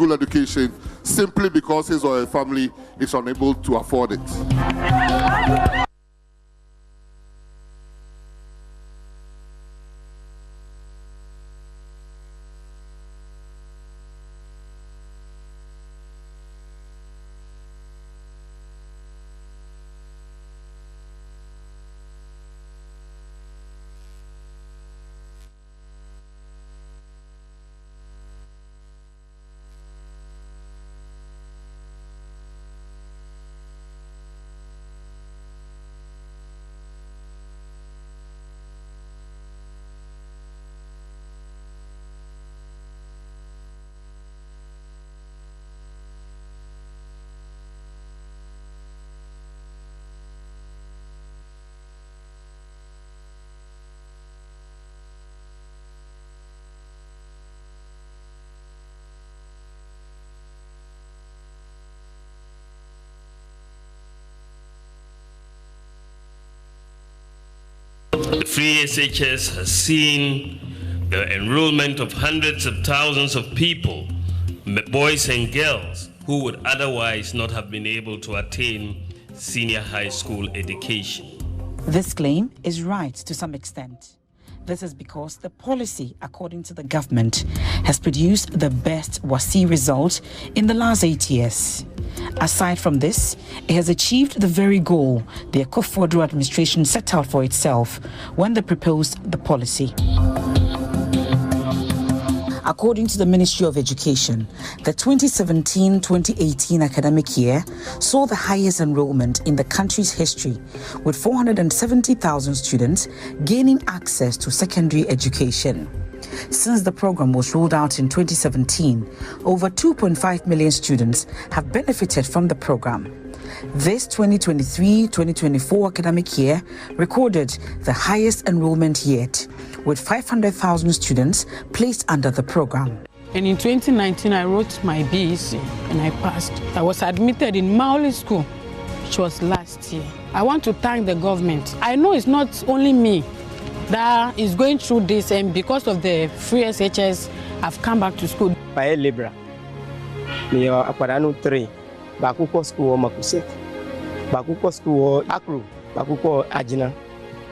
school education simply because his or her family is unable to afford it. The free SHS has seen the enrollment of hundreds of thousands of people, boys and girls, who would otherwise not have been able to attain senior high school education. This claim is right to some extent. This is because the policy, according to the government, has produced the best WASSCE result in the last 8 years. Aside from this, it has achieved the very goal the Akufo-Addo administration set out for itself when they proposed the policy. According to the Ministry of Education, the 2017-2018 academic year saw the highest enrollment in the country's history, with 470,000 students gaining access to secondary education. Since the program was rolled out in 2017, over 2.5 million students have benefited from the program. This 2023-2024 academic year recorded the highest enrollment yet, with 500,000 students placed under the program. And in 2019, I wrote my BEC and I passed. I was admitted in Maoli School, which was last year. I want to thank the government. I know it's not only me that is going through this, and because of the free SHS, I've come back to school. Pae Libra. Me Aquarano 3. Bakuko school Makuset. Bakuko school Akru. Bakuko Ajina.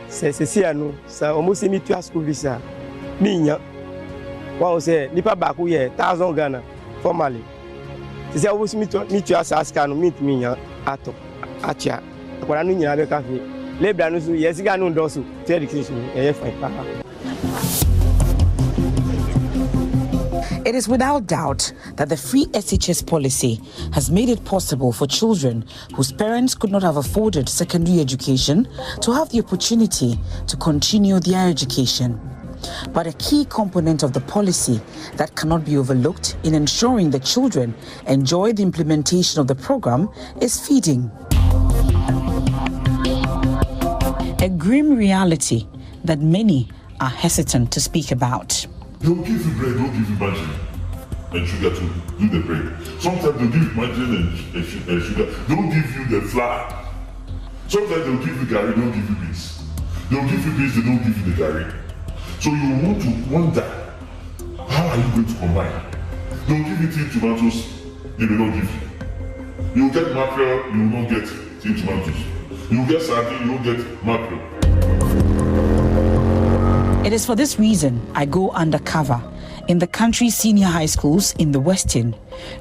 Sesiano, sa almost me to school visa. Minya. One say Nipa Baku ye 1,000 Ghana formally. Say almost me to Askano meet me ato Acha. Aquarano Yabe Cafe. Libra no yes Gano Dosu. Education. It is without doubt that the free SHS policy has made it possible for children whose parents could not have afforded secondary education to have the opportunity to continue their education. But a key component of the policy that cannot be overlooked in ensuring that children enjoy the implementation of the program is feeding. A grim reality that many are hesitant to speak about. They'll give you bread, they'll give you margarine and sugar to do the bread. Sometimes they'll give you margarine and sugar. They don't give you the flour. Sometimes they'll give you garri, they don't give you beans. They'll give you beans, they don't give you the garri. So you want to wonder, how are you going to combine? They'll give you tin tomatoes, they will not give you. You'll get mackerel, you will not get tin tomatoes. You'll get sardine, you won't get mackerel. It is for this reason I go undercover in the country's senior high schools in the Western,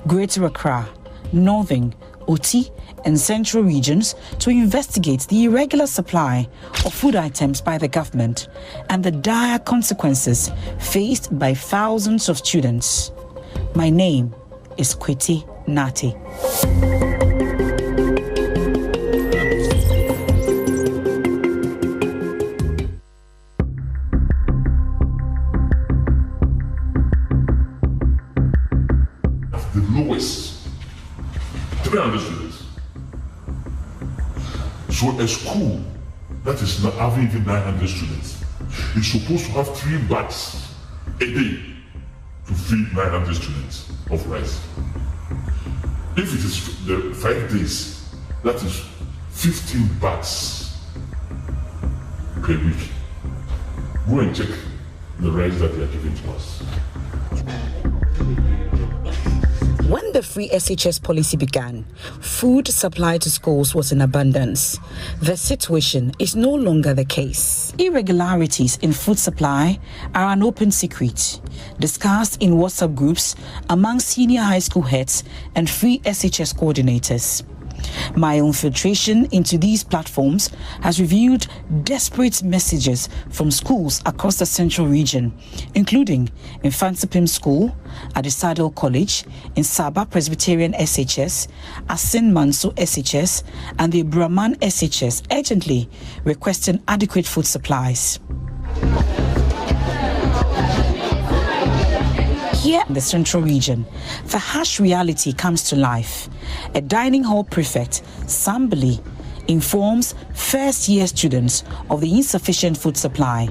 Greater Accra, Northern, Oti, and Central regions to investigate the irregular supply of food items by the government and the dire consequences faced by thousands of students. My name is Kweti Nati. Lowest 300 students. So a school that is not having even 900 students is supposed to have 3 bags a day to feed 900 students of rice. If it is the 5 days, that is 15 bags per week. Go and check the rice that they are giving to us. the free SHS policy began, food supply to schools was in abundance. The situation is no longer the case. Irregularities in food supply are an open secret, discussed in WhatsApp groups among senior high school heads and free SHS coordinators. My infiltration into these platforms has revealed desperate messages from schools across the central region, including Mpensenpensenmu School, Adom College, Insaba Presbyterian SHS, Asin Manso SHS, and the Brahman SHS, urgently requesting adequate food supplies. Here in the central region, the harsh reality comes to life. A dining hall prefect, Sambali, informs first-year students of the insufficient food supply.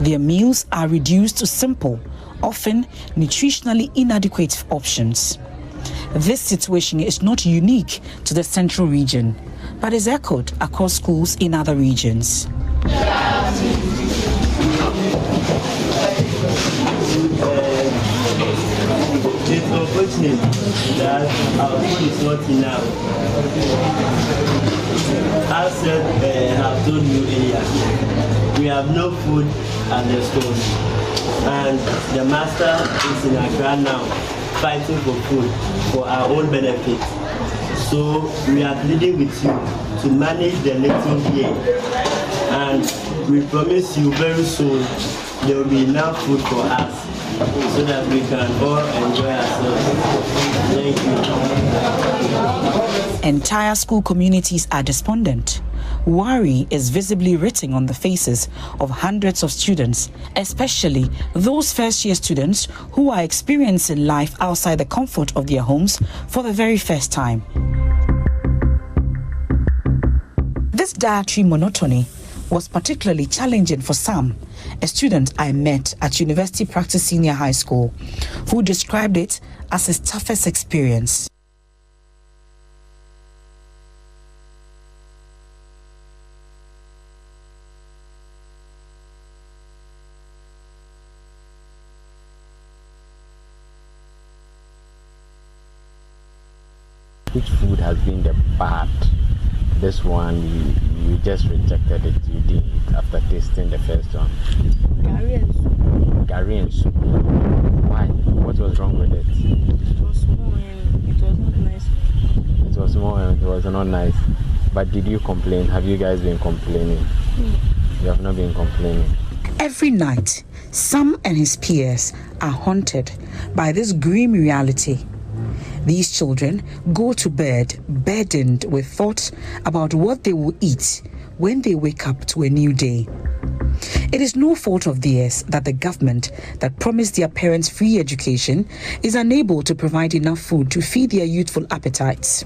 Their meals are reduced to simple, often nutritionally inadequate options. This situation is not unique to the central region, but is echoed across schools in other regions. It's unfortunate that our food is not enough. As I have told you earlier, we have no food at the store, and the master is in Accra now, fighting for food for our own benefit. So we are pleading with you to manage the little here, and we promise you very soon there will be enough food for us, so that we can all enjoy ourselves. Thank you. Entire school communities are despondent. Worry is visibly written on the faces of hundreds of students, especially those first-year students who are experiencing life outside the comfort of their homes for the very first time. This dietary monotony was particularly challenging for Sam, a student I met at University Practice Senior High School, who described it as his toughest experience. Which food has been the bad? This one, you just rejected it. You did after tasting the first one. Gari and soup. Why? What was wrong with it? It was small and it was not nice. It was small and it was not nice. But did you complain? Have you guys been complaining? You have not been complaining. Every night, Sam and his peers are haunted by this grim reality. These children go to bed burdened with thoughts about what they will eat when they wake up to a new day. It is no fault of theirs that the government that promised their parents free education is unable to provide enough food to feed their youthful appetites.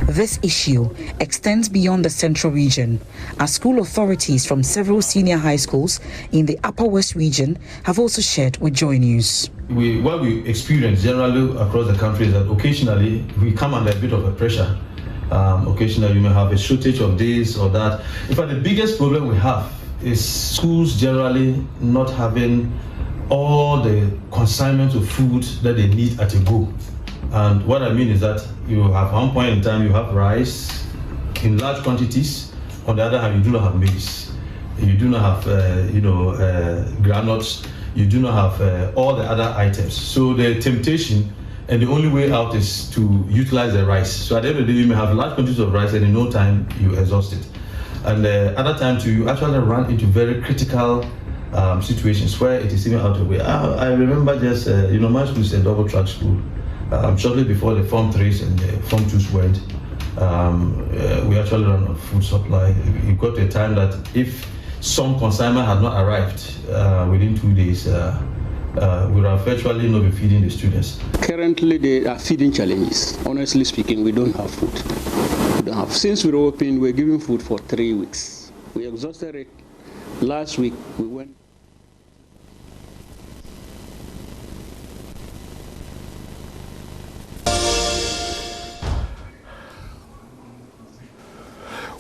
This issue extends beyond the central region, as school authorities from several senior high schools in the Upper West region have also shared with Joy News. What we experience generally across the country is that occasionally we come under a bit of a pressure. Occasionally you may have a shortage of this or that. In fact, the biggest problem we have is schools generally not having all the consignments of food that they need at a go. And what I mean is that you have one point in time you have rice in large quantities. On the other hand, you do not have maize. You do not have granules. You do not have all the other items. So the temptation and the only way out is to utilize the rice. So at the end of the day, you may have large quantities of rice and in no time you exhaust it. And other times you actually run into very critical situations where it is even out of the way. I remember just, my school is a double track school. Shortly before the Form 3s and the Form 2s went, we actually ran out of food supply. It got to a time that if some consignment had not arrived within 2 days, we would have virtually not been feeding the students. Currently, there are feeding challenges. Honestly speaking, we don't have food. We don't have. Since we opened, we're giving food for 3 weeks. We exhausted it. Last week, we went.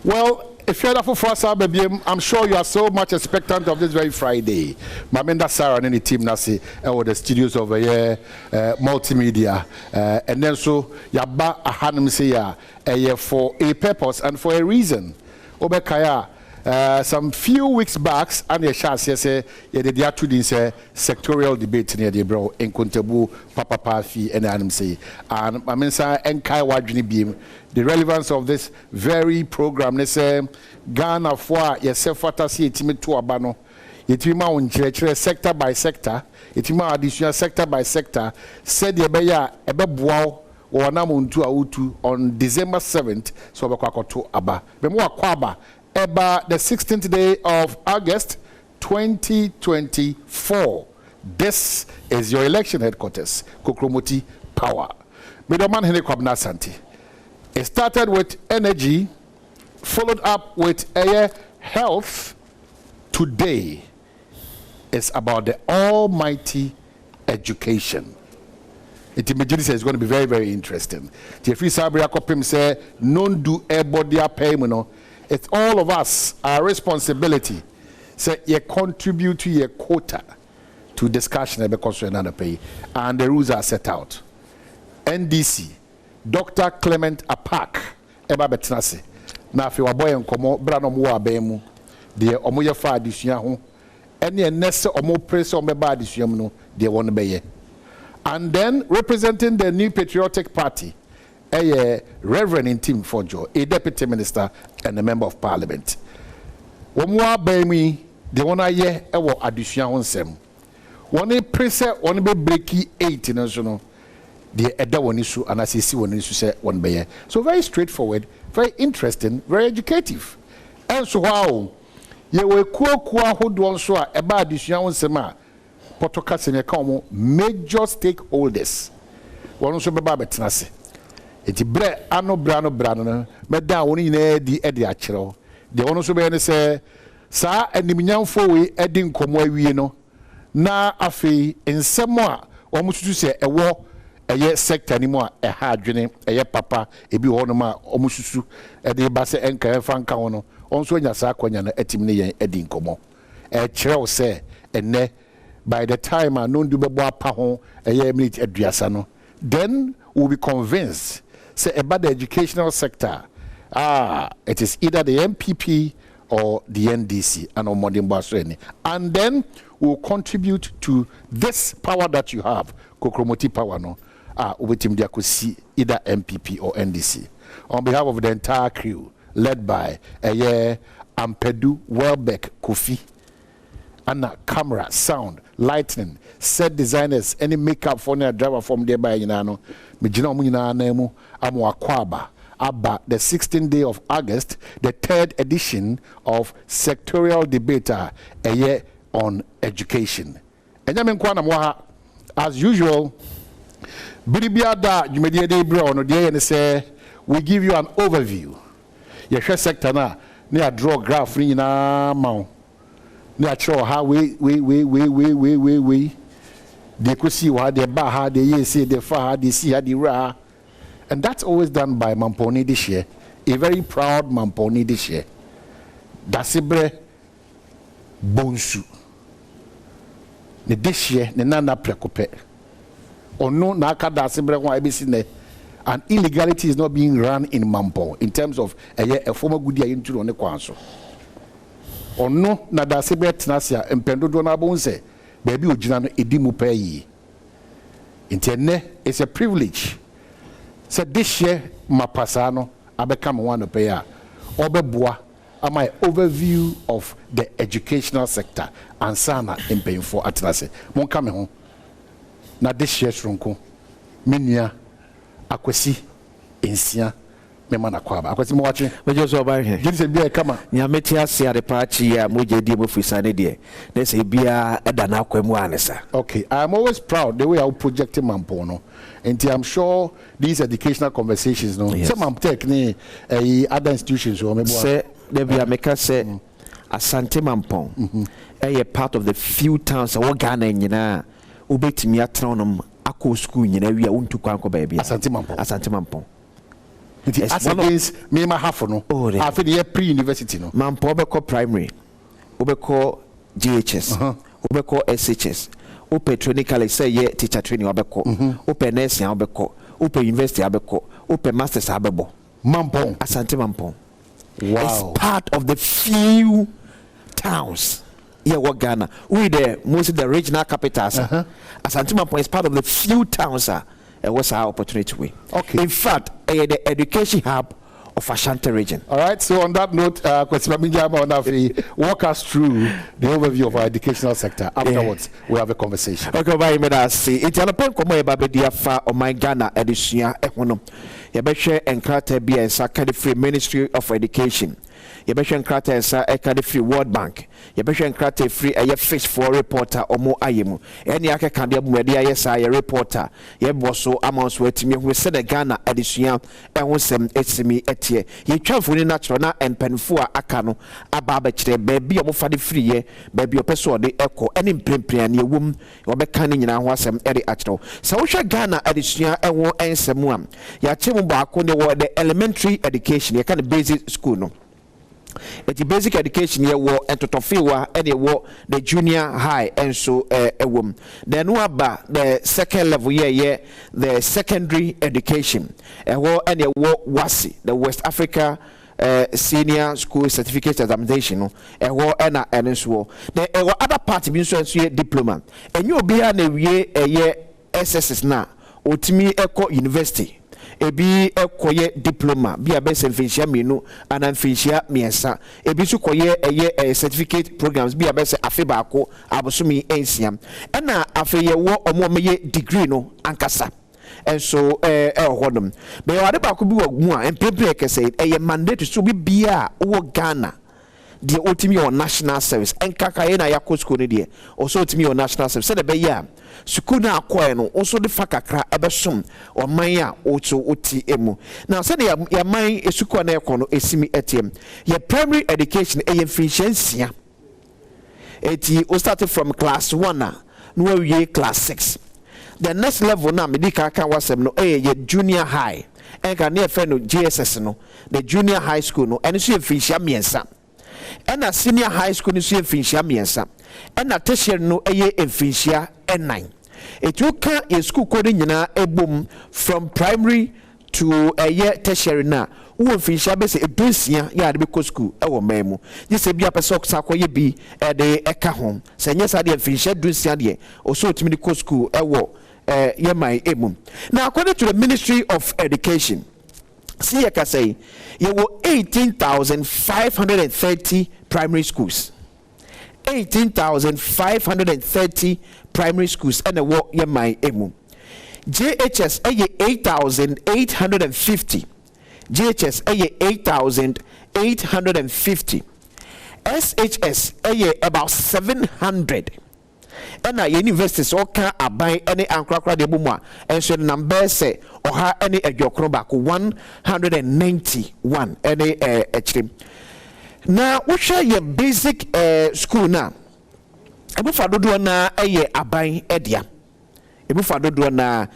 Well, a I'm sure you are so much expectant of this very Friday. Mamenda Sarah and the team nasi or the studios of multimedia. And then so yaba ahanum say for a purpose and for a reason. Obekaya some few weeks back, and the chance say the two days sectorial debate near the bro in Kuntabu, Papa Pafi, and Adam say, and I mean, sir, and Kai Wajuni Beam, the relevance of this very program. They say Ghana for yourself, Fatasi, Timid to Abano, Itima on Church, sector by sector, Itima additional sector by sector, said the Beya, Ebebuao. Or Namuntu Autu on December 7th, so Bakwako Aba. Bemwa Kwaba, Eba the 16th day of August 2024. This is your election headquarters, Kokromoti Power. Midoman Hene Kwabna Santi. It started with energy, followed up with air health. Today is about the almighty education. It immediately is going to be very, very interesting. Jeffrey Sabria Kopim say, "Non do everybody payment. It's all of us, our responsibility. Say you contribute to your quota to discussion because we another pay, and the rules are set out. NDC, Dr. Clement Apak, Eba Betnasi. Now if you are boy and komo, brano mu abemu, the omoya fa adisua ho. Any nesse omo press on meba adisua no, the one beye. And then representing the New Patriotic Party, a Reverend in Tim Fojo, a Deputy Minister and a Member of Parliament. Womwa Bemi, the one I ye ewo addition on sem. One preset one be breaky 8 national. The Eda one issue and as you see one issue say one be. So very straightforward, very interesting, very educative. And so wow, ye we kwa hold one so eba addition on sema. Potokasi ne major stakeholders. One so beba betnase. Eti bre ano brano meda woni nyina di edi akiro. De one so be ne say sa animnyamfo we edi nkomo awie no na afei ensemo a omututu se ewo eye sector ni mo a eha adwene eye papa ebi ho no ma omususu edi ba se enka enfa nka ho no onso nya sa akwanya na etim ne yen edi nkomo e kire se enne by the time I know do bebo apa ho eye minute aduasa no then we'll be convinced say about the educational sector it is either the MPP or the NDC and then we'll contribute to this power that you have Kokromoti Power no ubetim dia ko see either MPP or NDC on behalf of the entire crew led by Ampedu Welbeck Kofi and camera, sound, lighting, set designers, any makeup for a driver from there by Yinano, Mijino Munina Nemu, Amuakwaba, Abba, the 16th day of August, the 3rd edition of Sectorial Debate, a year on education. And Yamin Kwanamwaha, as usual, Bidibiada, Jumedia de Brown, and say, we give you an overview. Your sector na, near draw graph, Nina Mount. Natural how we they could see what they baha they say the far they see how the ra and that's always done by Mamponi this year, a very proud Mamponi this year. Dasibre Bonsu the this year the nana precope or no naka dasibre one abc and illegality is not being run in Mampo in terms of a former good year into on the council. Or no, na da sebet nasia empendo do na bonse baby ojina no edimu payi interne is a privilege so this year mapasa no abekam one pay a obeboa my overview of the educational sector and sana empemfo atrase mon come ho na this year shronko menua akwasi ensia memana kwaba akwasi mo wache mejo so ba he gidi se bia kama nya meti ase ade paachi ya moje die mo fisane de na se bia eda na akwamu anesa. Okay, I'm always proud the way I project Mampo no and I'm sure these educational conversations no some Mamtek ni other institutions so mebo say there be America say Asante Mampo a part of the few towns that Ghana nyina ubetimi atronom akọ school nyina wi a untu kwanko ba bia Asante Mampo As against me, my half no. I feel the pre-university no. Man, Pobeko primary, Obeko GHS, Obeko SHS, Ope training college say ye teacher training Obeko, Ope nursing Obeko, Ope university Abeko, Ope masters Abebo. Mampong. Asante Mampong. Wow. It's part of the few towns. Yeah, what Ghana? We the most of the regional capitals. Asante Mampong is part of the few towns. What's our opportunity? Okay. In fact, the education hub of Ashanti region. All right. So on that note, walk us through the overview of our educational sector. Afterwards, we have a conversation. Okay, bye. Me see. It's a point come about the afa of my Ghana edition. Ehono. Yebeshe enkrate bi ensa ka the free Ministry of Education. Yebeshe enkrate ensa ka the free World Bank. Yebeshe enkrate free a fish for reporter omo ayemu. Eni ake kan de abumedi ayesa ya reporter. Yeboso amounts wetimi hu se the Ghana edition ehun sem etimi etie. Ye twafo ni natural na empanfo a aka no aba ba kire baby omo fa de free ye baby opeso de eko eni mprempren na ewum obeka ni nyina ho asem ede akiro. Sa wo hwe Ghana edition ehun ensemu am ya chemu baako ne wo the elementary education ye kan basic school no. The basic education here was entotofiwa and the junior high and so then about the second level here the secondary education and WASI, the West Africa Senior School Certificate Examination and so then other part of so diploma and you'll be a year SSS now Otimi Eco University. Ebi ekoye diploma bi abese mfinhia menu ana mfinhia miensa ebi so koye eye certificate programs bi abese afe baako abosomi ensiam na afe ye wo omomeye degree no ankasa enso hodom be wade baako bi wagu a empepre kese eye mandate so bi bia wo Ghana de otimi on national service enkakaye na yakọ school ne de also otimi on national service say be ya school na akoe no also de fakakra ebesom o man a oto oti emu now say ya man esuko na ekọ no esimi etiem your primary education efficiency eti o started from class 1 no we class 6 the next level na medical kan wasem no your junior high enka na efe no JSS no the junior high school no eno so efficiency miensa and a senior high school is efficiency miensa and a tertiary no efficiency N9 it will can a school coding ebum from primary to a year tertiary na who efficiency be say edusia ya de be school e wo memu this be a person sakoye bi e de eka home say nyesa de efficiency edusia de also timi de school e wo ye my ebum now according to the Ministry of Education. See, I can say, you were 18,530 primary schools. 18,530 primary schools, and the work you my emu. JHS, 8,850. JHS, 8,850. SHS, about 700. And our universities all can abide any ankrakra de bumwa and so number say or ha any back 191 any extreme. Now we share your basic school now. Ebu fado do na abide edia. Ebu fado do na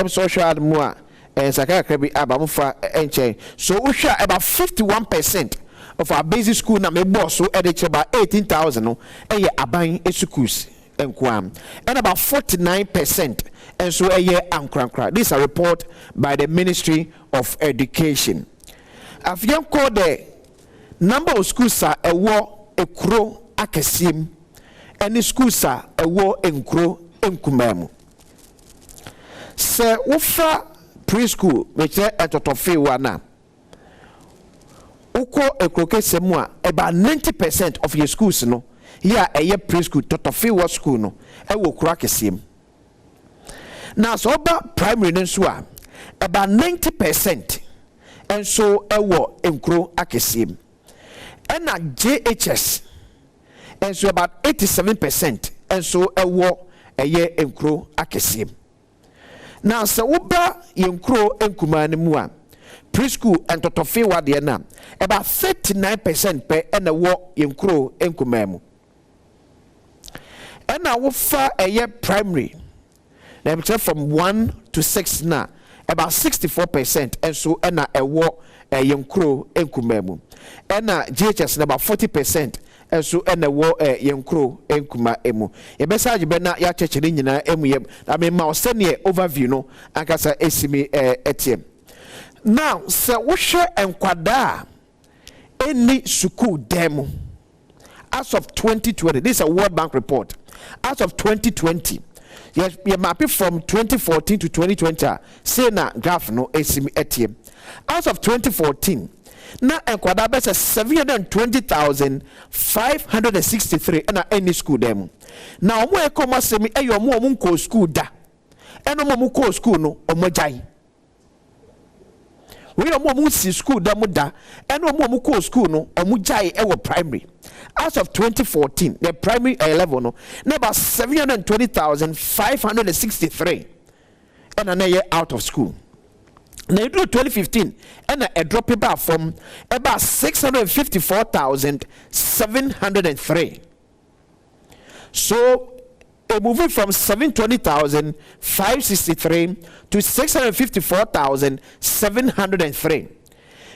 social more sakara krebi abamufa enche. So we share about 51% of our basic school na me boss so edit about 18,000 no abide schools. And about 49% and so a year ankra. This is a report by the Ministry of Education. If you call the number of schools are a war a crow akasim, and the schools are a war in crow in kumemu. Sir Ufa preschool, which is at Totofe wana. Uko a croquet semua about 90% of your schools no. Here a year preschool totofe was school no e wo kura kesim now so about primary no so about 90% and so e wo enkro akesim and na JHS and so about 87% and so e wo a year enkro akesim now so uba yenkro enkumane mu a preschool and totofe wa de na about 39% per and e wo yenkro enkumane. And I will far a year primary. Let me tell from 1 to 6 now. about 64%, and so ena ewo yenkro enkumemu. Ena GHS na about 40%, and so ena ewo yenkro enkuma emu. Yebesa jibena ya cheche ni nyina emu yem. I mean ma osenie overview no ankasa esimi etiem. Now, se woshe enkwada any school demo as of 2020. This is a World Bank report. As of 2020, yes, you map it from 2014 to 2020. Say na graph no esim etiem. As of 2014, na enkwada bese 720,563 na any school demo. Now omo ekoma semi eyo omo ko school da. Eno omo ko school no omo jai. We don't want to school damuda and no more co school no or mujai ever primary. As of 2014, the primary level no about 720,563 and an year out of school. Now you do 2015 and a drop about from about 654,703. So moving from 720,563 to 654,703.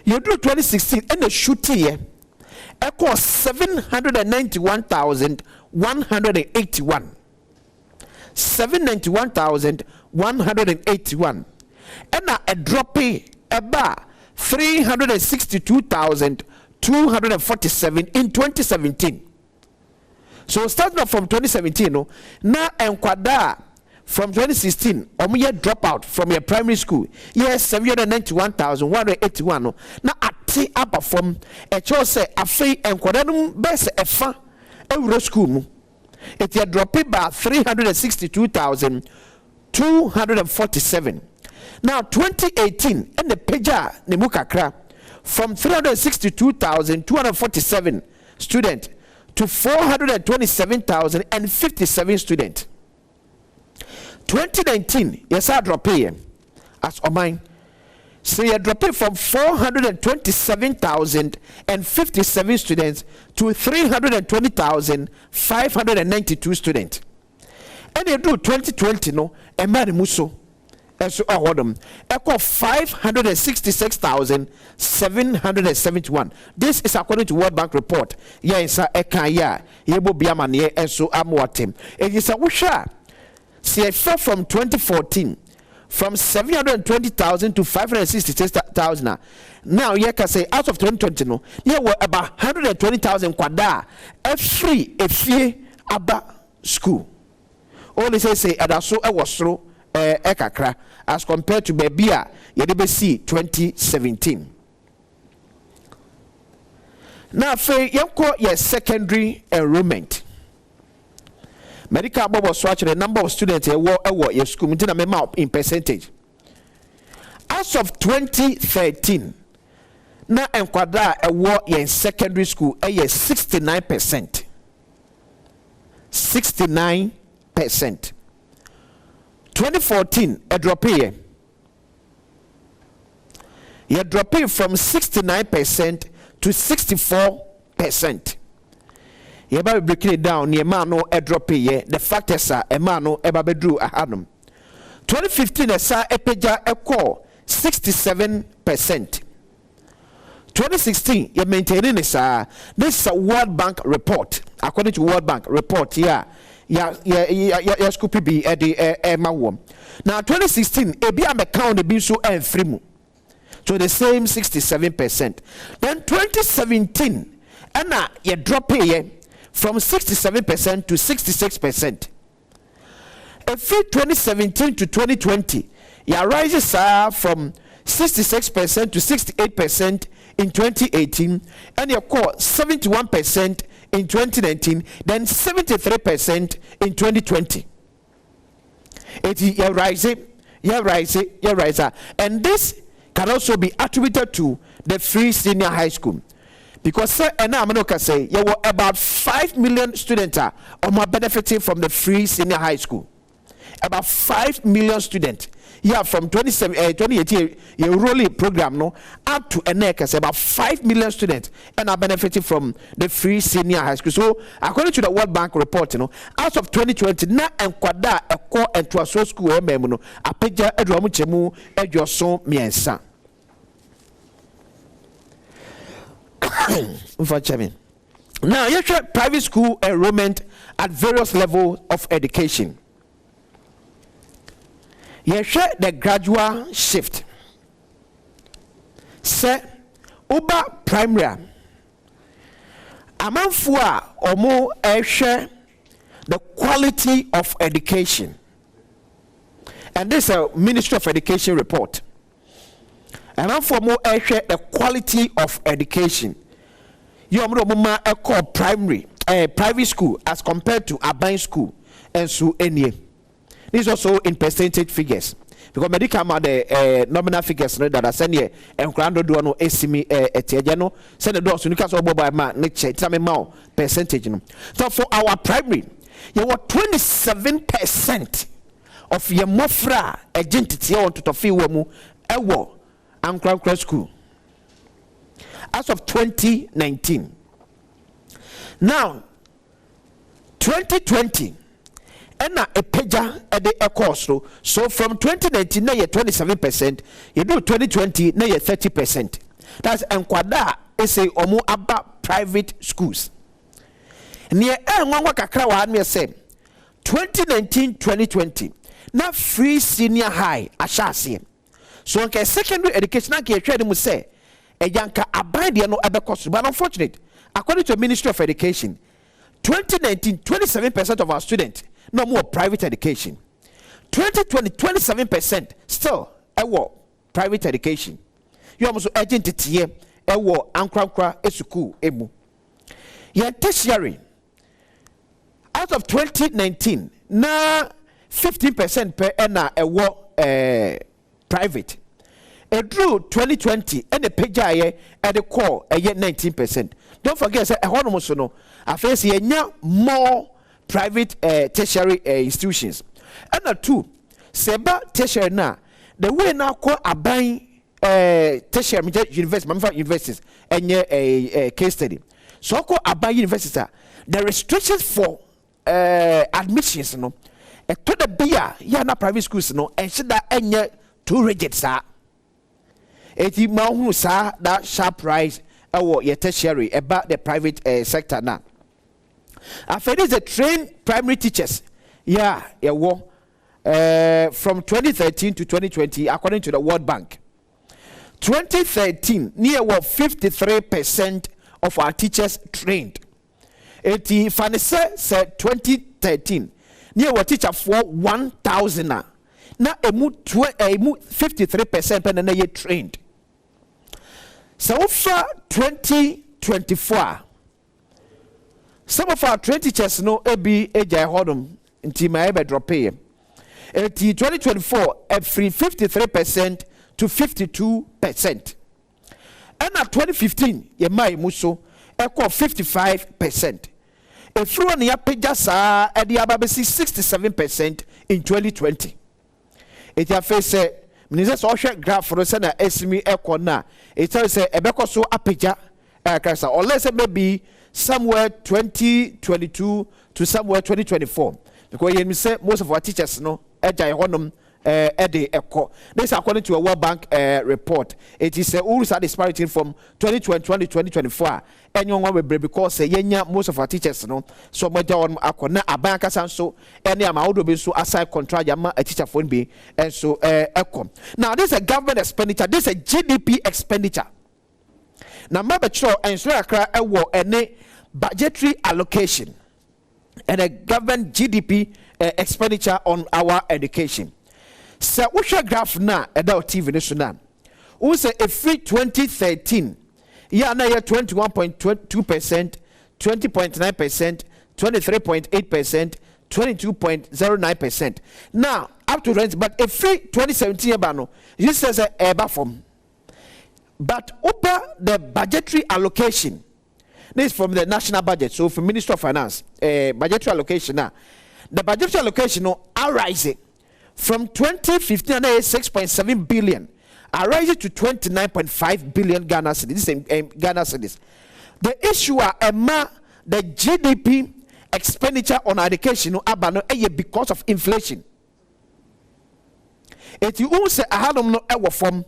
You do 2016 and the shoot here, it cost 791,181. 791,181. And a drop about 362,247 in 2017. So starting off from 2017, no, now enkwada from 2016, omuye drop out from your primary school. Yes, 791,181. No, now ati up from a chose a free enkwada no best efa euro school mu. It had dropped by 362,247. Now 2018 and the peja nemukakra from 362,247 students to 427,057 students. 2019, yes, I drop here as on mine. So you drop it from 427,057 students to 320,592 students. And you do 2020 no, and Mary Muso. And so I hold them. Echo 566,771. This is according to World Bank report. Yes, Ekaya, Yebo Biamani, and so Amwatim. And it's a wisha. See, I fell from 2014 from 720,000 to 566,000. Now, you can say out of 2020, no, you were about 120,000 kwada every about school. All they say, Adaso, I was through. Ekakra as compared to Bebia Yedebesi 2017. Now, for your secondary enrollment, medical Bob was watching the number of students your school in percentage. As of 2013, now enquadra in secondary school 69%. 69%. 2014, a drop here. You drop it from 69% to 64%. You better breaking it down. Your man no a drop here. The fact is, a man no ever bedrew a Adom. 2015, a sa epeja a call 67%. 2016, you're maintaining this. This is a World Bank report. According to World Bank report, yeah. Scoopy be at the Mawom. Now 2016, ABM account the bill so and free. So the same 67%. Then 2017, and now you drop here from 67% to 66%. If 2017 to 2020, you rises from 66% to 68% in 2018, and you call 71% in 2019, then 73% in 2020. You're rising, and this can also be attributed to the free senior high school, because and I'm going to say about 5 million students are benefiting from the free senior high school. about 5 million students. Yeah, from 2018, you rolling program no up to NECAS, about 5 million students and are benefiting from the free senior high school. So, according to the World Bank report, out of 2020, na enkwada eko entwaso school ememu no apeja edromu chemu edwoso miensa. Now, you check private school enrollment at various levels of education. You check the gradual shift. Say, Uber primary. Amanfua omo share the quality of education. And this is a Ministry of Education report. Amanfua omo share the quality of education. You are call primary, private school as compared to Aban school and so any. This is also in percentage figures because medical the nominal figures that are sent here and grando do no esimi etiageno send the doors to Lucas Obo by ma nature it's percentage. So for our primary, you were 27% of your mofra identity on to feel wemu ewo and school. As of 2019. Now, 2020, and a peja at the course. So from 2019, now you're 27%, you do 2020, now you're 30%. That's enkwada is a omu about private schools. Near one kakra wa me say 2019-2020, now free senior high ashasi. So okay, secondary education na ke try mu say Eyanka abide no cost, but unfortunately, according to the Ministry of Education, 2019, 27% of our students no more private education. 2020, 27% still private education. You almost urgent here, ankra esuku emu. Your tertiary out of 2019, na 15% per enna private. A drew 2020 and the page at the core a yet 19%. Don't forget, a honomosono. I face here more private tertiary institutions. And the two, Seba tertiary now, the way now call a buying tertiary universities and a case study. So call a buying universities. The restrictions for admissions, no, a to the beer, yana private schools, no, and should that any too rigid, sir. Eti mahu sa that sharp rise awo ye tertiary about the private sector now. After this, the trained primary teachers, from 2013 to 2020, according to the World Bank. 2013, near 53% of our teachers trained. Eti Fanese said 2013, near what teacher for 1,000 now. Now emu 53% pen na trained. So far 2024, some of our trained teachers no ebi eja hodom nti ma ebe drop here. 2024 free 53% to 52%. And at 2015 ye mai muso equal 55%. If you want ya peja sa e di ababesi 67% in 2020. It ya face Minister social graph for the esimi ekona. It tells a ebeko so apeja kasa or let's say maybe somewhere 2022 to somewhere 2024. Because you say most of our teachers no eja honum ede eko. This according to a World Bank report. It is a rules disparity from 2020 to 2024. And you want to because most of our teachers no so much on akona abanka sanso any amount be so aside contract yama a teacher phone be and so eko. Now this is a government expenditure, this is a GDP expenditure. Now remember and so any budgetary allocation and a government GDP expenditure on our education. So what's your graph now about TV national? We say a free 2013 yeah, now you're 21.2%, 20.9%, 23.8%, 22.09%. Now, up to rent, but a free 2017 abano, this says a form. But over the budgetary allocation, this is from the national budget, so from Ministry of Finance, budgetary allocation now. the budgetary allocation no arising from 2015 6.7 billion arising to 29.5 billion Ghana cedis. Ghana cedis. The issue are the GDP expenditure on education no abano because of inflation. It you say Adom no ewo form,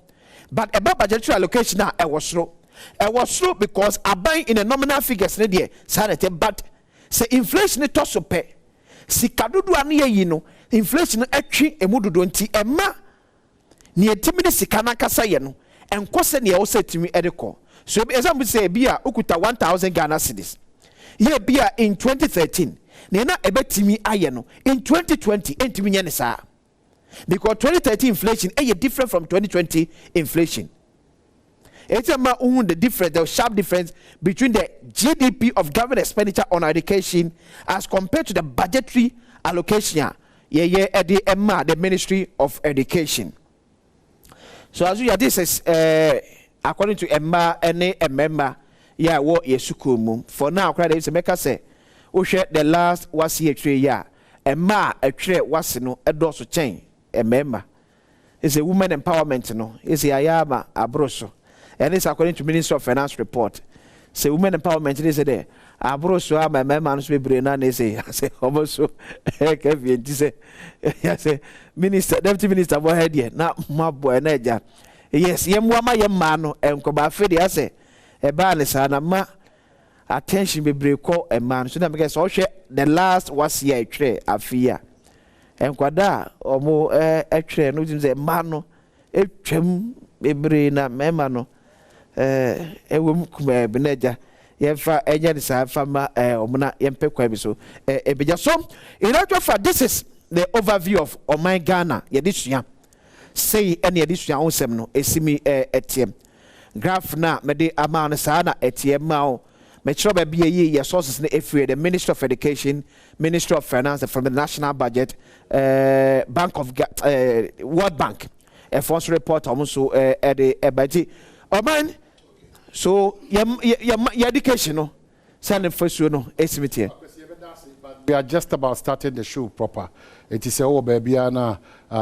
but about budgetary allocation now it was slow. It was slow because I buy in a nominal figures ne sanity, but say inflation to so pay. Si kadudu ane ye no inflation atwi emududu nti emma ne etimine sikana kasa ye no enkose ne wo setimi edeko. So example say bia okuta 1000 Ghana cedis. Ye bia in 2013 ne na ebetimi aye no in 2020 entimi nye ne saa. Because 2013 inflation is different from 2020 inflation. It's the difference, the sharp difference between the GDP of government expenditure on education as compared to the budgetary allocation. The Ministry of Education. So as you this is according to Emma and a member, what yesukumu. For now, credit is a maker say, the last was year 3 year. Emma a trade was no a dorsal chain. A member is a woman empowerment, no, is a ayama abroso, and it's according to Minister of Finance report. Say women empowerment is there. Abroso, my member, and be brain, and they say, I say, almost so, say, Minister, Deputy Minister, what head here? Now, my boy, Naja. Yes, my young man, and Kobafedi, I say, a banis and ma attention be break call a man. So, I guess, all share the last was year tray, I fear. And kwada omo etwe no tin say mano etwam bebre na mema no ewom kuma benaja yefa enya ni sa fama omo na yempe kwa bi so ebeja so in actual fact this is the overview of Oman Ghana yedisua say any yedisua onsem no esimi etiem graph na mede ama no sa na etiem ma o Metro be your sources the Ministry of Education, Ministry of Finance from the national budget, Bank of World Bank, a funds report also at the budget. Oh man, so your education, no, send first you know, estimate here. We are just about starting the show proper. It is a baby and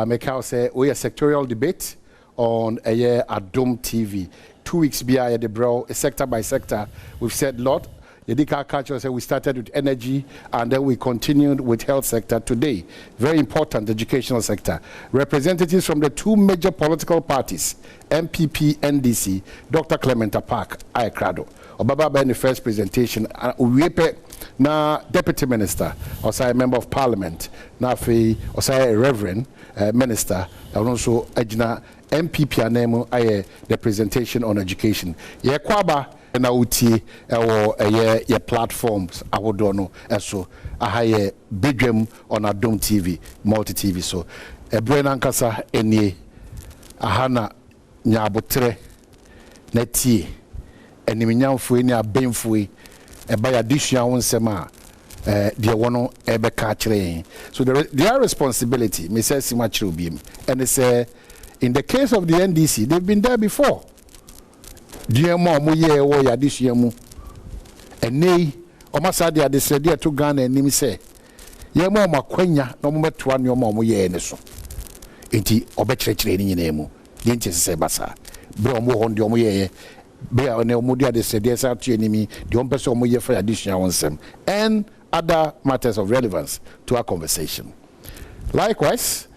make out say we a sectorial debate on a year Adom TV. 2 weeks behind the bro, sector by sector. We've said a lot. Yedika culture said we started with energy and then we continued with health sector today. Very important educational sector. Representatives from the 2 major political parties, MPP, NDC, Dr. Clement Park, Ayakrado. Obaba Ben the first presentation. Uwepe na Deputy Minister, also a Member of Parliament, Nafi, also a Reverend Minister, and also Ejna MPP anemo aye the presentation on education. Ye kwaba na uti ye platforms awodono eso ahaye Badwam on Adom TV, multi TV so ebrena ankasa enie ahana nyabotre na tie eniminyamfo eni abenfo eba ya disua wonsema de wono ebeka kire. So their responsibility me say sima kire obiem and they say in the case of the NDC, they've been there before. Dear mom, ye wo ya this year mu. And nay, Omasadi had this idea to Ghana and Nimi say, Ye mom, Quenya, no more to one your mom, ye and so. Inti obetre training in emu. Didn't say basa. Bromo on the omoye. Bear on the omodia de sedias out to enemy, the ompers omoye for additional on them, and other matters of relevance to our conversation. Likewise,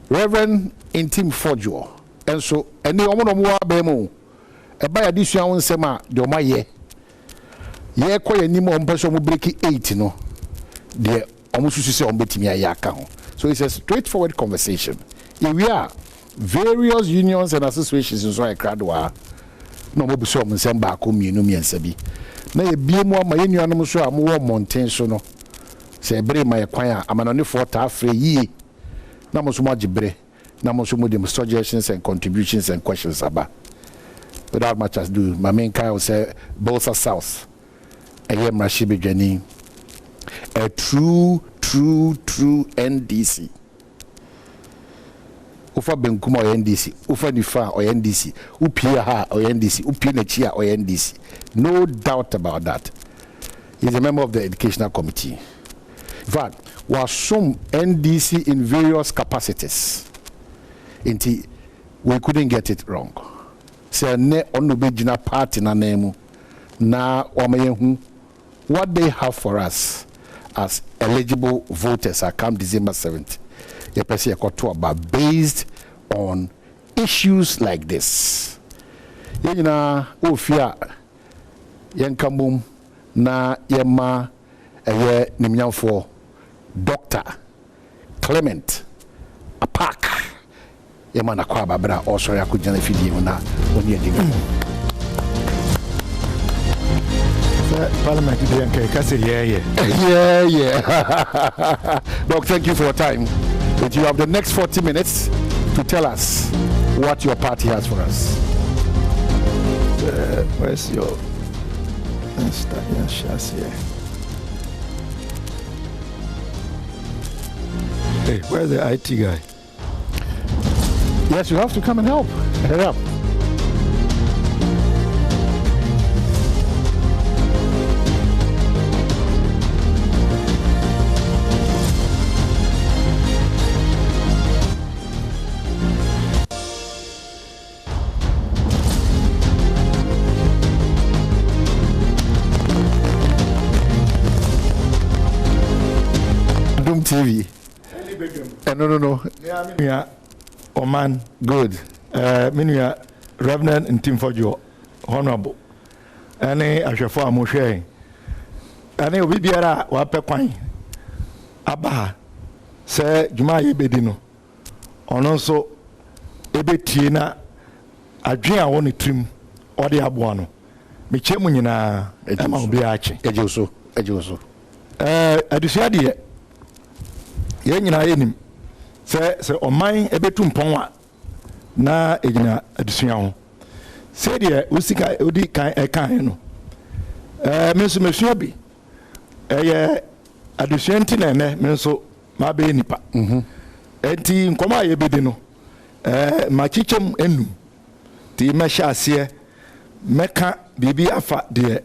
Reverend Intim Fojo, and so any woman of more bemo, a by addition sema, the omaye. Ye quite any more person will break 8, no. The almost say on betimia yakao. So it's a straightforward conversation. Here we are, various unions and associations in Soy Kradwa. No more so on send back home, you know me and Sabi. Nay, be more my union, so I'm more mountain so no. Say, bring my acquire, I'm an only 4 free ye. Namosumajibre, Namosumu suggestions and contributions and questions about. Without much as do, my main guy will say, Bolsa South. I am Rashibi Jenny. A true NDC. Ufa Benkuma or NDC, Ufa Nifa or NDC, Upia or NDC, Upinachia or NDC. No doubt about that. He's a member of the Educational Committee. In fact, was some NDC in various capacities. We couldn't get it wrong. So ne onubejina party na nemu na wamayehu what they have for us as eligible voters come December 7th. But based on issues like this. Yena ofia yenkamum na yema eye nimnyamfo Dr. Clement Apak yema na kwa babra also yakujana fidi na oni ediga. Parliament yeah. Doc, thank you for your time. But you have the next 40 minutes to tell us what your party has for us. Where's your here? Hey, where's the IT guy? Yes, you have to come and help. Hurry up. Adom TV. No. Yeah, Oman. Good. Minya Reverend and Tim Fojo, Honorable. Any Ashafo Amoshe. Any Obibiara Wapekwany. Aba. Se Juma Yebedino. Ononso Ebetina Adrian Woni Trim or the Abuano. Michemu nyina Emma Obiachi. Ejoso. Adusiadi ye nyina yenim se oman ebetu mpon na egina adusua ho se de usika odi kan ekan no menso mesua bi ye adusua nti na ne menso ma be nipa enti nkoma ye bedi no ma chichem enum ti mesha ase meka bibi afa de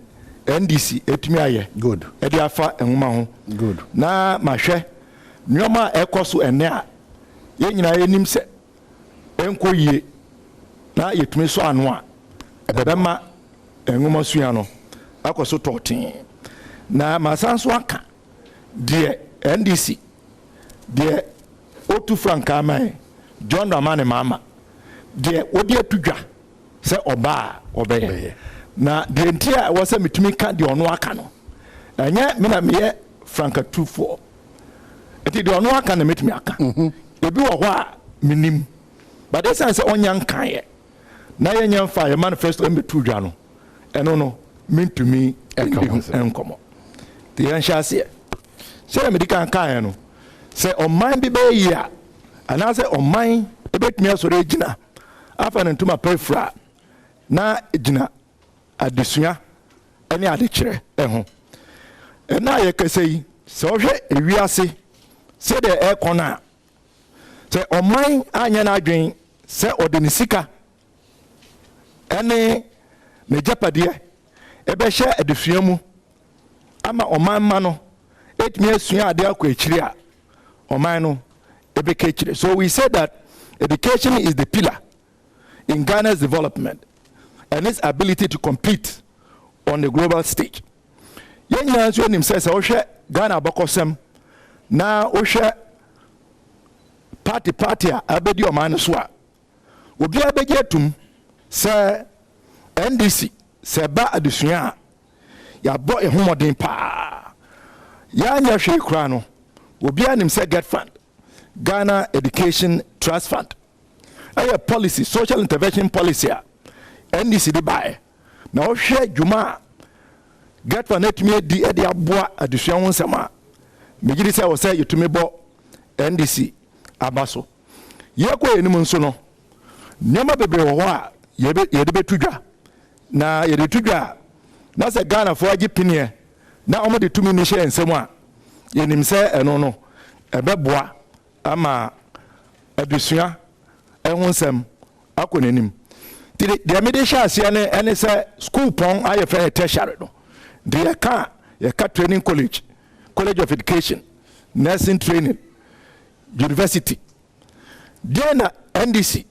NDC etumi aye good e de afa enhuma ho good na mahwe nyoma ekoso ene a ye nyina yenim se enko yie na yetumi so ano a ebema enhuma sua no akoso totin na masanso aka de NDC de otu franka mai John Ramane mama de odi atudwa se oba obeye na de ntia wo se mitumi ka de ono aka no enye me na me franka 24 eti de ono aka na mitumi aka ebi wo ho a minim but this sense onya nkan ye na ye nyam fa ye manifesto embetu dwa no eno no mintumi enkomo de yan shase se medika nkan no se oman bi be ya ana se oman ebetumi asore agina afa no ntuma pefra na agina adesua ene adekire eho na ye kesei se ohwe ewiase se de ekona se oman anya na adwen se odenisika ene ne japade ebe hye adesua mu ama oman ma no etimi asua ade akwa ekire a oman no ebe ka ekire. So we say that education is the pillar in Ghana's development and its ability to compete on the global stage. Yen yanso nim say ohwe Ghana bakosem na ohwe party a abedi oman so a obi abegi atum say NDC se ba adusua ya bo ehomodin pa ya nya hwe kura no obi anim say get fund Ghana Education Trust Fund a policy social intervention policy a NDC di bae na ohwe dwuma get fund etumi di e di aboa adusua ho nsema megiri say wo say yetumi bo NDC abaso yekwa enim nso no nyama bebre wo ho a yede betudwa na yede tudwa na se Ghana fo agi pinie na omo de tumi ni hye nsem a yenim se eno no ebeboa ama adusua ehun nsem akonenim de me de hye ase ne ene se school pon aye fe tertiary no de ye ka training college of education nursing training, university. Then NDC,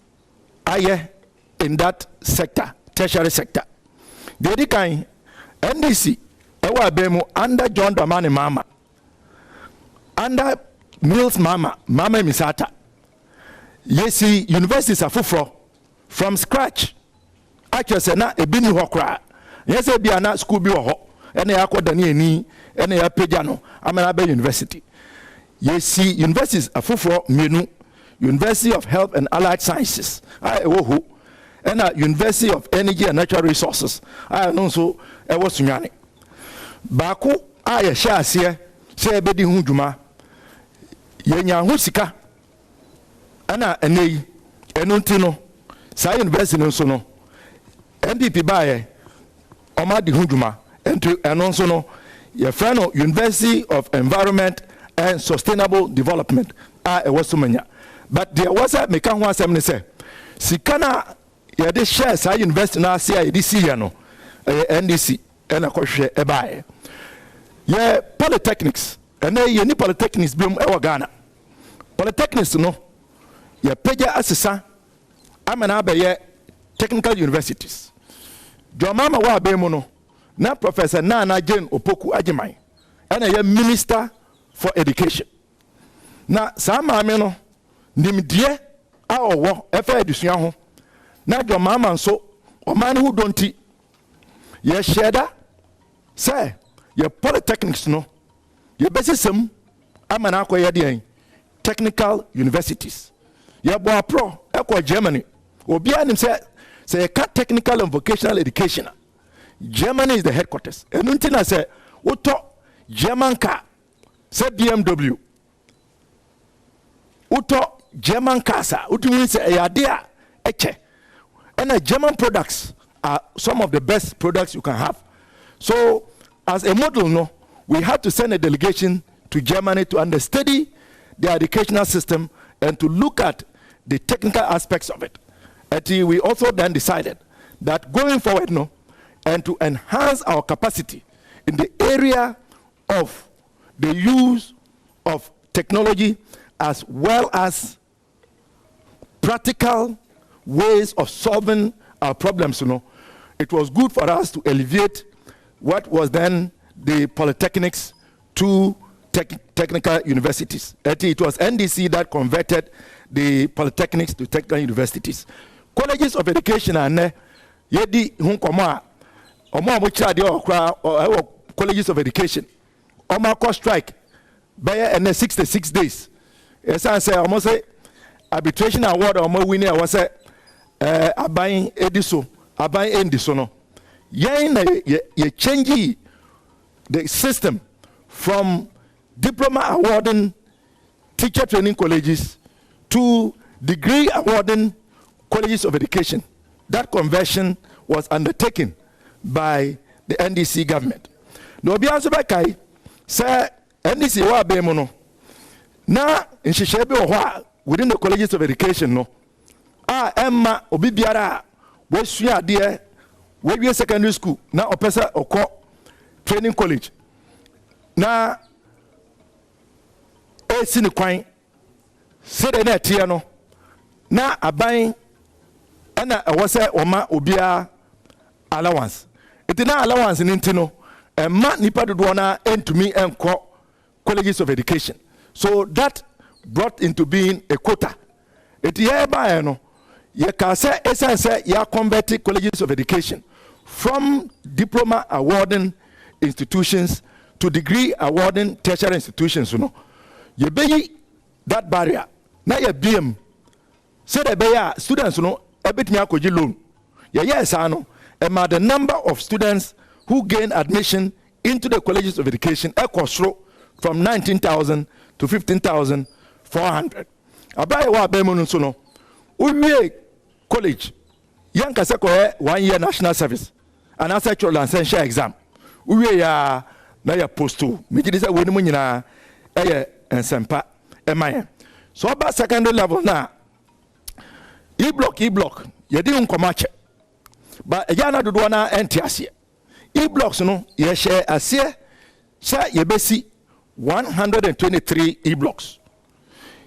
aye, in that sector, tertiary sector. The other kind, NDC, ewa bemu under John Dramani Mama, under Mills Mama, Mama Misata. Yesi universities are full from scratch. Actually, say na ebi ni hokra. Yes, ebi ana school bi ho. Ene ya kodani eni, ene ya pejano. Amena be university. Yesi universities are full menu. University of Health and Allied Sciences. I wo and University of Energy and Natural Resources. I know so I was sunyani. Baku I share say ebedi hu dwuma. Yenya hu sika. Ana enei enunti no sa university no so no NDP bae oma di hu dwuma ento eno so no ye friend no University of Environment and Sustainable Development a e was manya. But there was a meka ho asem ne say sikana ye de share sa university na ase a this year no NDC ena kohwe e bae ye polytechnics ena ye ni polytechnics bi e wa Ghana polytechnics no ye peja asesa amana abaye technical universities Jomama wa abemu no na Professor Nana Jane Opoku Agyemang ena ye Minister for Education na sa maame no nimdie a owo efa edusua ho na Jomama nso oman hu donti ye sheda say ye polytechnics no ye besisem amana akoye de technical universities ye bo pro eko Germany obi anim say technical and vocational education Germany is the headquarters enuntina say uto German car say BMW uto German cars utumi say yadea eche and German products are some of the best products you can have. So as a model no we had to send a delegation to Germany to understudy the educational system and to look at the technical aspects of it. And we also then decided that going forward no and to enhance our capacity in the area of the use of technology as well as practical ways of solving our problems, it was good for us to alleviate what was then the polytechnics to technical universities. It was NDC that converted the polytechnics to technical universities. Colleges of education and yedi hunkoma omo amuchade okra colleges of education omo strike by 66 days. Yes, I say almost say arbitration award omo winner was say aban ediso aban endiso no yen na ye change the system from diploma awarding teacher training colleges to degree awarding colleges of education. That conversion was undertaken by the NDC government. No be answer by kai say NDC wa be mo no na nhihye bi ho within the colleges of education no emma obi biara we sua de we secondary school na opesa okọ training college na esi ni kwan se de na tie no na aban ana awose oma obia allowance itina allowance ni ntino emma nipa dodo na entumi enko colleges of education. So that brought into being a quota. It hereby no ye can say essence ya convert colleges of education from diploma awarding institutions to degree awarding tertiary institutions. You be that barrier. Now you BM say the bear students a bit me akoji loan. Yes, I know. And the number of students who gain admission into the colleges of education from 19,000 to 15,400. Abai wa bemun sono. Uwe college. Young kaseko 1 year national service. And a sectorial and essential exam. Uwe ya na ya posto. Mijidisa weni mu nyina eye ensempa emaye. So about secondary level na E-block yedi unkomache. But ejana dodo na enti ase. E-blocks no ye share ase sa ye besi 123 e-blocks.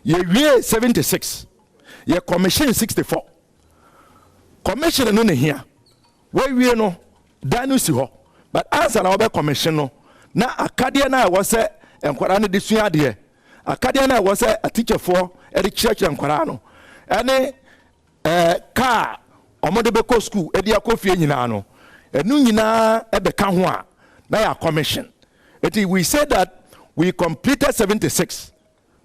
Ye 76. Ye commission 64. Commission no ne here. We no danu si ho. But answer na obe commission no. Na akadia na was say enkwara no desua de. Akadia na was say a teacher for e church enkwara no. Ene car omode beko school e dia kofie nyina no. Enu nyina e beka ho a na ya commission. We said that we completed 76,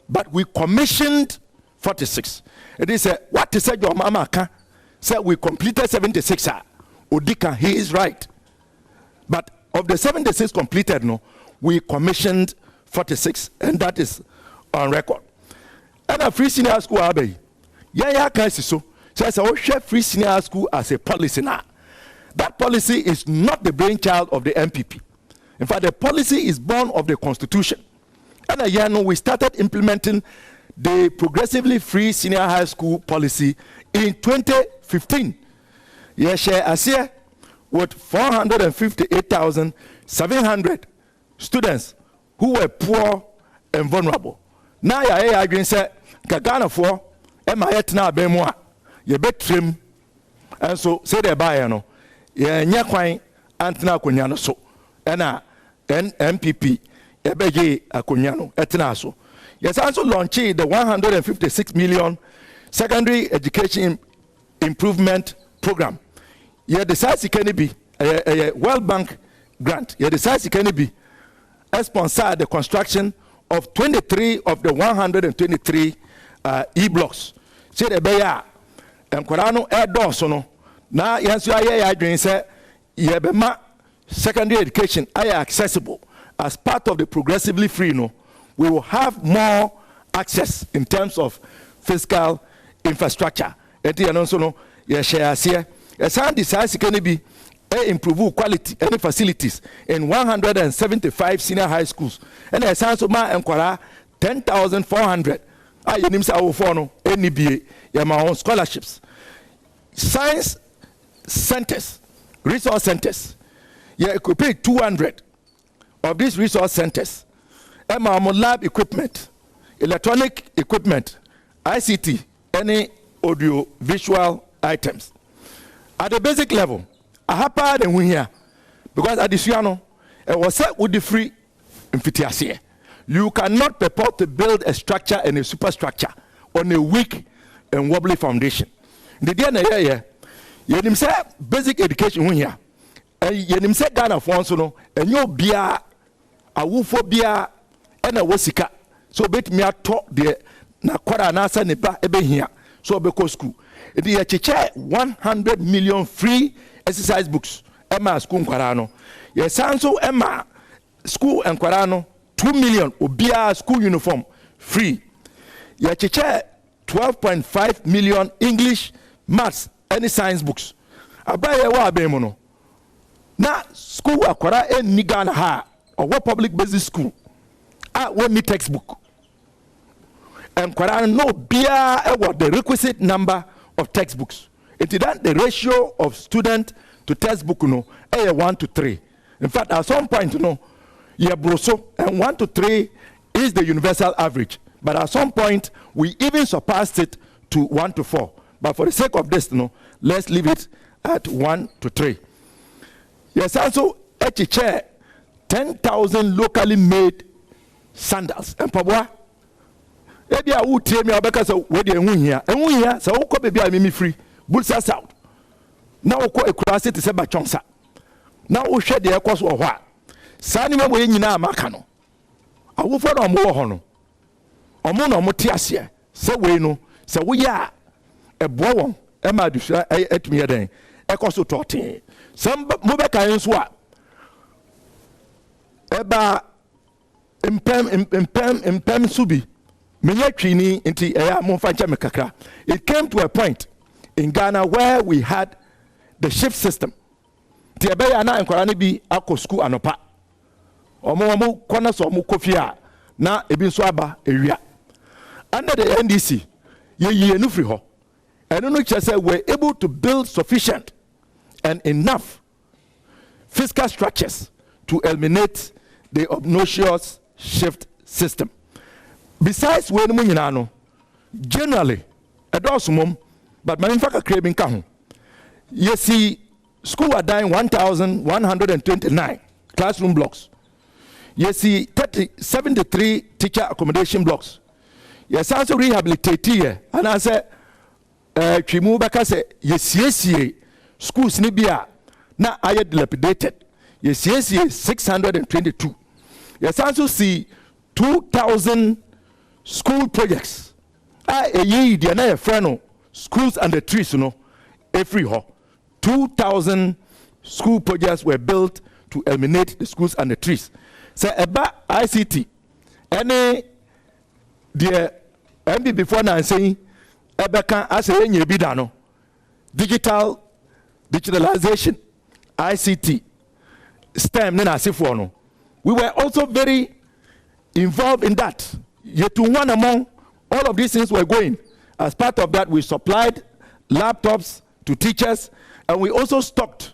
but we commissioned 46. It is what is said your mama can say we completed 76. Odika, he is right. But of the 76 completed, no, we commissioned 46, and that is on record. And a free senior school abbey. Yeah, can so says I share free senior school as a policy now. That policy is not the brainchild of the MPP. In fact, the policy is born of the Constitution. And a year now, we started implementing the progressively free senior high school policy in 2015. Yes, as here with 458,700 students who were poor and vulnerable. Now, I agree say Gagana for Emma Bemwa, ye bet trim, and so say they buy no, ye nyakwine Antina Kunyano so, and MPP, Ebeje Akunyano, etnaso. Yes, also launched the 156 million secondary education improvement program. You decide it can be a World Bank grant. You decide it can be sponsor the construction of 23 of the 123 e-blocks. Say the Baya and Korano air doors no. Now yes, I dream say Yebema secondary education are accessible as part of the progressively free no. We will have more access in terms of fiscal infrastructure. And also no, yes, share here. A sound decides can be improve quality and facilities in 175 senior high schools. And a sound of my enquire 10,400. I names our phone, NBA, my own scholarships. Science centers, resource centers. Yeah, it could pay 200 of these resource centers. Lab equipment, electronic equipment, ICT, any audio visual items. At the basic level, I have part and we here because at the Suano, it was set with the free amphitheater. You cannot purport to build a structure and a superstructure on a weak and wobbly foundation. The day you say basic education when here, and you say Ghana for no, and you be a woofobia and a wasika. So bet me a talk the Nakwara Nasa Nepa ebe here. So because school. It is a 100 million free exercise books. Emma school Kwarano. Yes, also Emma school and Kwarano 2 million Obia school uniform free. Yes, 12.5 million English, maths, any science books. Abaye wa abemono. Na school akwara e nigana ha or what public basic school. What me textbook. And Quran no beer what the requisite number of textbooks. It is that the ratio of student to textbook no 1 to 3. In fact, at some point broso and 1 to 3 is the universal average. But at some point we even surpassed it to 1 to 4. But for the sake of this, let's leave it at 1 to 3. Yes, also chair 10,000 locally made sandals. And Pabwa, maybe I would tell me about what you're here. And we here, so baby, I me free. Bulsa South. Now, a class it is a bachonsa. Now, we shed the course or what? Sanima way in Makano. I will follow a more honor. A mono motiasia. So we know, so we are a bow. Emma Dusha at me a day. A cost of 14. Some Mubeka and swap. Eba impem subi menyatwini inti eya monfancha mekakra. It came to a point in Ghana where we had the shift system. Ti ebeya na enkwara ne bi akọ school anopa. Omo kwana so omo kofia na ebi nso aba ewia. Under the NDC, ye no free ho. And no say we're able to build sufficient and enough fiscal structures to eliminate the obnoxious shift system. Besides when mu nyina no, generally edos mom, but my infaka craving ka. You see, school are dying 1,129 classroom blocks. You see 73 teacher accommodation blocks. Yes, also rehabilitate here. And I say, Chimu Baka say, yes, schools Nibia, now I dilapidated. Yes, 622. Yes, also see 2,000 school projects. A year, the friend, schools and the trees, you know, every hall. 2,000 school projects were built to eliminate the schools and the trees. So about ICT, any the MB before now saying Ebeka as a bidano, digitalization, ICT, STEM, no. We were also very involved in that. Yet to one among all of these things were going. As part of that, we supplied laptops to teachers, and we also stocked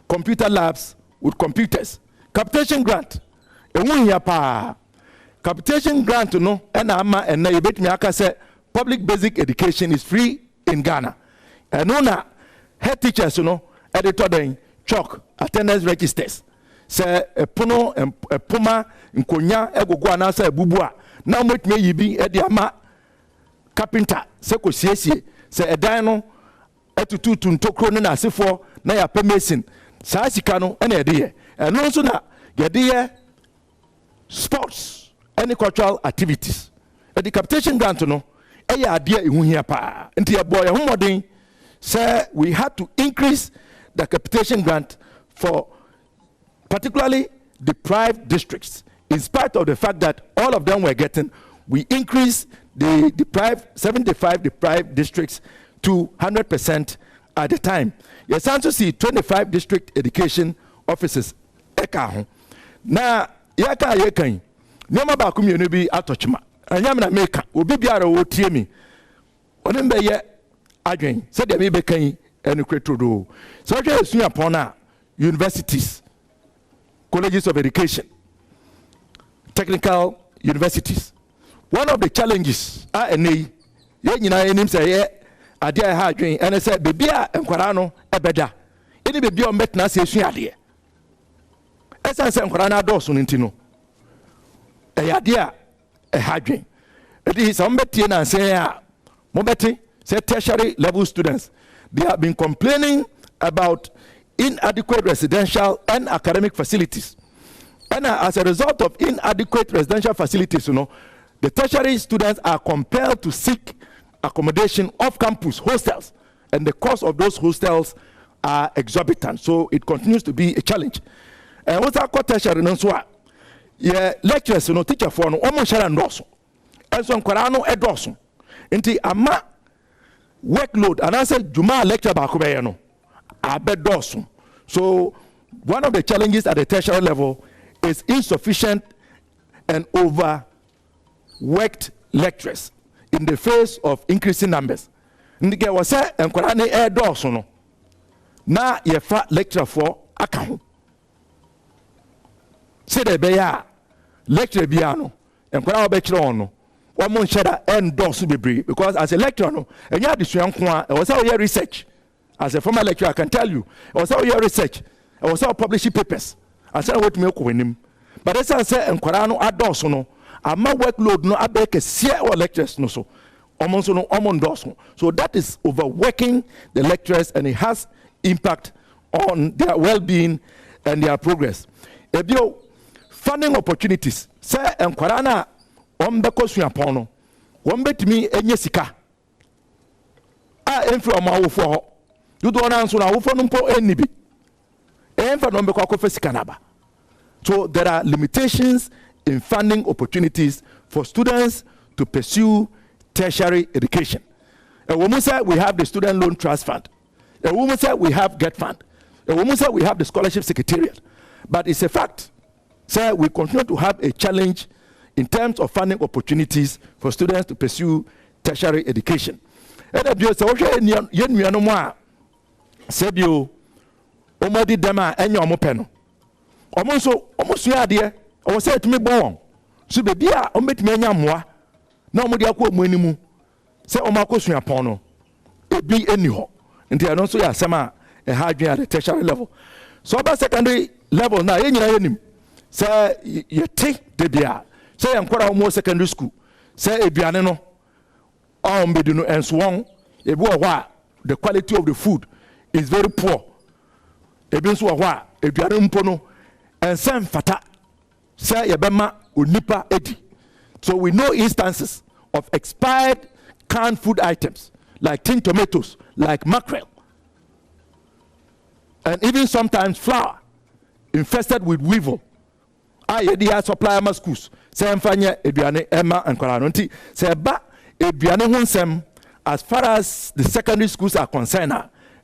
computer labs with computers. Capitation grant. Capitation grant, no, and you bet me, I say public basic education is free in Ghana. And no, head teachers, you know, editor then chalk attendance registers. Say a puno and a puma in Konya, Egoguana, say Bubua. Now, what may you be at the ama carpenter, Seko Siesi, say a dino, attitude to Tokro and Asifo, Naya Permason, Sasikano, and a dear. And also now, get dear sports, any cultural activities. At the capitation grant, no, a idea in here pa. And the boy, homoding, say we had to increase the capitation grant for particularly deprived districts. In spite of the fact that all of them were getting, we increased the 75 deprived districts to 100% at the time. Yes, I see 25 district education offices. Now, yaka yekan, nyama ba kumye bi atochima. Anyam na meka, obi biara wo tie mi. Onembe ye adwen, se de me bekan enu kwetodo. So je esu upon universities, colleges of education, technical universities. One of the challenges ye nyina enim say ye ade ha adwen ene say bebia enkwara no ebeda. Eni bebia o metna se esu ade. Esa se enkwara na adoso ntino. Eyadea a hadwin. It is somebody and say, Mobeti, say tertiary level students. They have been complaining about inadequate residential and academic facilities. And as a result of inadequate residential facilities, you know, the tertiary students are compelled to seek accommodation off campus hostels. And the cost of those hostels are exorbitant. So it continues to be a challenge. And what's our tertiary? Yeah, lecturers, you know, teacher for no almost share and dosso. And so Korano edosso. Inti ama workload and I said Juma lecture bakubeyano. Abed dosso. So one of the challenges at the tertiary level is insufficient and overworked lecturers in the face of increasing numbers. Ndike wase and Korane edosso no. Na ye fa lecture for account. Say the beya lecture biano and kwa obechro ono wa mon sheda endorse bebre because as a lecturer no enya adesua nko a e was how your research as a former lecturer I can tell you it was how your research it was how publishing papers as I what me ko wenim but as I say enkwara no adorse no ama workload no abeke sie or lectures no so almost no endorse so that is overworking the lecturers and it has impact on their well-being and their progress. Ebio funding opportunities. Say enkwara na ombeko suapon no. Wombetimi enye sika. Enfro ma wo fo ho. You do na nso na wo fo no mpo enibi. Enfro no mbeko akofa sika na ba. So there are limitations in funding opportunities for students to pursue tertiary education. A woman said we have the student loan trust fund. A woman said we have get fund. A woman said we have the scholarship secretariat. But it's a fact. So we continue to have a challenge in terms of funding opportunities for students to pursue tertiary education. And if you say, Sebio, Omodi Dema, and your Mopeno. Almost, I was said to me, born. so baby a ombetime anya moa na omode akọ omu animu se omakọ suapon no ebi eni ho nti ano so ya asema a high at the tertiary level so about secondary level na yenyina yenim se yete de bia se yankora omo secondary school se eduane no ombedu no enso won ebi wo a the quality of the food is very poor ebi nso wo a eduane mpo no ensem fata se yebema onipa edi. So we know instances of expired canned food items like tin tomatoes, like mackerel, and even sometimes flour infested with weevil. I supply my schools. Say mfanya eduane Emma and Koranonti. Say ba eduane hunsem as far as the secondary schools are concerned.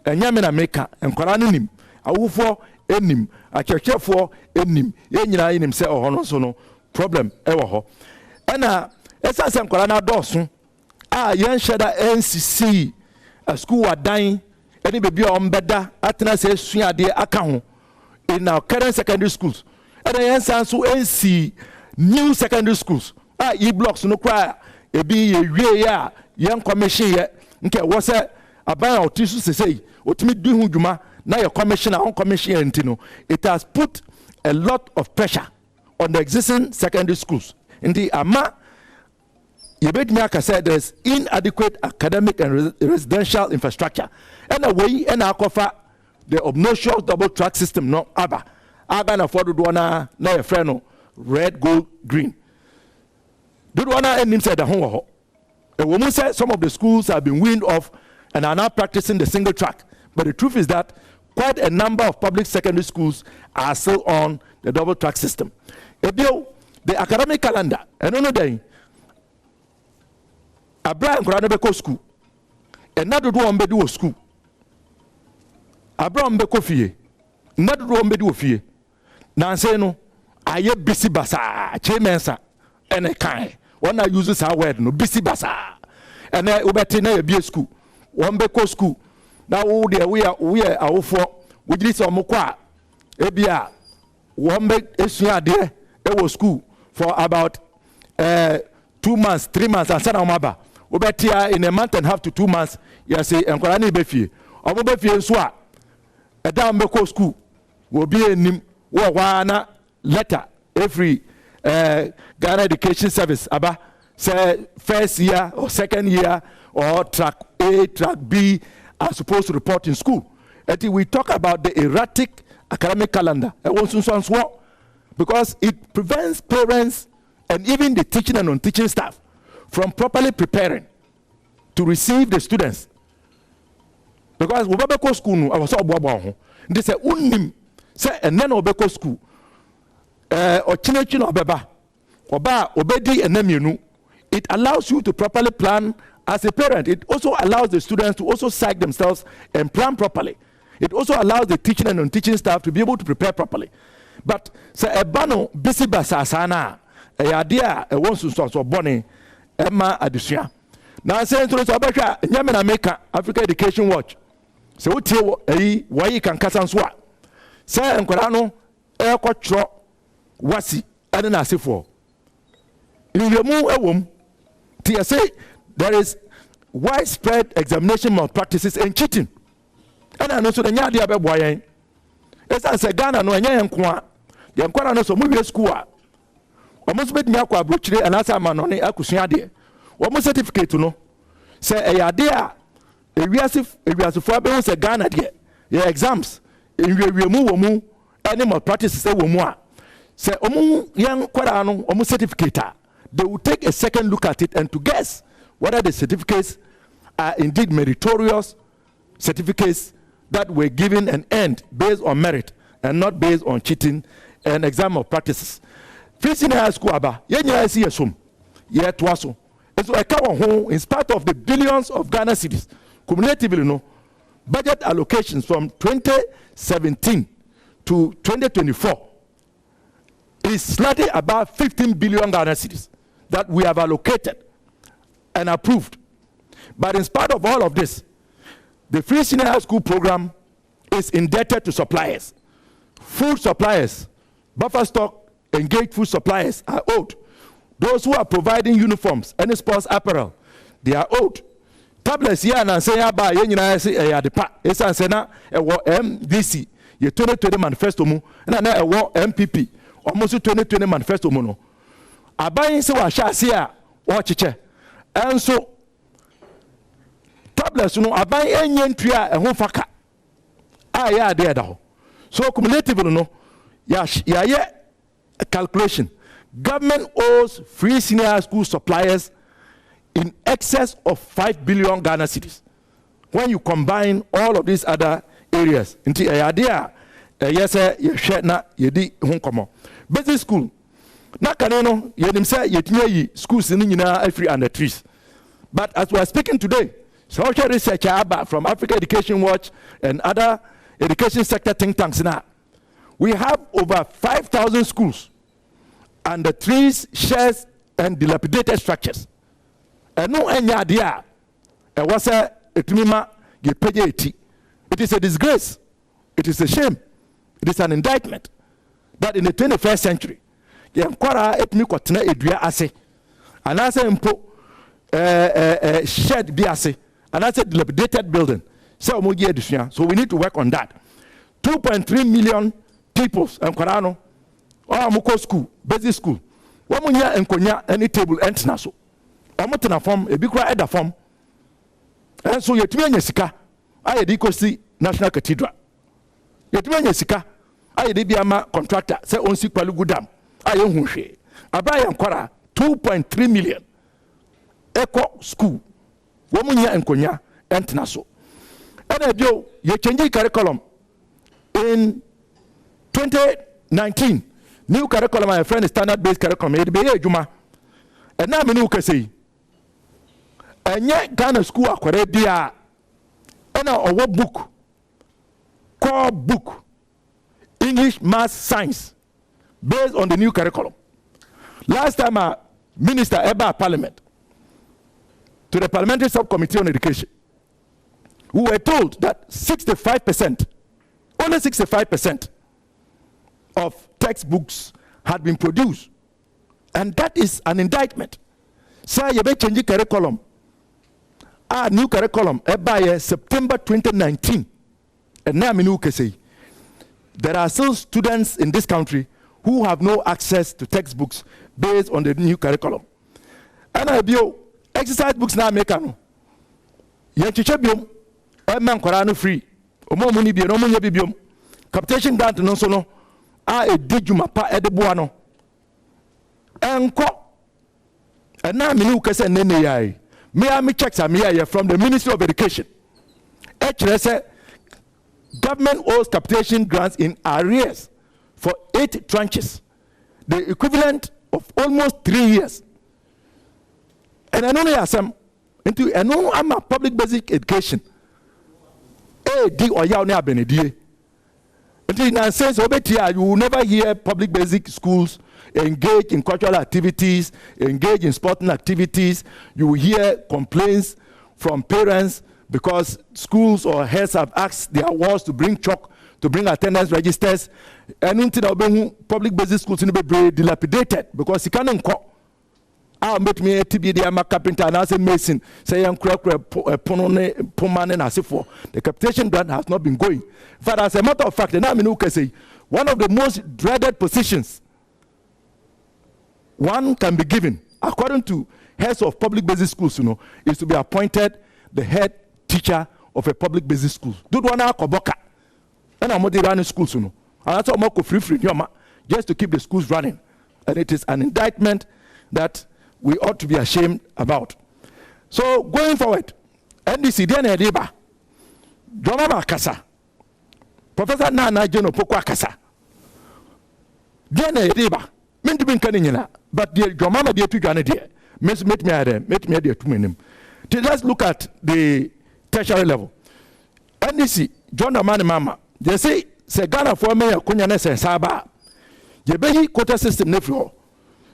Enyamina meka and Koranonim. Awufo enim, achechefo enim. Yenyina enim say ohono so no problem ewo ho. Ena esa sem Korana dosun. Yen sheda NCC a school adan any baby on beda atena say suade aka ho in our current secondary schools. And yen sanso NC new secondary schools. E blocks no cry e bi ye ya yen commission ye nke wo se aban otisu sesei otimi du hu dwuma na your commissioner on commission entino. It has put a lot of pressure on the existing secondary schools. In the ama Yebedmiaka said there's inadequate academic and residential infrastructure. And away and akofa the obnoxious double track system no aba. Aga afford duana na your friend red, gold, green. Duana and him said the home. A woman said some of the schools have been weaned off and are now practicing the single track. But the truth is that quite a number of public secondary schools are still on the double track system. The academic calendar, and another day, Abraham Granabeko school, and not do Ombedu school. Abraham Beko fie, not do Ombedu fie. Nanseno, I busy basa, chemensa, and a kind. One I uses our word, no busy basa. And I ubetina be school, Ombeko school. Now, we are our four, we did some mokwa, ebia, Wombe Esia dear, it was school for about 2 months, 3 months, and Sanamaba. Ubetia in a month and a half to 2 months, you say, and Korani Befi. Omo Befi and Swa, a down Beko school will be a nim, wana letter every Ghana Education Service, Aba, say, first year or second year, or track A, track B, are supposed to report in school. Until we talk about the erratic academic calendar, because it prevents parents and even the teaching and non-teaching staff from properly preparing to receive the students. Because we go school, I was all about they say unim say and then obeko school or chinechin obeba oba obedi and then it allows you to properly plan as a parent. It also allows the students to also psych themselves and plan properly. It also allows the teaching and non-teaching staff to be able to prepare properly. But say a bano busy basasana a idea a wants to start so bonnie Emma Adisia. Now saying to us about Yamina Maker Africa Education Watch. So what why you can cut and swat. Say and Korano air quattro wasi and an asifo. In your move a womb, TSA there is widespread examination malpractices and cheating. And I know so the Yadia Boy. As I say, Ghana no and Kwa, the Ankara no so movie school. Almost made me aqua butchery and as I'm on Akusiade. Almost certificate to know. Say a idea, a reasif for Bells a Ghana dear. Your exams, in remove animal practices a woman. Say, young Quarano, almost certificate. They will take a second look at it and to guess whether the certificates are indeed meritorious certificates that were given and earned based on merit and not based on cheating and exam of practices. First in high school, I see a sum, yet twaso. And so I come home in spite of the billions of Ghana cedis, cumulatively, no budget allocations from 2017 to 2024 is slightly about 15 billion Ghana cedis that we have allocated and approved. But in spite of all of this, the free senior high school program is indebted to suppliers. Food suppliers, buffer stock, engaged food suppliers are owed Those who are providing uniforms, any sports apparel, they are owed. Tablets here and say about MDC, ye 2020 manifesto mu, and I want MPP, almost 2020 manifesto mu no. Abayin se wa sha se a watch che. And so tablets no abayin enye ntua ehon faka. Ya there da. So cumulatively no, ya a calculation. Government owes free senior school suppliers in excess of 5 billion Ghana cedis. When you combine all of these other areas, into a idea, yes, you share na yedi home basic school. Na kaneno yedim say yetime schools in every under trees. But as we are speaking today, social research from Africa Education Watch and other education sector think tanks now, we have over 5,000 schools under trees, shares, and dilapidated structures. And no any idea. Was a etumima ge It is a disgrace. It is a shame. It is an indictment that in the 21st century, the Nkwara etumi kwatena edua ase. And I say impo shed bi ase. And I say dilapidated building. So we need to work on that. 2.3 million people Nkwara no. Muko school, basic school. Wamunya enkonya any table entina so. Omotena form e bikura eda form. And so yetumi anya sika aye di kosi National Cathedral. Yetumi anya sika aye di biama contractor say onsi kwalu gudam aye hu hwe. Abaya Nkwara 2.3 million eco school. Wamunya enkonya entina so. And bio ye change curriculum in 2019. New curriculum, my friend, is standard-based curriculum. It be a juma. And now, me can say, and yet Ghana school acquire dia, and our book, core book, English, Math, Science, based on the new curriculum. Last time, a minister Eba Parliament to the Parliamentary Subcommittee on Education, we were told that 65%, only 65%. Of textbooks had been produced, and that is an indictment. Say you be change curriculum. New curriculum by September 2019, and now me can say there are still students in this country who have no access to textbooks based on the new curriculum. And I bio exercise books now make no. Yanchiche biom, man Nkwara free. Omo muni bi no mo nya biom. Capitation grant no so no. A dijuma pa edeboano enko and now me no kase nene yai me checks am here from the Ministry of Education. Say government owes capitation grants in arrears for 8 tranches, the equivalent of almost 3 years. And I know some into I know I'm a public basic education di or ya na benedie. In a sense, you will never hear public basic schools engage in cultural activities, engage in sporting activities. You will hear complaints from parents because schools or heads have asked their wards to bring chalk, to bring attendance registers. And until public basic schools will be dilapidated because you can't call. I'll make me a TBD carpenter and as a mason, say I'm Pomane and Asifo. The capitation grant has not been going. But as a matter of fact, the Naminuka say one of the most dreaded positions one can be given, according to heads of public basic schools, is to be appointed the head teacher of a public basic school. Do one koboka. And I'm running schools, and that's all free, just to keep the schools running. And it is an indictment that we ought to be ashamed about. So going forward, NDC Diane Ediba, Jomama Kasa, Professor Nana Jeno Pokwa Kasa, Diane Ediba, meant to be Kanina, but the Jomama dear to Ghana dear, met me at dear to me. Let's look at the tertiary level. NDC, John Amani Mama, they say Ghana for me, Kunyanes and Saba, Yebehi quota system nefro.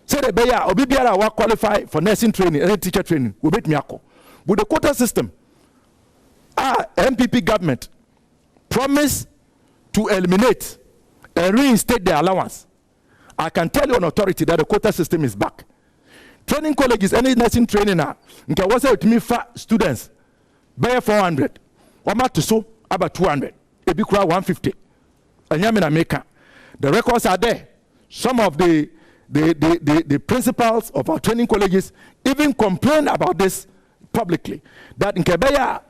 Say the Bayer or Bibiara will qualify for nursing training and teacher training. We beat Miyako. With the quota system, our MPP government promised to eliminate and reinstate the allowance. I can tell you on authority that the quota system is back. Training colleges, any nursing training now, nke was it me fa students, bear 400, or to so about 200, ebi kura 150. And yamina maker. The records are there. Some of the principals of our training colleges even complain about this publicly, that in Kebeya,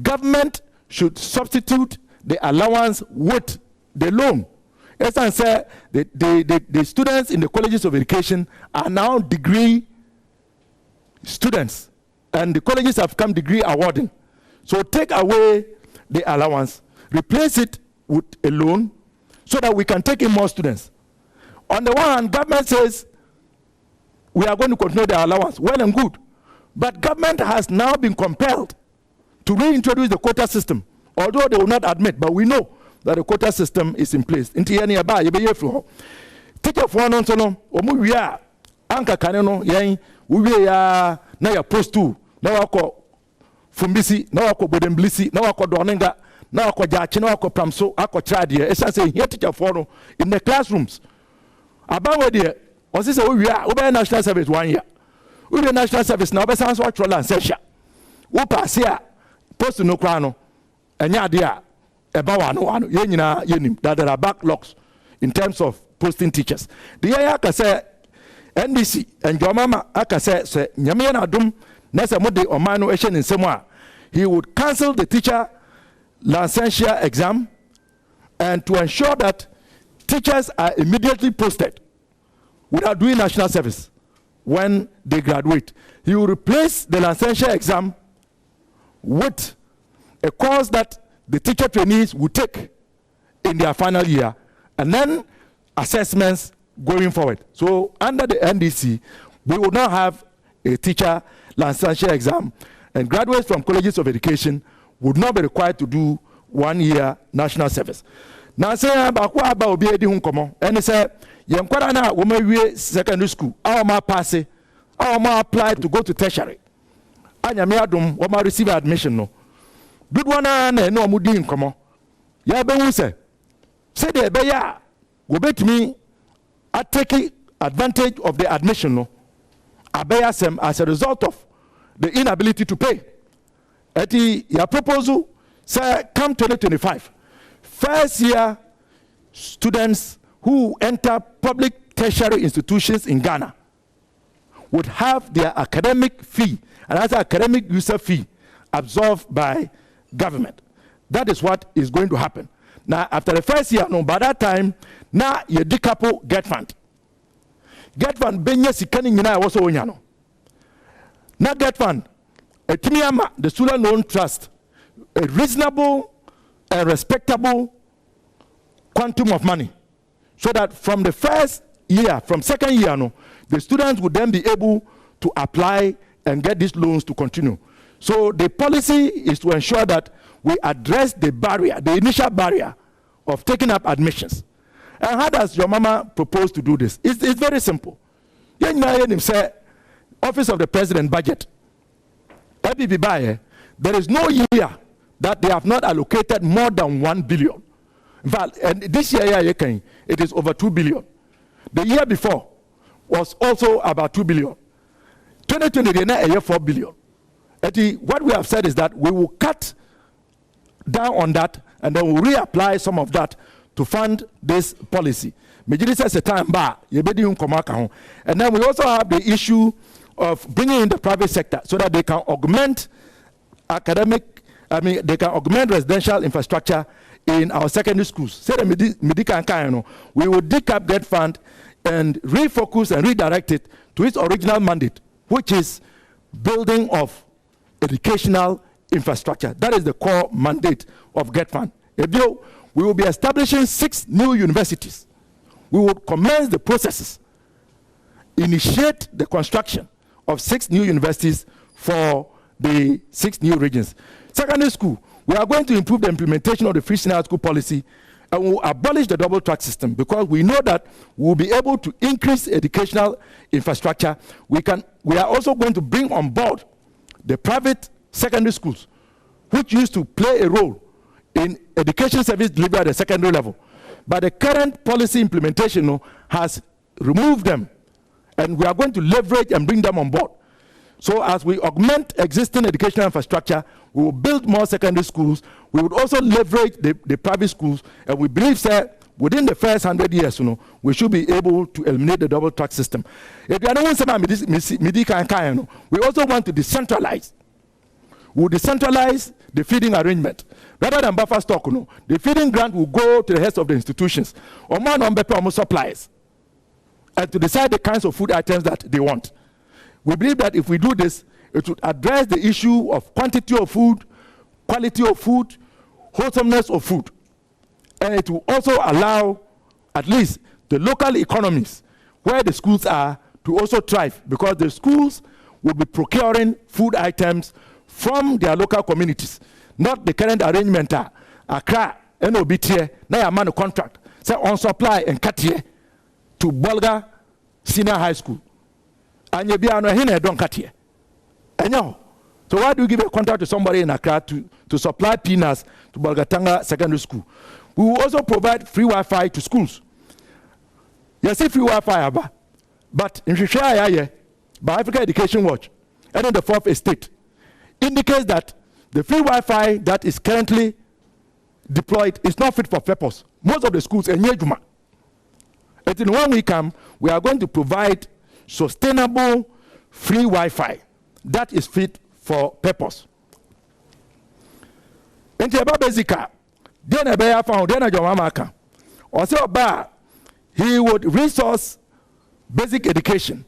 government should substitute the allowance with the loan. As I said, the students in the colleges of education are now degree students, and the colleges have come degree awarding. So take away the allowance, replace it with a loan, so that we can take in more students. On the one hand, government says we are going to continue the allowance, well and good. But government has now been compelled to reintroduce the quota system, although they will not admit, but we know that the quota system is in place. Teacher for no no, omu we are anka kaneno yen we are na ya post 2 na wako fumbisi na wako bodemblisi na wako donenga na wako jachi na wako pramso ako chadie esa say here teacher for no in the classrooms about there osi say we are we national service 1 year we be national service na obesan so atro land session wo pass here post no kra no enya de a eba wa no ye nyina yenim that there are backlogs in terms of posting teachers. The year aka say NDC and Jomama aka say nyame na Adom na say mo de oman no ehye nsem a he would cancel the teacher licensure exam and to ensure that teachers are immediately posted without doing national service when they graduate. He will replace the licensure exam with a course that the teacher trainees will take in their final year, and then assessments going forward. So under the NDC, we will now have a teacher licensure exam, and graduates from colleges of education would not be required to do 1 year national service. Now say about obi edi hunkomo, and say yenkwara na wo ma wie secondary school, our ma pass, our ma apply to go to tertiary. Anyame Adom wo ma receive admission no. Good one na no mu di nkomo. Ya be hu say de be ya go betimi take advantage of the admission no. Abeya sem as a result of the inability to pay. Eti ya proposal say come 2025. First year students who enter public tertiary institutions in Ghana would have their academic fee and as academic user fee absorbed by government. That is what is going to happen. Now, after the first year, no, by that time, now you decouple get fund. Get fund, benye sikani nyina also onyano. Now get fund, the student loan trust, a reasonable and respectable quantum of money, so that from the first year, from second year, no, the students would then be able to apply and get these loans to continue. So the policy is to ensure that we address the barrier, the initial barrier of taking up admissions. And how does your mama propose to do this? It's very simple. Say, Office of the President budget. There is no year that they have not allocated more than 1 billion. In fact, and this year it is over 2 billion. The year before was also about 2 billion. 2020 a year 4 billion. What we have said is that we will cut down on that and then we'll reapply some of that to fund this policy. And then we also have the issue of bringing in the private sector so that they can augment they can augment residential infrastructure in our secondary schools. We will dig up that fund and refocus and redirect it to its original mandate, which is building of educational infrastructure. That is the core mandate of Get Fund. We will be establishing 6 new universities. We will commence the processes, initiate the construction of 6 new universities for the 6 new regions. Secondary school, we are going to improve the implementation of the free senior school policy and we will abolish the double track system because we know that we will be able to increase educational infrastructure. We are also going to bring on board the private secondary schools, which used to play a role in education service delivery at the secondary level. But the current policy implementation has removed them And we are going to leverage and bring them on board. So as we augment existing educational infrastructure, we will build more secondary schools. We would also leverage the private schools. And we believe that within the first 100 years, we should be able to eliminate the double track system. If you are not we also want to decentralize. We will decentralize the feeding arrangement. Rather than buffer stock, the feeding grant will go to the heads of the institutions or more on suppliers and to decide the kinds of food items that they want. We believe that if we do this, it would address the issue of quantity of food, quality of food, wholesomeness of food. And it will also allow at least the local economies where the schools are to also thrive, because the schools will be procuring food items from their local communities, not the current arrangement. Accra, NOBT, now a man contract, say on supply and cut here to Bolga Senior High School. And you be on a hinne don't cut here. And now, so why do you give a contract to somebody in Accra to supply peanuts to Bolgatanga Secondary School? We will also provide free Wi-Fi to schools. Yes, free Wi-Fi, but in Shishaya, by Africa Education Watch, and in the fourth estate, indicates that the free Wi-Fi that is currently deployed is not fit for purpose. Most of the schools in Yejuma. And in 1 week, we are going to provide sustainable free Wi-Fi that is fit for purpose. And the Babazika, then a bear found, then a Jomamaka, or so bad, he would resource basic education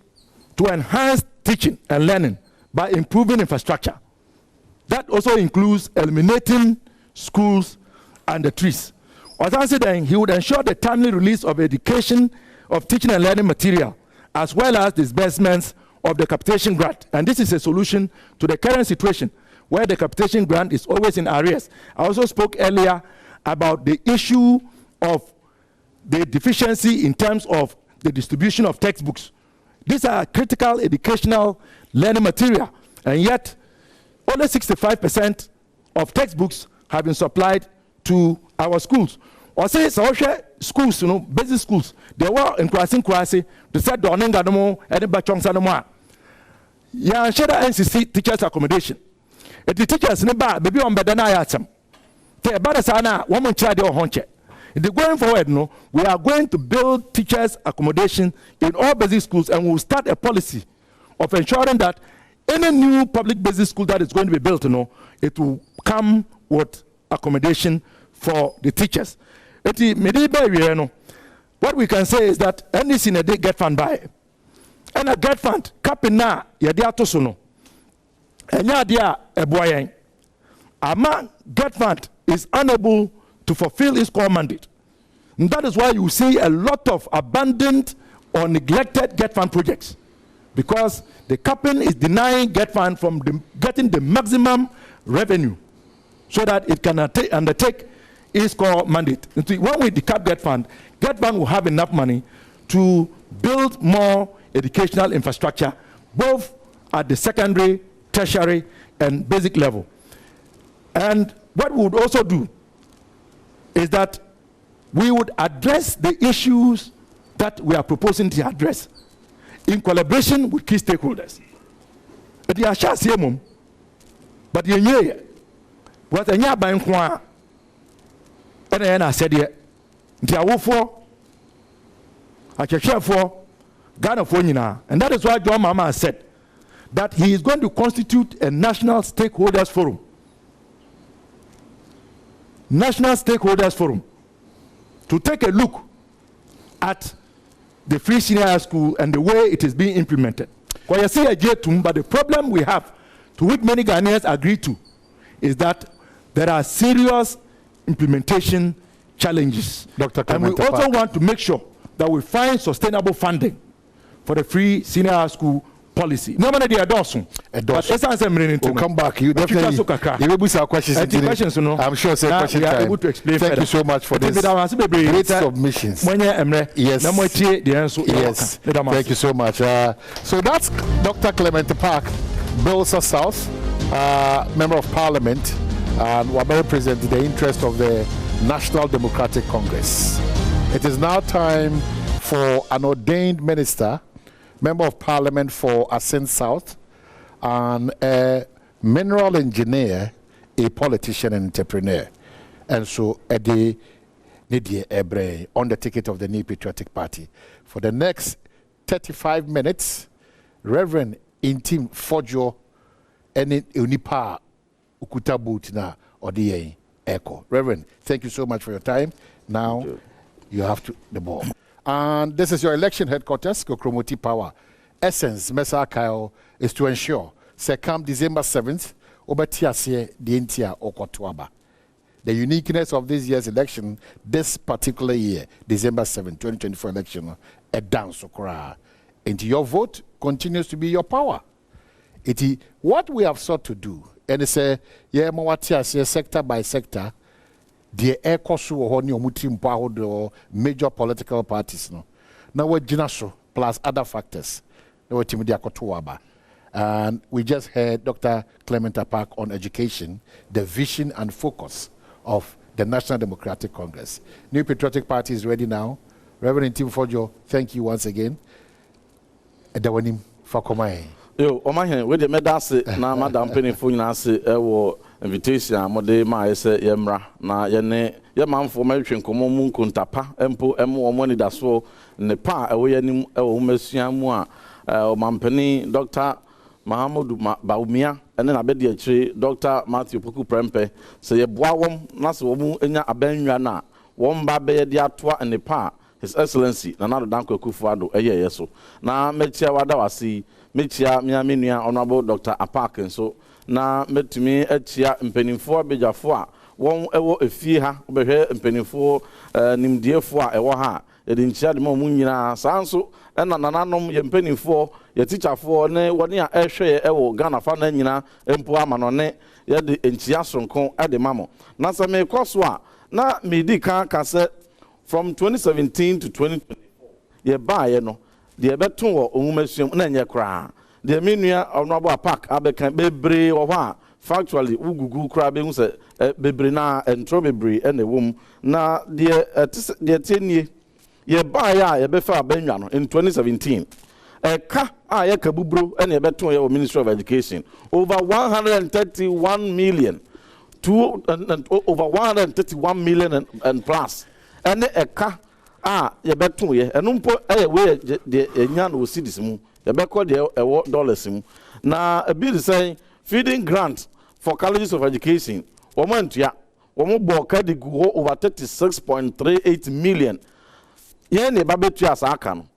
to enhance teaching and learning by improving infrastructure. That also includes eliminating schools and the trees. Then he would ensure the timely release of education, of teaching and learning material, as well as disbursements of the capitation grant. And this is a solution to the current situation where the capitation grant is always in arrears. I also spoke earlier about the issue of the deficiency in terms of the distribution of textbooks. These are critical educational learning material, and yet only 65% of textbooks have been supplied to our schools. Or say schools, basic schools, they were in Kwasi, to set the Onengadomo and the Bachong Sanoma. Yeah, share the NCC teachers' accommodation. If the teachers never baby on Bedana Yatsam, te Badasana, woman child or honche. If they going forward, we are going to build teachers' accommodation in all basic schools, and we'll start a policy of ensuring that any new public basic school that is going to be built, it will come with accommodation for the teachers. What we can say is that any senior they get fund by, and a get fund kapina yadia tosono, and yadia eboyen. A man get fund is unable to fulfill his core mandate, and that is why you see a lot of abandoned or neglected get fund projects, because the capping is denying get fund from getting the maximum revenue, so that it can undertake its core mandate. When we decap get fund will have enough money to build more educational infrastructure, both at the secondary, tertiary, and basic level. And what we would also do is that we would address the issues that we are proposing to address in collaboration with key stakeholders. But the Asha but the Nye, what a Nya and I said, the Awofo, a chef for Ghana for Nina. And that is why John Mama said that he is going to constitute a national stakeholders forum. National stakeholders forum to take a look at the free senior high school and the way it is being implemented. But the problem we have, to which many Ghanaians agree to, is that there are serious implementation challenges. And we also want to make sure that we find sustainable funding for the free senior high school policy. No matter the Adom. We'll come back. You definitely you will our questions. I'm sure we are able to explain. Thank you so much for this great submissions. Yes. Thank you so much. So that's Dr. Clement Park, Bilsa South, Member of Parliament, and we're representing the interest of the National Democratic Congress. It is now time for an ordained minister Member of Parliament for Ascent South, and a mineral engineer, a politician and entrepreneur. And so, Eddie Nidia Ebre on the ticket of the New Patriotic Party. For the next 35 minutes, Reverend Intim Fojo and Unipa Ukuta Butina Odiye Echo. Reverend, thank you so much for your time. Now you have the ball. And this is your election headquarters, Kokromoti Power. Essence, Mesa Kyle, is to ensure, say, come December 7th, Obatiase, the Intia Okotuaba. The uniqueness of this year's election, this particular year, December 7, 2024 election, a dance okra. And your vote continues to be your power. It is what we have sought to do. And it's a sector by sector, the ECOSU or the major political parties. Now we're Jinaso plus other factors. And we just heard Dr. Clement Apak on education, the vision and focus of the National Democratic Congress. New Patriotic Party is ready now. Reverend Tim Fojo, thank you once again. Edawanim Fakomai. Yo, Omahe, with the medase, na Madam Penny Funasi, invitation, Mode Maese Yemra, na Yene, Yaman for American Common Kuntapa, Empo, Emo, money that's for Nepa, away any Messiamua, Mampeni, Dr. Mahamudu Baumia, and then I bet the Dr. Matthew Puku Prempe, say a Badwam Nasamu Enya Abenyana, one Babe Diatua and Nepa, His Excellency, another Danko Kufado, a year so. Now, Metia Wadawasi, Metia Miaminia, Honorable Dr. Apak, and so now met to me at Chia and Penny 4 Beja 4, one ever a fear, Behe and Penny 4, Nim Dear 4, a Waha, a Dinchad Momunina, Sanso, and Nananum Yempenny 4, your teacher 4, ne, 1 year air share, Ewo, Ghana Fanina, and Puamanone, yet the Enchiason con at the Mamo. Nasa me Koswa, na Midika cassette from 2017 to 2024. Ye buy, no. The beton or umesium nanya cra. The minia of Naba Park Abekan Bebre or wa. Factually, Ugu crabbing say Bebrina and Trobebri and the womb. Na the 10 year ye buy a befa Benjano in 2017. A ka a kabubro and a beton or Ministry of Education. Over 131 million over 131 million and plus. And a ka. You bet to ye, and umpo way the yan will see this moon. You bet call the dollars. Now, a bill saying feeding grant for colleges of education. Woman, ya, woman, Bokadi go over 36.38 million. Yen a babetia Sakan.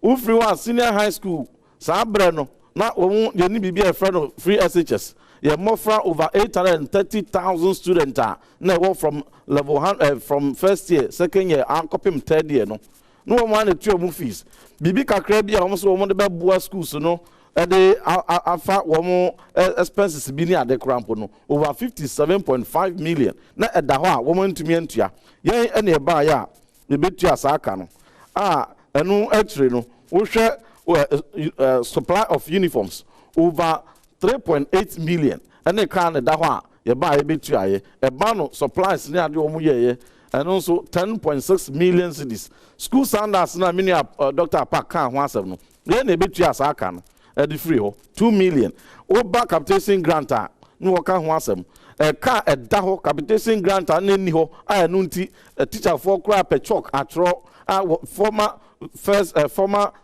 Ufriwa senior high school, Sabreno, not one, you need to be a friend of free SHS. You more from over 830,000 students now from level 100 from first year, second year, and copy third year. No one to 2 fees. Bibi Kakrabia almost one of the boys schools, no. And they are far more expenses being at the crampono over 57.5 million. Not at the woman to me and ya. Yea, and nearby ya, the bit ya Sakano. And no actually no, we share supply of uniforms over 3.8 million. And they can't that you buy a bit a ban supplies near the Omuye, and also 10.6 million cities. School standards na mini Dr. Apak once of no. Then a bit as I can at the free 2 million. Oba capitation granta no can once a car at Daho capitation grant and any ho I nunti a teacher for crap a chalk at former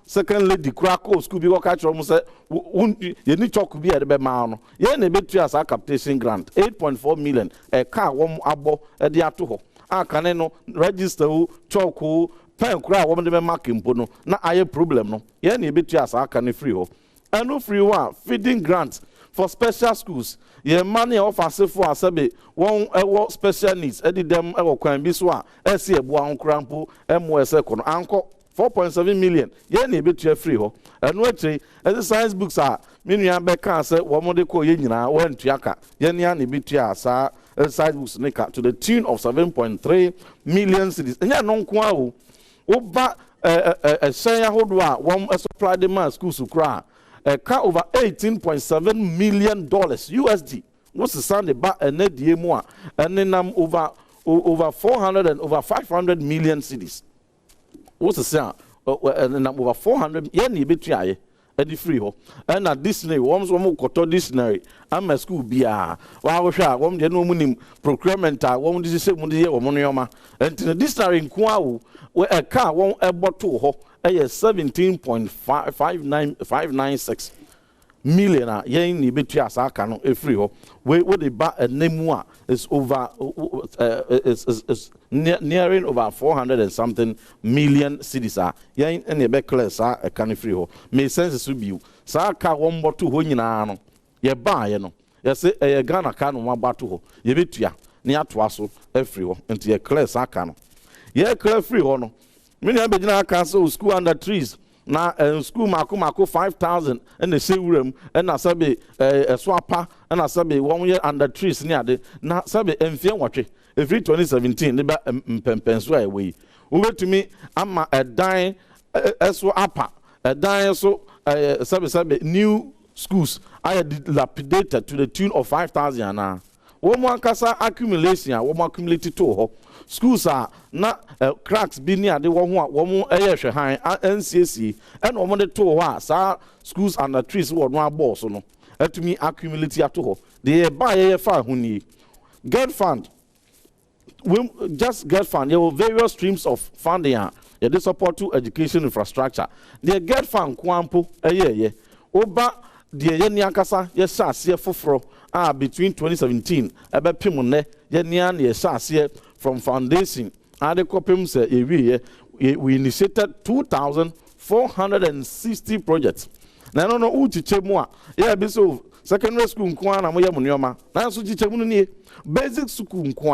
second lady Krakow school be catch almost you need to be at the man. Yen a bit as a capitation grant 8.4 million a car one abo at the atuho. I can register chalk pen cry woman the marking pono. Na aye problem no. Yen a bit as I can free ho. And no free one feeding grants for special schools. Ye money offer for asabe one special needs. Eddie them can be swa. See a boy on crampo MOS econo anko 4.7 million. Ye ne bit free ho. And what as the science books are minian beka say one de ko yina went yaka. Ye ne bit sa science books nika to the tune of 7.3 million cities. And ya non kwa o over a share hodwa one supply demand schools ukra. A car over $18.7 million USD. What's the sound about a net year more? And then over 400 and over 500 million cities. What's the sound? And over 400 yen betray ɛde free ho ɛna dictionary wɔn nso wɔn kɔtɔ dictionary ama school bia wɔahwɛ a wɔn deɛ no wɔn nim procurement a wɔn de sɛ wɔn de yɛ wɔn nneɛma ɛnti na dictionary nko a wo ɛka a wɔn ɛbɔto hɔ ɛyɛ 17.596 million a yɛn ni betua asa aka no efiri hɔ wo de ba enemu a is over is nearing over 400 and something million cedis a yɛn ne be clear sa aka no free hɔ me sense so biu sa aka wɔn bɔto hɔ nyinaa no yɛ ba yɛ no yɛ se ɛyɛ Ghana ka no mabato hɔ yɛ betua ne atoa so efiri hɔ nti yɛ clear sa aka no yɛ clear free hɔ no me ne abegyina aka so school under trees na school mako 5,000 and the sewuram and na sabe swapa and na sabe 1 year under trees ne ade na sabe emfie nwotwe every 2017 ne ba mpempenso away wobetumi ama edan eso apa edan so sabe new schools are dilapidated to the tune of 5,000 na wo mo ankasa accumulation a wo mo accumulate to ho schools are na cracks bi ni ade wo ho a wo mo hwe han NCC and wo mo de to ho a sa schools under trees wo no abo so no atumi accumulate ato ho de ba ye fa ho ni get fund we just get fund there were various streams of funding ye dey support to education infrastructure the get fund kwampo ye oba de ye ni ankasa ye sha ase foforo between 2017 ebe pim ne ye ni an ye sha ase from foundation ade kopem say we initiated 2,460 projects na no uchiche mu a ye be so secondary school nko na mo ye mu nyoma na so chiche mu ni basic school nko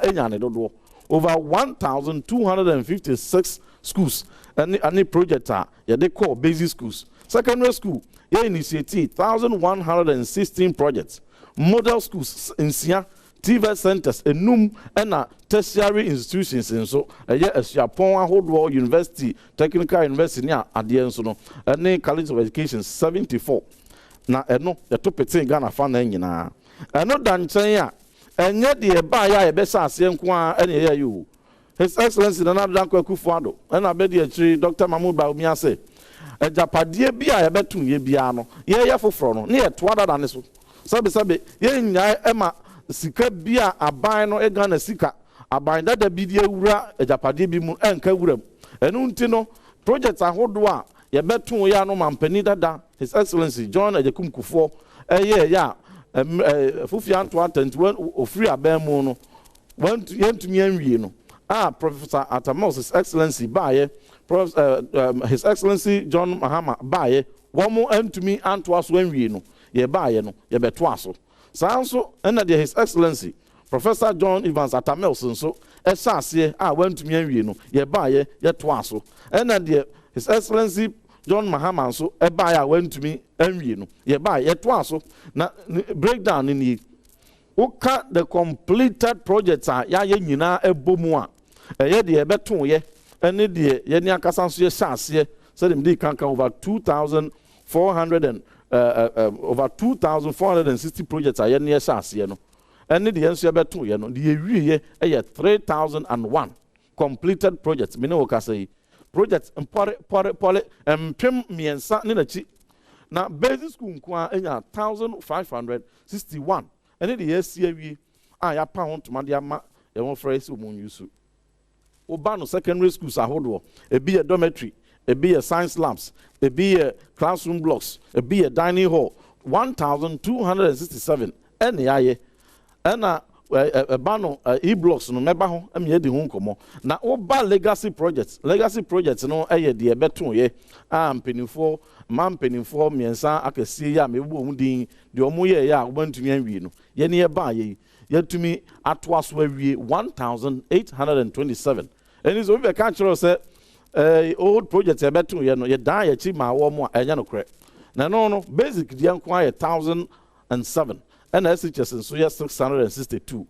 enya ne dodo over 1,256 schools any project ye dey call basic schools secondary school ye initiate 1,116 projects model schools in Sia TV centers enum and tertiary institutions and so Asiapon Ahodo University Technical University near Adienso no and College of Education 74 na eno the top 10 Ghana fan nyina eno dan chen ya enye de ba ya be sa ase nko a ene ya you His Excellency Nana Dankwa Kufuado and abedi achiri Dr. Mahmoud Baumi ase ejapade bia ya betu ye bia no ye foforo no ne ye toada dane so sabe ye nya ema sika bia aban no Ghana sika aban dada bi die wura ejapade bi mu enka wuram enu nti no project ahodo a ye betu ya no mampani dada His Excellency John Ejekum Kufuor ya fufia anto atanti ofiri aban mu no want yentumi anwie no Professor Atamos His Excellency Baye His Excellency John Mahama Baye womo antumi anto aso anwie no ye Baye no ye beto aso sanso na de His Excellency Professor John Evans Atamelson so esase wantumi anwie no ye Baye ye to aso na de His Excellency John Mahama so Baye wantumi anwie no ye Baye ye to aso na breakdown ni uka the completed projects ya nyina ebomu ye de beto ye ene de ye ni akasa so ye sase so dem dey kankan over 2,460 projects ye ni sase no ene de enso ye beto ye no de ye wie ye 3,001 completed projects me ne wo ka say projects pore empem miensa ne na chi na basic school nko enya 1,561 ene de ye sie wie ya pa ho ntoma de ama ye won fresh omun yusu Obano secondary schools ahodo be a dormitory be a science labs be a classroom blocks be a dining hall 1,267 ene aye ena bano e-blocks no meba ho am ye de ho nkomo na oba legacy projects no eye de beton ye mpenifo miensa akese ya mebu omu din de omu ye ya obantumi anwie no ye ne ye ba ye yatumi ato aso awie 1,827 and is over cultural say old projects e beton ye no ye dan ye chi ma wo mo enya no kre na no basic de anko 1,007 and SHS so 662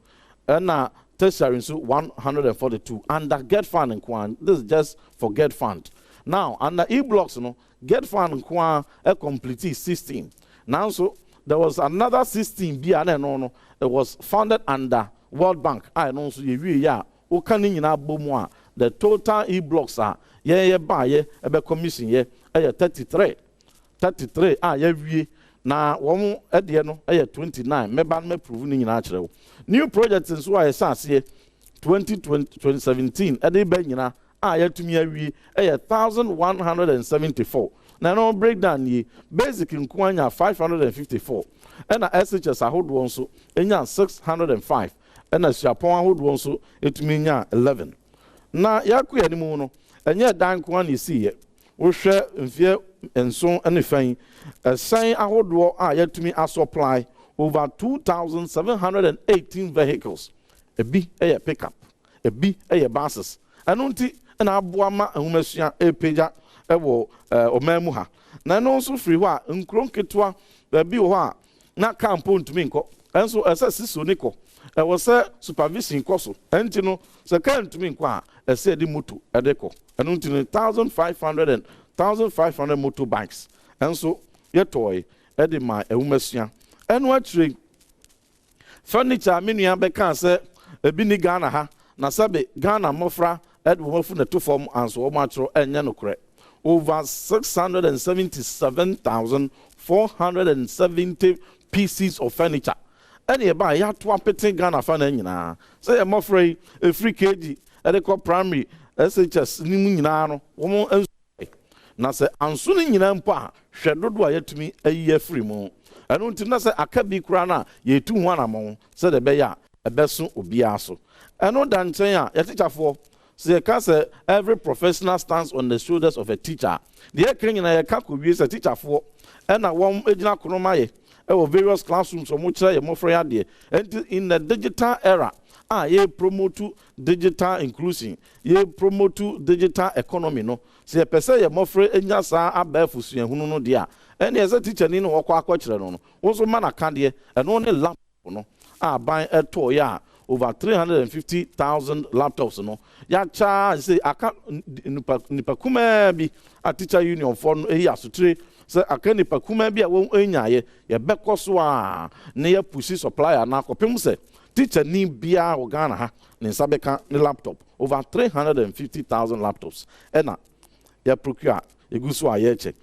and tertiary so 142 under get fund and kwan this is just for get fund now under e-blocks no get fund and kwan a complete 16 now so there was another 16 bi no it was funded under World Bank I know so ye ya o kan nyina bomu a the total e-blocks are ye ba ye e be commission ye 33 33 yɛwie na wɔn ɛdeɛ no ɛyɛ 29 mɛba no mɛprove ne nyinaa kyerɛ wo new projects nso a yɛsa aseɛ 2017 ɛde bɛ nyina yɛtumi awie ɛyɛ 1174 na no breakdown yi basic nko anya 554 ɛna SHS ahodoɔ nso enya 605 ɛna suapɔn ahodoɔ nso etumi nya 11 na yɛakɔ yɛ nimu no ɛnyɛ dan nko ana esiye wohwɛ mfie nson ɛne fan ɛsan ahodoɔ yɛtumi supply over 2,718 vehicles ebi ɛyɛ pickup ebi ɛyɛ buses ɛno nti ɛna aboa ma ahomasua epeja ɛwɔ ɔman mu ha na ɛno nso firi hɔ a nkuro nketewa baabi wɔ hɔ a na campo ntumi nkɔ ɛnso ɛsɛ siso ne kɔ ɛwɔ sɛ supervision kɔ so ɛnti no sɛ ka ntumi nkɔ a ɛsɛ de moto ɛde kɔ ɛno nti no 1,500 motorbikes ɛnso yɛtɔɔe ɛde ma ahomasua ɛno akyire furniture me nua bɛka sɛ ebi ni Ghana ha na sɛbe Ghana mmɔfra ɛde wɔn afu na to fam anso wɔn atwerɛ ɛnyɛ no korɛ over 677,470 pieces of furniture ɛne ɛba yɛato apete Ghana fa na nyinaa sɛ yɛ mmɔfra yi efiri KG ɛde kɔ primary SHS ne mu nyinaa no wɔn nso na sɛ anso ne nyinaa mpo a hwɛ dodo a yɛtumi ayi afiri mu ɛno nti na sɛ aka bi kura na yɛtu ho anamɔ sɛ de bɛyɛ a ɛbɛso obiara so ɛno da nkyɛn a yɛtikyafoɔ sɛ yɛka sɛ every professional stands on the shoulders of a teacher deɛ yɛka nyinaa yɛka kɔwie sɛ tikyafoɔ ɛna wɔn gyina konoma yɛ ɛwɔ various classrooms wɔn kyerɛ yɛ mmɔfra yɛ adeɛ ɛnti in the digital era yɛ promote digital inclusion yɛ promote digital economy no sɛ yɛpɛ sɛ yɛ mmɔfra anya saa abɛɛfo suahunu no deɛ a ɛne ɛsɛ teacher ni no wɔkɔ akɔkyerɛ no no wɔn nso ma n'aka deɛ ɛno ne laptop no ban ɛtɔɔ yɛ a over 350,000 laptops no yacha say aka nipa kuma bi a teacher union for no eyi asotire say aka nipa kuma bi a won enyaye ye bɛkɔ so a ne ya pushi supplier na akɔpem sɛ teacher ni bia wɔ Ghana ha ne nsa bɛka ne laptop over 350,000 laptops ɛna ya procure egu so a yɛ check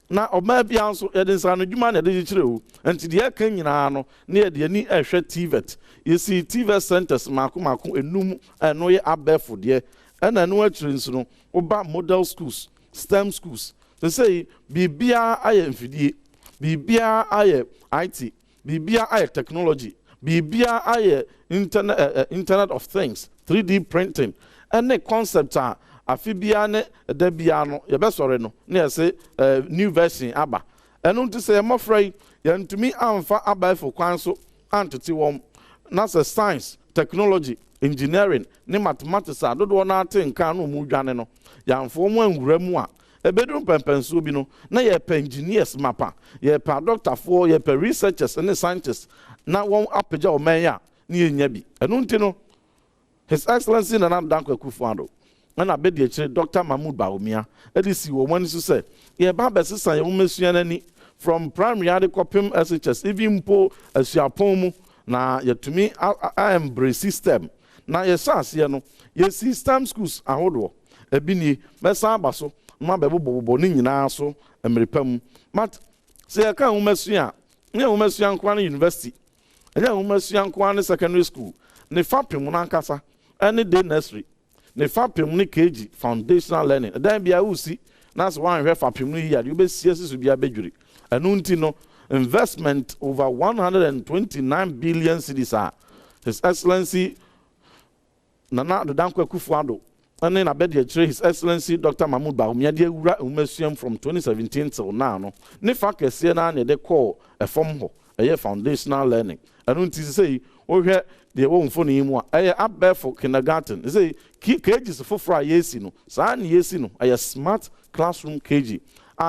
na ɔma bia nso yɛde nsa no dwuma na yɛde kyerɛ wo nti deɛ ka nyinaa no ne yɛde ani ɛhwɛ TVET yɛsi TVET centers mako enum ɛno yɛ abɛɛfo deɛ ɛna ɛno akyire nso no woba model schools STEM schools sɛ bibia ayɛ mfidie bibia ayɛ IT bibia ayɛ technology bibia ayɛ internet of things 3D printing ɛne concept a afibia ne dabia no yɛbɛsɔre no ne yɛsɛ new version aba ɛno nti sɛ yɛmmɔfra yi yɛntumi amfa abaifo kwan so antete wɔm na sɛ science technology engineering ne mathematics a dodoɔ no ate nka no mu dwane no yɛamfoɔ mu anwura mu a ɛbɛduru mpɛmpɛnsoɔ bi no na yɛpɛ engineers mapa yɛpɛ adɔktafoɔ yɛpɛ researchers ne scientists na wɔn apagya ɔman a ne yɛnya bi ɛno nti no His Excellency Nana Dankwa Akufo-Addo and I bet the Dr. Mahmoud Bawumia, EDC, one is to say, yeah, Babas, I almost from primary adequate SHS, even po as your poem. Now, yet to me, I embrace system. Now, yes, you know, yes, system schools are hold. A bini, Messa Basso, Mababu Bonin, so, and Meripum. But say, I can't almost young Kwana University, and young Kwana Secondary School, ne Fapim Munankasa, any day nursery. Ne Fapim ni KG foundational learning. Then be a usi. That's why we Fapim ni here. You be serious to be a bejuri. And untino investment over 129 billion cedis. His Excellency Nana Dankwa Akufo-Addo. And then I bet His Excellency Dr. Mahmoud Bawumia de ura museum from 2017 till now. No, ne fake siena ne de call a form ho a foundational learning. And unti say, oh here the own phone him up there for kindergarten. They say KG is for fry yesino. San yesino. A smart classroom KG.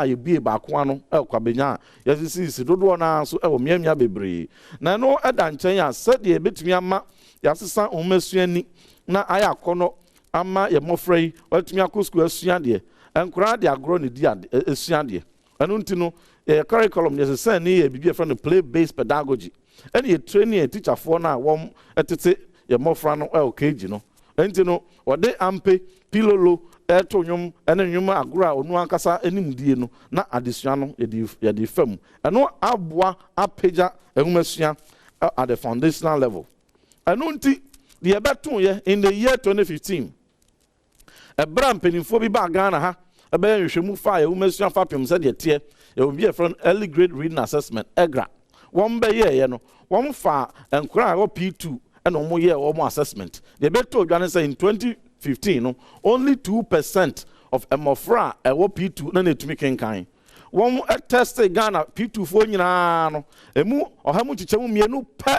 You be a bakwano el kwabenya. Yes, you see, do na so miamia bebre. Na no adan chenya said ye bit me ama yasisa umesuani na aya kono ama ye mofrey watumi akosku asua de enkura de agro ne dia asua de anu ntino curriculum yes say ne ye bibia from the play based pedagogy and ye training a teacher for na wom etete ye mofra no LKG no ntino ode ampe pilolo eto nwom ene nwom agora onu ankasa animdie no na adesua no ye di fam eno aboa apeja enwumasua at the foundational level eno nti the ebeton ye in the year 2015 ebra mpenimfo bi ba Ghana ha ebe nhwehwemu fa enwumasua fapem se de tie e will be a from early grade reading assessment egra won be ye no won fa enkura wo P2 eno mo ye wo mo assessment the beto dwane say in 2015 no only 2% of emofra ewo P2 na netumi kenkan won test Ghana P2 fo nyina no emu ohamu chichemu mienu pe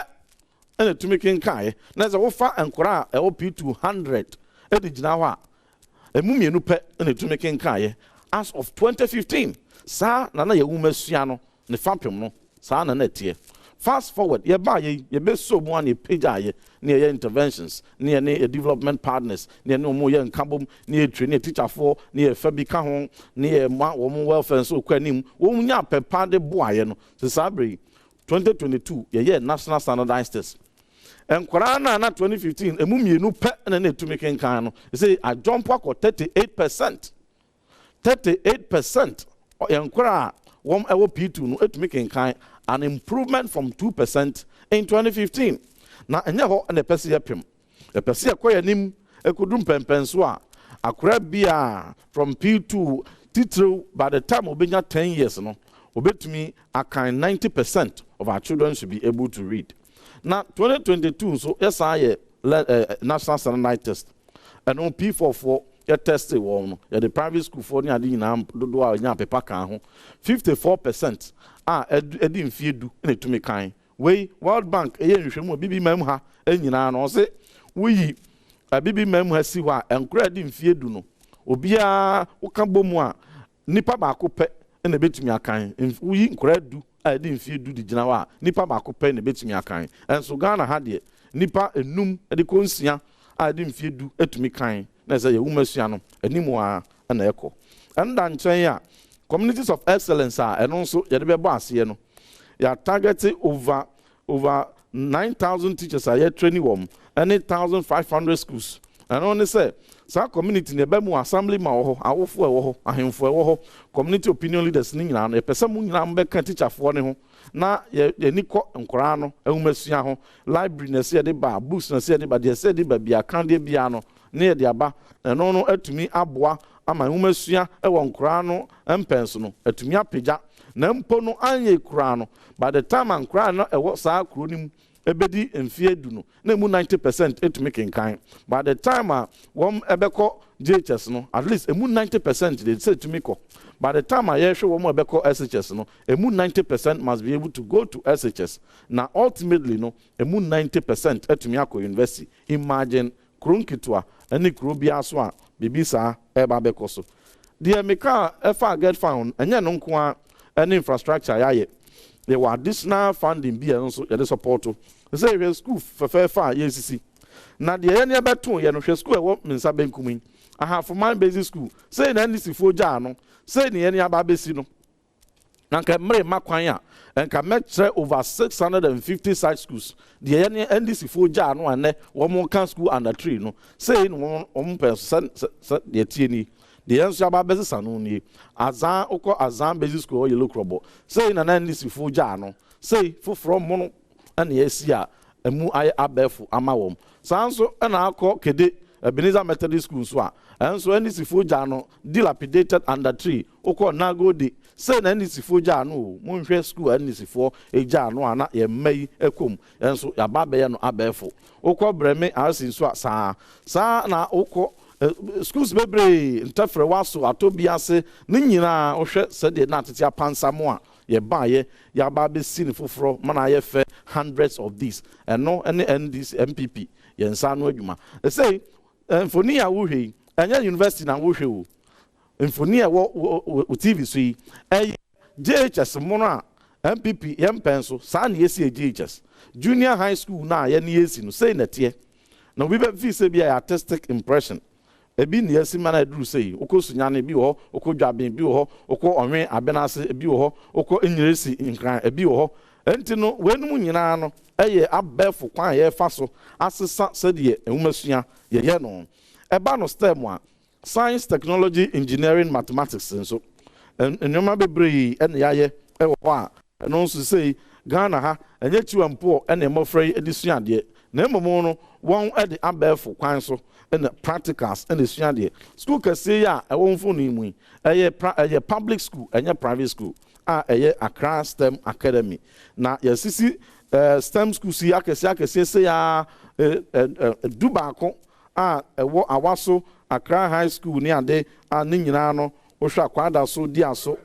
na netumi kenkan na ze wo fa enkura ewo P2 100 edi gina ho a emu mienu pe na netumi kenkan as of 2015 sa na ye wumasua no ne fapem no sa na tie fast forward ye ba ye be so mu an page aye ne ye interventions ne ne development partners ne no mo ye nkabom ne ye train teacher for ne ye fa bi ka ho ne ye ma wo mo welfare so kwanim wo nya pepa de bo aye no se sabre 2022 ye national standardized test enkwara na 2015 emu mienu pe na na etumi kenkan no say I jump akọ 38% enkwara wom ewo P2 no etumi kenkan an improvement from 2% in 2015 na enye ho na pese yepem epese ekoya nim ekudum pempenso a akora bia from P2 titro by the time obenya 10 years no obetumi akan 90% of our children should be able to read. Now 2022 so yes I national standardized test and on P44 ya test one ya the private school for ni adi na do a nya pepa kan ho 54% edi mfiedu na etumi kan we World Bank eye nhwehwemu bibi mam ha anyina no se wuyi bibi mam ha si wa enkura edi mfiedu no obia woka bomu a nipa ba ko pe na betumi akan wuyi nkura du edi mfiedu di gina wa nipa ba ko pe na betumi akan enso Ghana ha de nipa enum edi konsia edi mfiedu etumi kan na say you wumasua no animu a na eko enda nchen ya communities of excellence a eno so ye de be bo ase no ya target over 9,000 teachers are yet training wom and 8,500 schools and only say sa community ne be mu assembly ma wo ho awofo e wo ho ahemfo e wo ho community opinion leaders ni nyina no e pese mu nyina mbe kan teacher fo ne ho na ye niko nkora no ewumasua ho library na se de ba books na se de ba de se de ba bia kan de bia no ne de aba eno no atumi aboa ama ewumasua ewo nkora no empenso no atumi apagya na mpo no anye kura no by the time nkora no ewo saa kuro nim ebedi mfie du no na mu 90% etumi kenkan by the time wom ebeko JHS no at least emu 90% they say etumi ko by the time ayehwe wom ebeko SHS no emu 90% must be able to go to SHS na ultimately no emu 90% etumi akọ university. Imagine kronkitwa any kuro bia so a bibisa eba bekoso the meka efa get found enye no nko a any infrastructure yaye they were additional funding bia nso ye support to say we school fa yesisi na de ye ne beton ye no hwe school e wo mensa benkumin ahafo basic school say na ndisi fo ja no say ne ye ne aba besi no nanka mre makwan a enka metre over 650 such schools the ye ne ndisi fo ja no ane wo mo kan school under tree no say no wo person de tie ni the answer about business and azan oko azan basic school yellow crobo say na ndisi fo ja no say fo from mono and yesia emu ay abefu amawom sanso na akọ kede Ebenezer Methodist School so a enso ndisi fo ja no dilapidated under tree oko nagode say na ndisi fo ja no monhwe school ndisi fo eja no ana ye mai ekom enso ya ba be no abefu oko breme asin so sa na oko schools bebre ntafre waso atobiase ne nyina ohwe sede na atete apansamo a ye ba ye ya ba be sin foforo mana ye fe hundreds of these and no and this MPP ye nsa no adwuma say mfoni a wo hwe anya university na wo hwe o mfoni a wo TV so yi JHS mono a MPP ye mpenso sa na yesi JHS junior high school na ye na yesi no say na tie na we be fi say be artistic impression ebi ne yesi mana duru sei okosunya ne bi ho okodwaben bi ho okọ onwe abenase bi ho okọ enyiresi nkran ebi ho enti no wenum nyina no eye abefo kwan ye fa so asesa sede enwumasua ye no eba no stem a science, technology, engineering, mathematics, and so. And you remember Bri and Yaye, and also say Ghana ha, and yet you and poor and a more free edition yet. Nemo mono, one at the Abbey for council and the practicals and the Shandy. School can say, I won't phone him. A public school and a private school. A Accra STEM Academy. Now, yes, see, STEM school, see, I can say, Dubako, a Waso, Accra High School near day, and Ninano, Osha Quada, so dear so.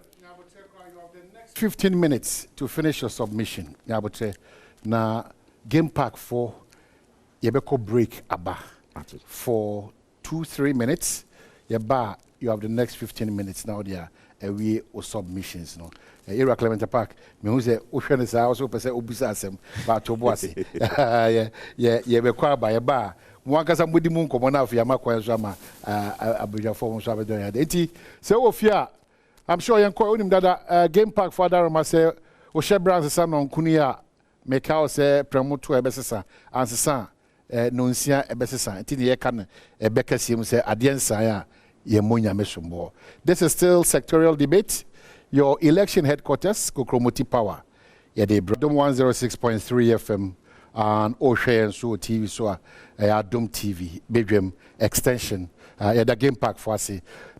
15 minutes to finish your submission. Now, Game Park 4, Yebeko break aba for 2-3 minutes. Yeba, you have the next 15 minutes now. There, we or submissions. No, Era Clement Park. Me who say Ocean is also per se obusasem, but Toboasi. Yebeko by Yeba. Mwaka somebody moon come on out for Yamako Zama, Abuja form Sabadonia. Eti, so Ofia, I'm sure you're calling him that Game Park Father Mase, Oshe Brown's son on Kunia, make out say promote to a besesa, and son. Nonsia ebesesa nti ne yekan ebekasiem say adiensa ya yemonya mesombo. This is still sectorial debate. Your election headquarters Kokromoti Power. Yeah, they Adom 106.3 FM and Oshe and so TV so Adom TV Badwam extension. Yeah, the Game Park for us.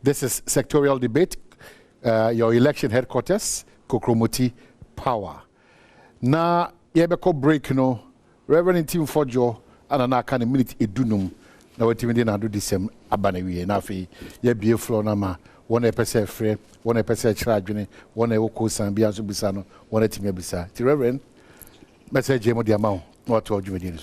This is sectorial debate. Your election headquarters Kokromoti Power. Na yebeko break no Reverend Tim Fojo and an kind of minute edunum. Now, what even do the same abanawi and afi, ye be a floor nama, 1% free, 1% charge, 1 oko san biazo bisano, 1 team bisa. The Reverend, message the amount, what told you again.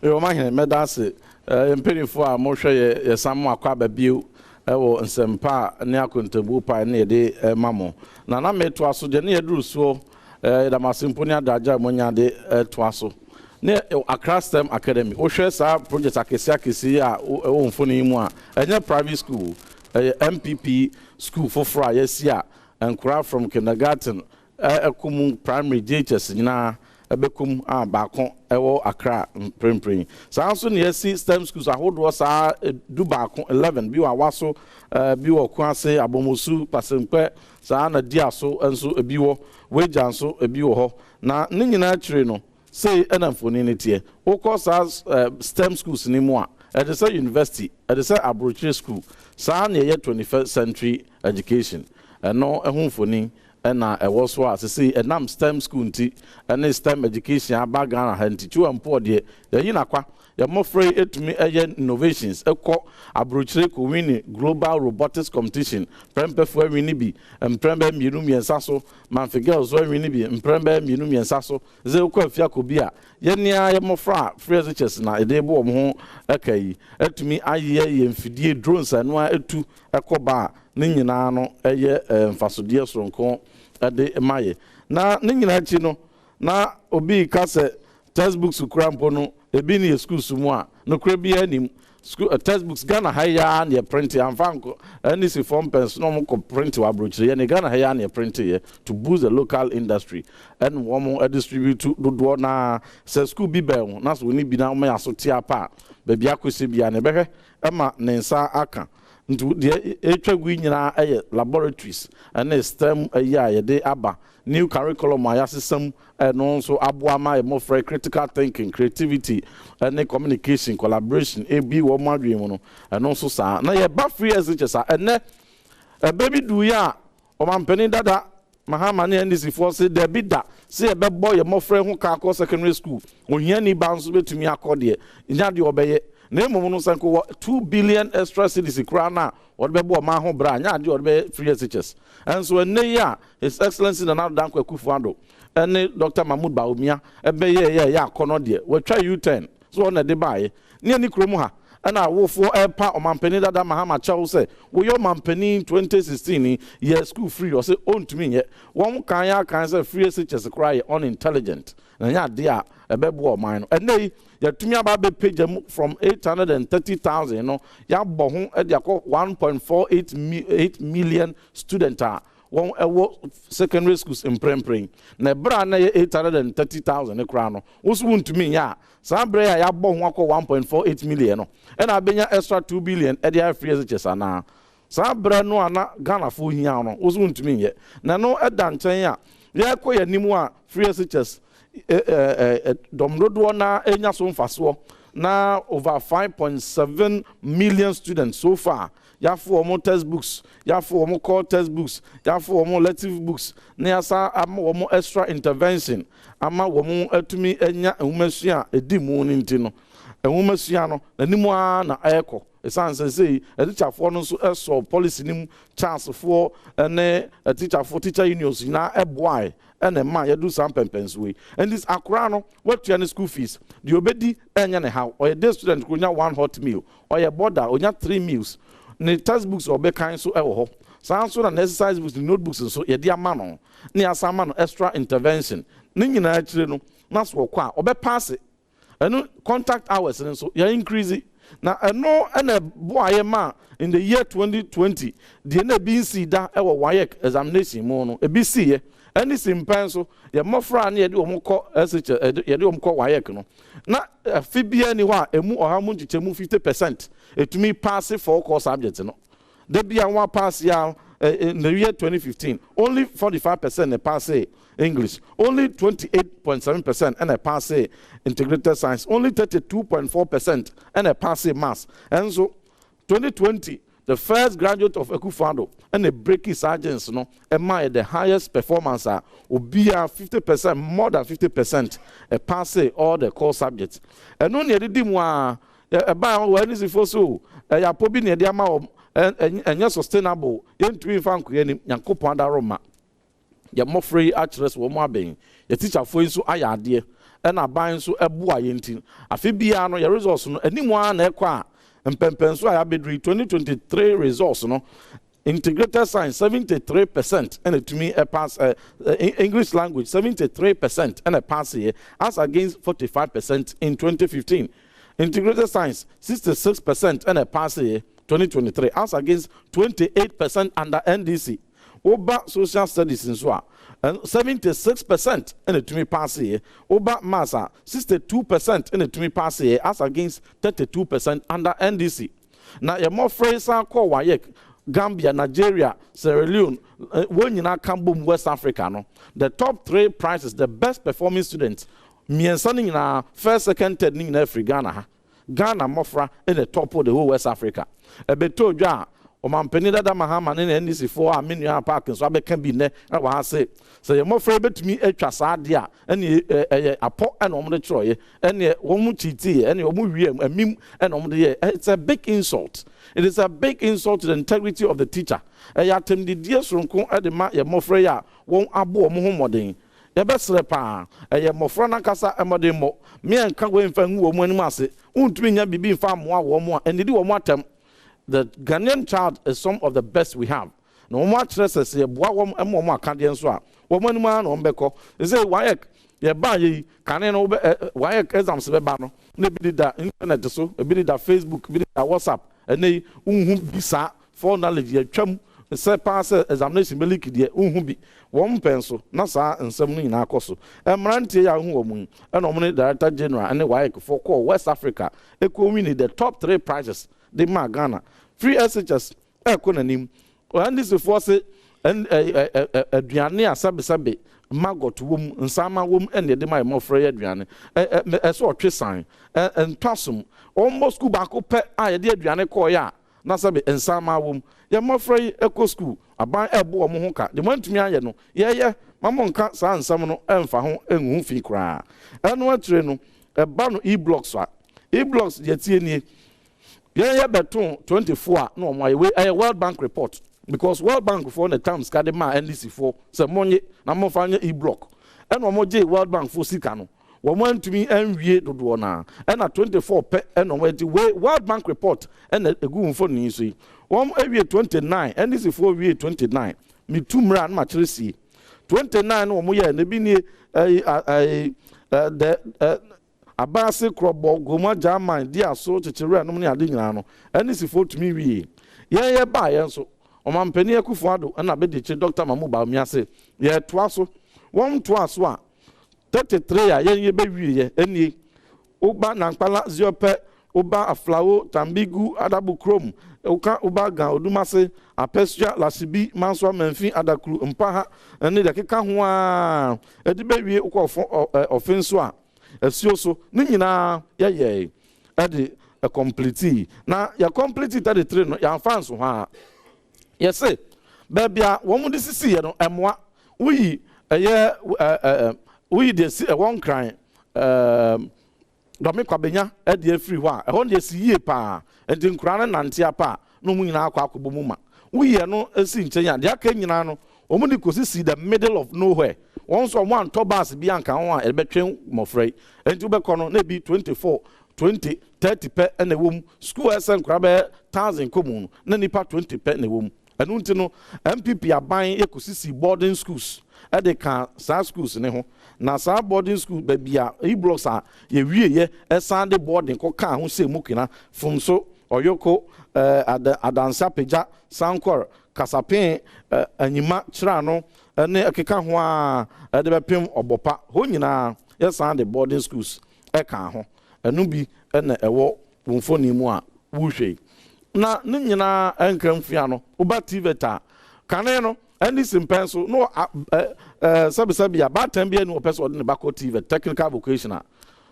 You mind, Medasi, impeding for a motion, ye some more crab bill, and some pa near Kuntabupa near de mammo. Nana made to us, the near drew so, the Masimponia Daja Monia de Twaso. Ne Accra STEM Academy. Oshe sa project akesi ya onfoni mu a enye private school, MPP school for fra yes ya and crowd from kindergarten ekum primary JHS nyina ebekum baako ewo Accra prempren. Sa so ne yesi STEM schools ahodo sa du baako 11 bi wa waso bi wo kwase abomosu pasempe sa na diaso enso ebi wo wejanso ebi wo ho na ne nyina kire no say enamfonity o course as STEM schools ni mo a at the university at the abroad school sa na ye 21st century education no ehunfoni na ewo so as say enam STEM school nti na STEM education abaga na hanti chu ampo de ye nakwa ye mo free etumi innovations ekọ abroad ko win global robotics competition prempefo win bi emprembe mienu miensa so manfe girls win bi emprembe mienu miensa so ze ko afia ko bi a ye nia ye mo fra free teachers na ede bo mo ho akai etumi aye ye mfidie drones anu etu ekoba ne nyina no eye mfasodie soronko ade emaye na ne nyina chi no na obi ka se textbooks krampo no ebi ni school sumu a no kra bi anim school textbooks Ghana haya na print amfanko any si form pens no mo print wa brochire ne Ghana haya na print ye to boost the local industry and one distribute to do na say school bi be na so ni bi na mo ya so tia pa be bia kwese bia ne behwe ema ne nsa aka ntu de etwagu nyina laboratories and STEM ye de aba new curriculum ayasesam no so aboama more for critical thinking, creativity and communication, collaboration ebi wo madwe no and also sa na ye ba free as sa ene baby do ya o mampeni dada mahama ne ndisi force de bida se be boy more free ho ka ko secondary school ohia ni ba nso betumi akode nya de obeye na emu no sanko 2 billion extra cedis krana what be bo ma ho bra nya de be free SHS and so ene ya his excellency na Danko Akufo-Addo and Dr. Mahmoud Baumia ebe ye akono de we try U10 so na de bae ne ani kromu ha ana wo fo pa o mampeni dada Mahama Chaw say wo yo mampeni 2016 year school free or say on to me ye won kan ya kan say free SHS cry unintelligent na nya de a ebe bo o man no ene ya tumi aba be page from 830,000 no ya bo ho e de akọ 1.48 million student a one secondary schools in Prempring. Na bra na 830,000 ekrano. Usu untumi ya. Sa bra ya bon wako 1.48 million no. And abenya extra 2 billion e dia free SHS ana. Sa bra no ana Ghana fo hia no. Usu untumi ye. Na no eda nchen ya. Ya ko ya nimu a free SHS domdodo na enya so mfaso na over 5.7 million students so far. Ya for more textbooks, ya for more core textbooks, ya for more elective books, na yasa ama more extra intervention, ama womo atumi enya ehumesua edi mu nti no. Ehumesua no animu a na ayeko. Esanse say a teacher for no so eso policy nim chance for ene a teacher for teacher unions na eboy ene ma ya do some Mpensenpensenmu. And this akra no what you school fees. The obedi enya ne how or a day student kunya 1 hot meal or a border onya 3 meals. Ne textbooks or be kind so ewo ho. San so na exercise books, notebooks so ye dia ma no. Ne asama no extra intervention. Ne nyina akire no na so kwa obe pass it. Eno contact hours and so ya increase. Now, I know a boy ma in the year 2020, the NBC da ewa WAEC examination mono, a BC, and it's in pencil, ya mofra and yet omoko SH, yadumko WAEC no. Na Phoebe anywhere, a mu or how much to move 50%, to me pass it for core subjects. No, there be a one pass ya in the year 2015, only 45% a pass English, only 28.7% and a pass integrated science, only 32.4% and a pass maths. And so 2020, the first graduate of Ekufado and a breaking sergeants, no, am the highest performance will be 50%, more than 50% a pass all the core subjects. And only the dimwa about when is it for so a probably near the amount and sustainable into Frank Yankopanda Roma. Ya more free actress wo mo aben ya teacher fo nso ayade e na ban so eboa yenti afi bia no ya results no animu an na ekwa Mpensenpensenmu ya bedri 2023 results no integrated science 73% and to me a pass English language 73% and a pass here as against 45% in 2015. Integrated science 66% and a pass here 2023 as against 28% under NDC. Oba social studies in Swa, and 76% in the to me pass here. Oba Massa, 62% in the to me pass here, as against 32% under NDC. Now, you're more phrase call WAEC, Gambia, Nigeria, Sierra Leone, when you now come boom West Africa. No? The top 3 prizes, the best performing students, me and sonning in our first, second, third in every Ghana. Ghana, Mofra, in the top of the whole West Africa. A beto ja. O man penida da mahama ne NDC for a menu park so abeka bi ne na wa say so ye mofra betumi atwa saade a ene apo ene omde troye ene wo mu chiti ene wo mu wie amim ene omde ye. It's a big insult. It is a big insult to the integrity of the teacher. Ya temdi die sonko ede ma ye mofra ya won abo omo ho moden ye besre pa ye mofra na kasa emode mo me enka we mfa hu wo mu anim ase untumi nya bibi mfa mo a wo mo a ene di wo mo atem. The Ghanaian child is some of the best we have. No more stresses, a boy, and more Canadian swap. Woman, man, on Beko. They say, WAEC, ye buy ye, Canadian WAEC exams, Bebano, maybe that internet, so, a bit that Facebook, a bit that WhatsApp, and they bisa for knowledge, ye chum, a set pass examination, Beliki, ye be 1 pencil, Nasa, and 7 in our course. And Maranti, young woman, and nominate Director General, and the WAEC for call West Africa, equal winning the top 3 prizes. The Ghana free SHS economy and this force and a Diania Sabi Magot womb and Sama womb and the my more free Adrian a sort of sign and Tossum almost go back up I did Diana Koya Nasabi and Sama womb ya more free eco school a buy a boy Mohonka the one to me I know yeah Mamon can't sound some and for home and woofy cry and what train a ban e-blocks yet any. Yeah, beton 24 no my way a World Bank report because World Bank for the times kadema NDC for some money na mo fanya e-block and no more World Bank for sika no wo want to me enwie dodo na and na 24 pe and no way World Bank report and a good for ni so one ewie 29 NDC for wie 29 me tumra na ma kire si 29 no mo ye na bi ni Abasi krobo goma jaman dia so chichere no ne ade nyina no eni si fo tumi wie ye ba ye so Omampeni Akufo-Addo and Abediche Dr. Mahmoud Bawumia say, ye twaso, one twaso, 33 a ye be any Uba Nankpala Ziope, Uba Aflao, Tambigu, Adabu Krom, Uka Ubaga, Odumase, Apestia, Lasibi, Manswa Menfi, Adaklu, Mpaha, and Nidakeka Hua, Edibe offenswa, a sioso, Nina, ye, Edi, a complete. Now, you complete 33, your fans, yes, say, baby, one would see, and what we, a year, we did see a one crying, Dome Kwabenya e free wa e ho de siye pa enti nkura na ntia pa no mu nyina akwa akobomuma wo ye no esi nkyenya de aka nyina no omu ni kosi the middle of nowhere once one tobas bi anka ho a e betwen mofrey enti wo bekọ no na bi 24 20 30 pe na wom school esen nkura be 1000 komu na nipa 20 pe na wom enu nti no MPP aban ekosi boarding schools e de ka sa schools ne ho na sa boarding school babia e-blocks a ye wie ye esande boarding ko ka ho se mukina funso oyoko adansa peja sankor kasapen anyima kira no ne akeka ho a de bepem obopa ho nyina ye sande boarding schools e ka ho enu bi na ewo wonfoni mu a wuhwe na ne nyina enkramfia no uba tveta kane no and this in pencil no sabi about 10 bi no person on the back TV technical vocational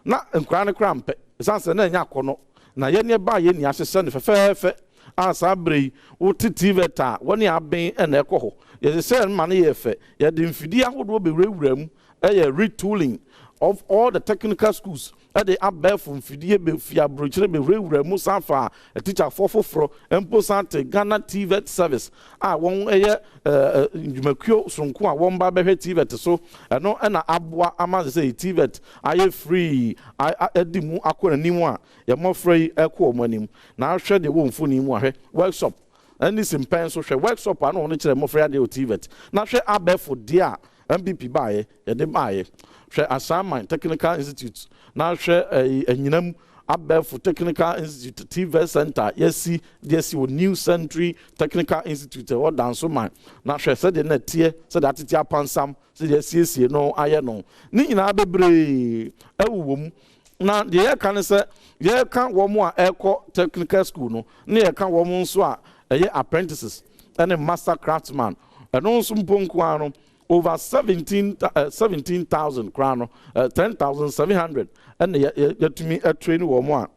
na nkran krampe sanse na nya kono na ye ne ba ye ni ahese ne fefefe asa brei wo TV ta woni aben na ekoho ye se ma na ye fe ye de mfidi ahodo be wurawuram retooling of all the technical schools they are bare from Fidie be Fia Bruchere be Musa fa a teacher for Emposante Ghana TV service. I won't Jumakio Sunkua one baby TV so I know and Abwa Amaz say TV I free I edimu akwa nimwa ya more free echo money now share the womb for nimwa workshop and this in pencil share workshop I know only more free TV now share abe for dear MPP buy ya de buy share assignment technical institute now share a nyinam abel technical institute TV center yes with new century technical institute or dance so man now share said the net here said that it upon some said yes no I no ni nyina bebre ewum na the year can say ye kan wo mo a technical school no na ye kan wo mo nso a apprentices and a master craftsman and also mponko ano over 17,000 crown, 10,700, and yet to me a train or more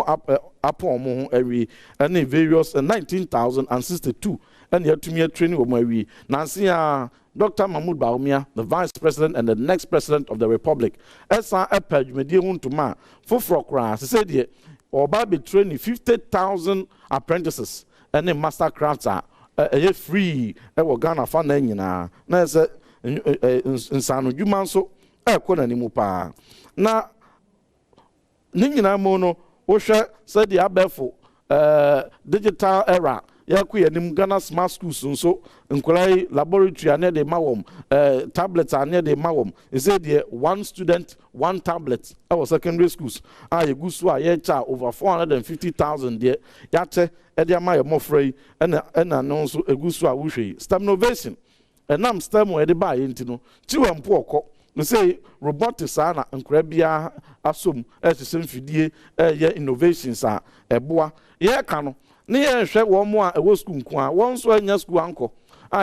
up on every and various 19,062, and yet to me a train or more. Nancy, Dr. Mahmoud Bawumia, the Vice President and the next President of the Republic, Esa Epej Medium to Ma, for Frokra, said ye, or Baby training 50,000 apprentices and a master crafts are. Free Ghana fan na se nsano dwuma nso ekona ni mu pa na nyina mo no wo hwe se dia abefo digital era yakuye nim Ghana smart schools nso nkolai laboratory ane de mawom tablets ane de mawom say the one student one tablet our secondary schools yegusu a ye cha over 450,000 there yate edia ma ye mofrey na no nso egusu a wuhwe STEM innovation enam STEM we de ba ye ntino chiwe mpo no say robotics ana nkra bia asom esem fidie ye innovations a eboa ye ka no ne ye hwe wo mo a ewo school nko a won so anya school anko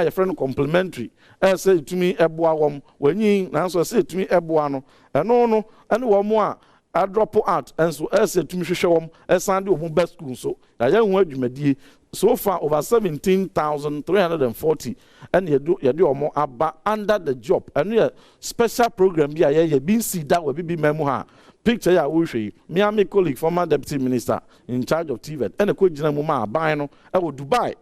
ye friend complementary say tumi eboa wom wanyi na so say tumi eboa no eno no ene wo mo a drop out and so say tumi hwehwe wom sande wo best school so ya hu adwumadie so far over 17,340 and you do omo aba under the job and special program bi ye bin see that we be memo ha picture ya wo hwe me and my colleague former deputy minister in charge of TVET and ko gina mu ma aban no e wo Dubai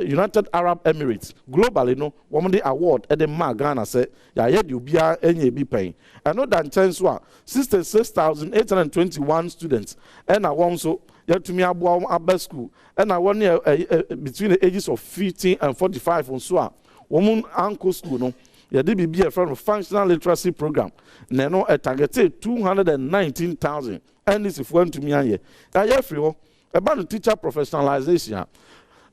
United Arab Emirates globally no one the award at the Ghana say ya ye di obia enye bi pen and no than chance wa 66,821 students and I want so yet to me abba school and I want between the ages of 15 and 45 on so woman uncle school no ya dey be a friend of functional literacy program na no targeted 219,000 and this if went to me here ya free about teacher professionalization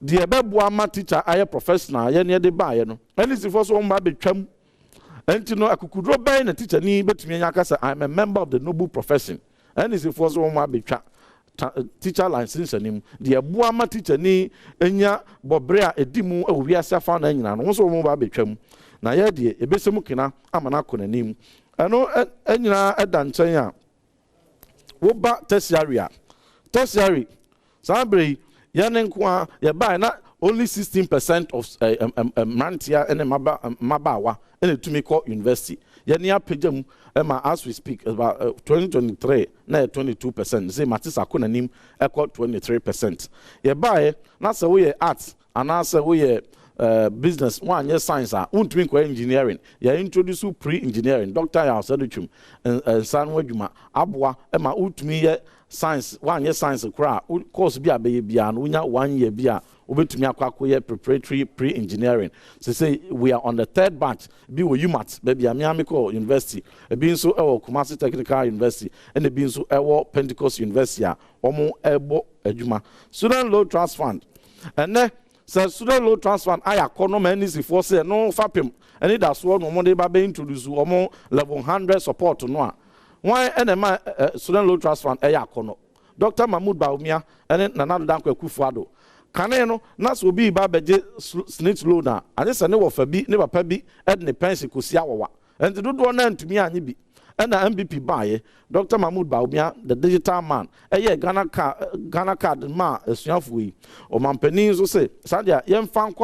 the Badwam teacher aye professional ye near the buy no and is for so mba betwam and you know I could drop by a teacher ni betumi anya say I'm a member of the noble profession and is for so mba betwa teacher license anim the Badwam teacher ni enya bobre a edimu e wiase afa na nyina no so mba betwam na ye de ebesemu kina amana konanim eno enyina edanchan a wo ba tertiary Sabri, Yanenkwa, Yabai, not only 16% of Mantia and Mabawa, and it to me called university. Yania Pejam, Emma, as we speak, about 2023, now 22%. Say Matisa Kunanim, equal 23%. Yabai, not so we arts, and also we business, 1 year science, won't mean engineering. You introduce pre-engineering, Doctor Yaseduchum, and Sanwejuma, Abwa, Emma, Utmi. Science 1 year science course be a baby and we 1 year be a preparatory pre-engineering. So say we are on the 3rd batch. Be with UMAT, baby Amico University, a being so Kumasi Technical University, and a being so Pentecost University, Omo Ebo Ejuma. Student Loan Trust Fund. And then student loan trust fund I economy is for say no fapim. And it has one Monday baby introduce Omo level 100 support to no. Why NMA student loan trust fund kono Dr. Mahmoud Baumia and Nana Dankwe Kufuado. Caneno, Nas will be Babaje snitch loader, and this a never fabi, never pebi, and the pensi kusiawa. And to do one to me and be. And the MVP buy Dr. Mahmoud Baumia, the digital man, Ghana card ma, a snuffy, or Mampenizo say, Sadia, young fan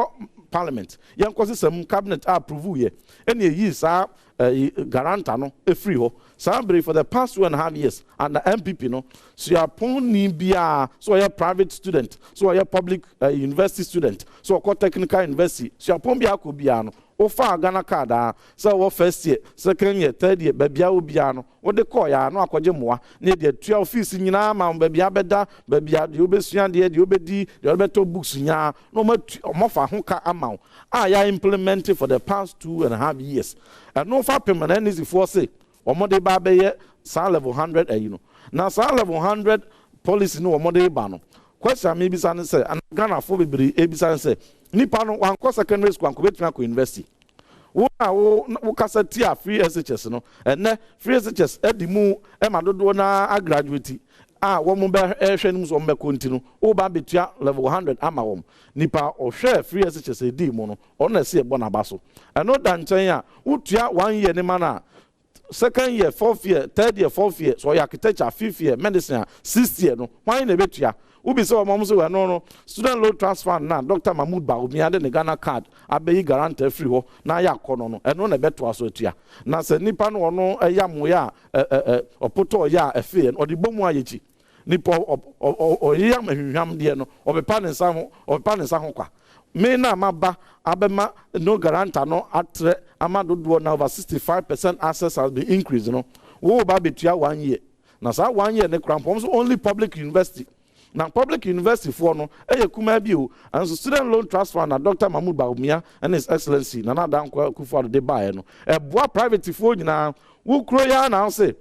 parliament, young causes cabinet approve ye, any years are garantano, a free ho. Somebody for the past 2.5 years, and the MPP, no, so you're pony bia, so you're private student, so you're public university student, so you're technical university, so you're pombia kubiano, or far Ghana card, so what 1st year, 2nd year, 3rd year, babia ubiano, what the koya, no aquajemwa, near the 12 fees in Yama, babia beda, babia, the Ubesian, the Ubedi, the Alberto books in ya, no more honka amount. I implemented for the past 2.5 years, and no far permanent is for say. Omode babe sa level 100 you know. Now sa level 100 policy no omode ba no. Question me bisa ne say and Ghana for bebre e bisa ne say nipa no wan ko secondary school anko betuna ko university. Wo kasa tia free SHS no. Enne free SHS edimu e ma dodo na graduate. Wo mo be ehwe so mo be continue. Wo ba betua level 100 ama wo. Nipa o hwe free SHS edi mu no. Ona se e bona baso. Eno dan chen a wo tua 1 year ne mana 2nd year, 4th year, 3rd year, 4th year, so architecture, 5th year, medicine, 6th year, no. Why in a bit ya? Ubi so mom so no student loan transfer na Dr. Mahmoud Baumia de Ghana card abeyi guarantee free ho na ya kono no eno na beto aso tua na se nipa no no yam ya opoto ya efe no de bomu ayechi nipa o yam hwam de no obepa ne nsa ho kwa me na maba abema no guarantor no atre amadodo na over 65% access has been increased no wo ba betua 1 year na sa 1 year ne krampom so only public university na public university for no kuma bi o and so student loan trust fund na Dr. Mahmoud Baumia and his excellency Nana Dankwa Kufuor de buy no boa private for nyina wo kro ya na say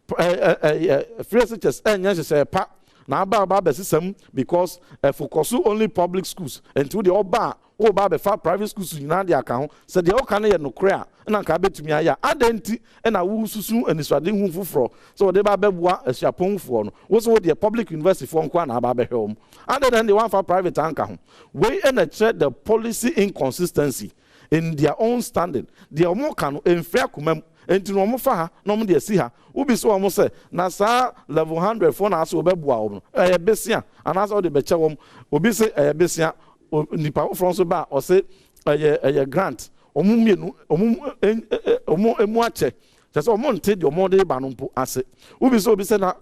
free SHS enya se pa na ba besisem because focus only public schools until the oba o ba be fa private schools nyina de aka ho se de o ka na ye no kra na nka betumi aya adenti na wo susu aniswade hu fufuro so de ba beboa asuaponfo no wo so de public university for nko na ba be hwom other than the one for private anka ho we na check the policy inconsistency in their own standing the omo kan enfia komam enti no mo fa ha no mo de si ha ubi so mo se na sa level 100 for na so beboa wo besia ana so de be che wo obi se besia nipa from so ba o se grant omu emu ache just omo nte de omo de ba no mpo ase ubi se na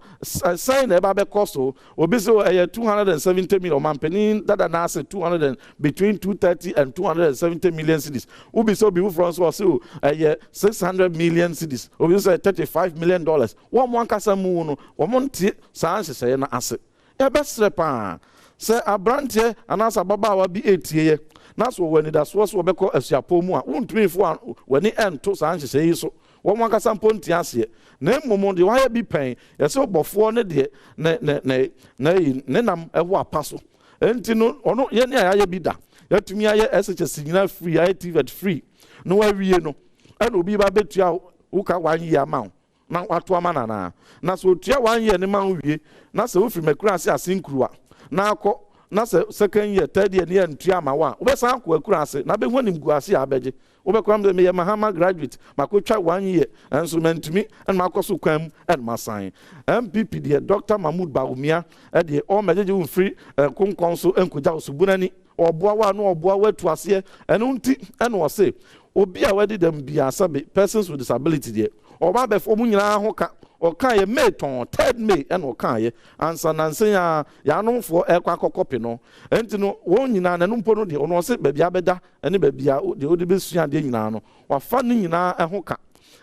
sign e ba be cost obi se 270 million mampeni dada na ase 200 between 230 and 270 million cedis ubi se obi from so 600 million cedis obi se 35 million dollars one one kasa mu no omo nte sa ansese na ase e be srepa se abrante anasa baba wa bi etie na so wani da so be ko asuapo mu a wontumi fo wani ento sa ansese yi so one one kasa mponti ase na momo de wa ya bi pen ye se obofo ne de ne nam ewo apaso Entino, or no, yen ya bida. Yet me I SHS free, I TVET free. No, I no. And will be babet ya uka 1 year amount. Now what to a man na so tia 1 year ni man wie na se ofri mekura se asinkruwa na akọ na se second year third year ni ntua ma wa we san akọ akura ase na be honim guase abeje we be kwam de me mahama graduate makotwa 1 year instrument me and makoso kwam and masan MPP de Dr. Mahmoud Baumia e de o mejeje unfri konkonso enkoja osubunani oboa wa no oboa watu ase eno nti eno wo se obi a wedi dem bia sabe persons with disability de oba be fo mu nyina ho ka o kan ye May 3rd May and o kan ye ansa nanse ya no fo ekwa kokopi no enti no won nyina na no mpo no de ono se ba bia beda ene ba bia de odi besua de nyina no wa fa no nyina ho ka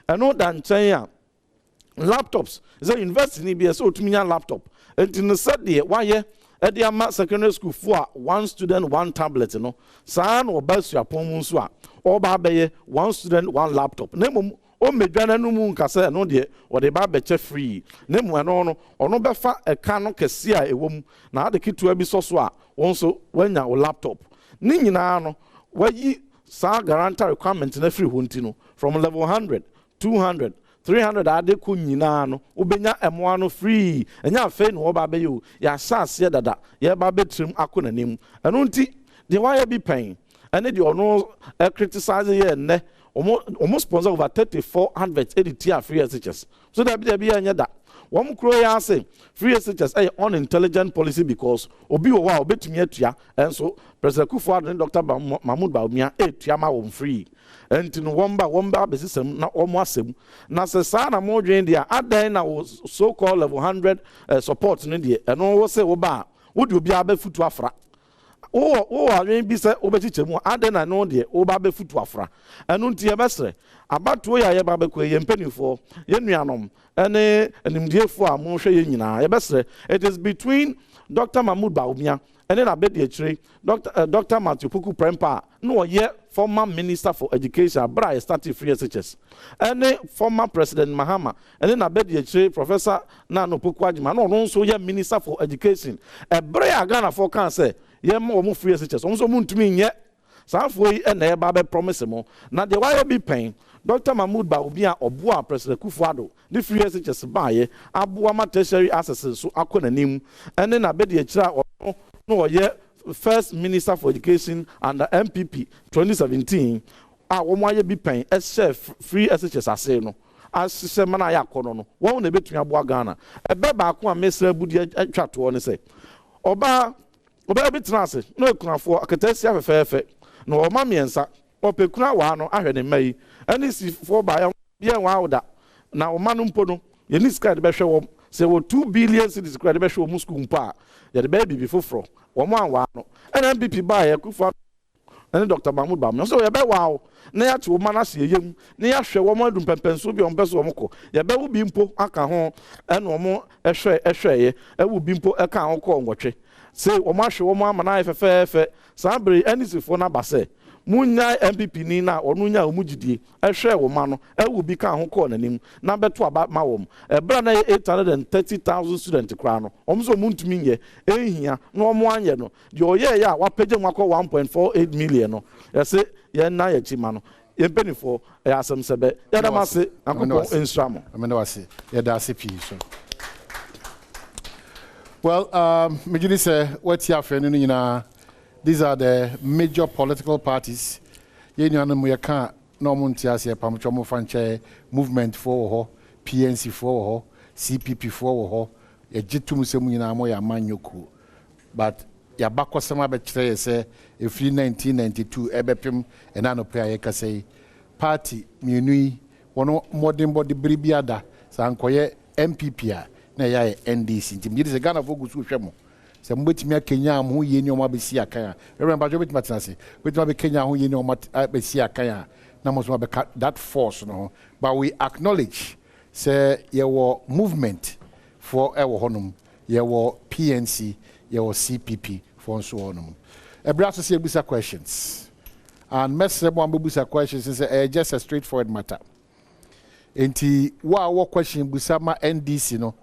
eno da nchen ya laptops is a university ni bia so otumi nya laptop enti no se de wa ye edi ama secondary school for 1 student 1 tablet no saa no ba suapon mu so a oba be ye 1 student 1 laptop na mum o medwana no mu nkasa no de o de ba beche free na mu no ono be fa eka no kese a ewom na ade kitua bi so a wonso wanya o laptop ni nyina no wayi sa guarantee requirement na free honti no from level 100 200 300 ade ko nyina no obenya emoa no free enya afa no oba be yo ya sase dada ye ba betrim akonanim eno nti de why be pain ene de ono criticize ye ne almost sponsor over 34 adverts edit free SHS. So that be anya da. One crow ya say free SHS a unintelligent policy because obi o wa obetumi atua and so President Kufuor and Dr. Mahmoud Baumia atua ma won free. And no womba besisem na omo asem na se sa na mo dwen dia adan na so called level 100 support no dia eno wo se wo ba wo de obi abafutu afra. Awen bi se obechiche mu adena no de oba be futu afra enu nti ye besre abatuo ya ye ba be kwe ye mpanifo ye nuanom ene enimdiefo a mo hwe ye nyina ye besre it is between Dr. Mahmoud Baumia ene na bedi achire Dr. Matthew Puku Prempa no ye former minister for education bra started free SHS ene former president Mahama ene na bedi achire professor Nano Puku Ajima no so ye minister for education bra Ghana for can say ye mo free SHS so muntumi nye sanfo yi na ye ba be promise mo na de why be pain Dr. Mahmoud Baumia oboa President Kufuor the free SHS ba ye aboa ma tertiary access so akonanim ene na be de akira no ye first minister for education under MPP 2017 wo mo aye be pain chef free SHS ase no asese mana ya kono no wo na betumi aboa Ghana ebe ba ko a mesra budi atwa to ne say oba be transe no ekunafo akatasi afefefe no o ma miensa o pekuna wa no ahwe ne mai ani si fo ba ya wa oda na o ma no mpo no ye ni sika de be hwe wo se wo 2 billion cedis de be hwe wo musku mpa ye de be bibi foforo wo mo anwa no ena MPP ba ya Kufuor ene Dr. Mahmoud Baumia so ye be wa na ya to ma na se yem na ya hwe wo mo Adom Mpensenpensenmu bi on peso wo mko ye be wo bi mpo aka ho ene wo mo ehwe ye e wo bi mpo eka ho ko ngwotwe say omahwe wo ma na efefefe sabre anisifo na base munya MPP ni na onu nya omugidie ehwe wo ma no ewu bi ka ho ko nanim na beto aba ma wo ebra na 830,000 student kra no omso muntumi nye ehia na omo anye no de oye ya wapege nwakọ 1.48 million no yese ye na ye chima no ye benefo e asem sebe ya da mase akoko enstramo amene wase ye da ase pi so. Well, these are the major political parties. Movement for PNC for CPP for but ya bakwasama betre say if 1992 ebepim enano prayer ka say party mienui wono modern body bribiada sankoye MPP na ya NDC ntim yiri se Ghana fogu su hwemo se mbetimi akenya ho ye ni o ma besi akan remember jo betimi atenase betimi be Kenya ho ye ni o ma besi akan na mo so be that force no but we acknowledge say your movement for our honum your PNC your CPP for so honum ebra so say busa questions and message one busa questions is just a straightforward matter enti wa question busa ma NDC no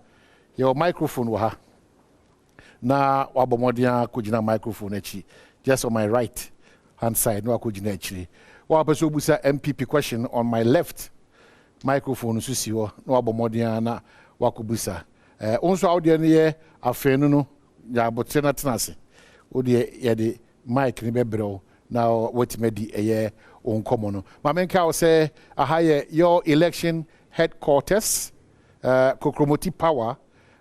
your microphone wa na wabomodia kujina microphone echi just on my right hand side no akujina echi wa person busa MPP question on my left microphone so si ho na wabomodia na wakubusa onso audio ne ye afenu no ya botre na tenase odi ye de mic ni bebreo na wetimedi eye onkomo no ma menka o say ahaye your election headquarters Kokromoti power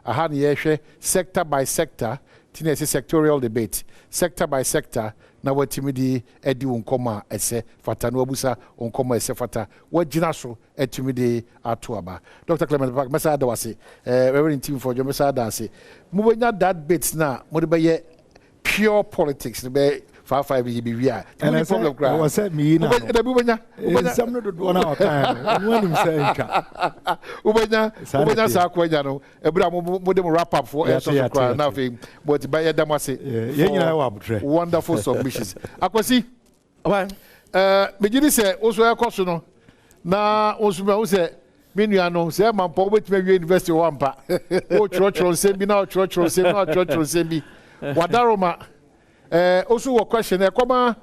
aha ne ye sector by sector tina say sectorial debate sector by sector na wetimedi edi onkomo ese fata no abusa onkomo ese fata wagina so etimedi atoaba Dr. Clement Park mesa da wase Reverend team for mesa da ase mu benya that bit na mo de be pure politics be 5 BBVI. And I said, I was said me now. Some no do 1 hour time. When him say Ubenya sa kwenya no. Ebra mo dem wrap up for so cry na fe but by yedam ase. Ye nyina wa botre. Wonderful submissions. Akwasi. Me gidi say oso ekoso no. Na oso me say menu no say man po betime wi university wampa. O church say bi na church say na church say bi. Wadaroma also a question come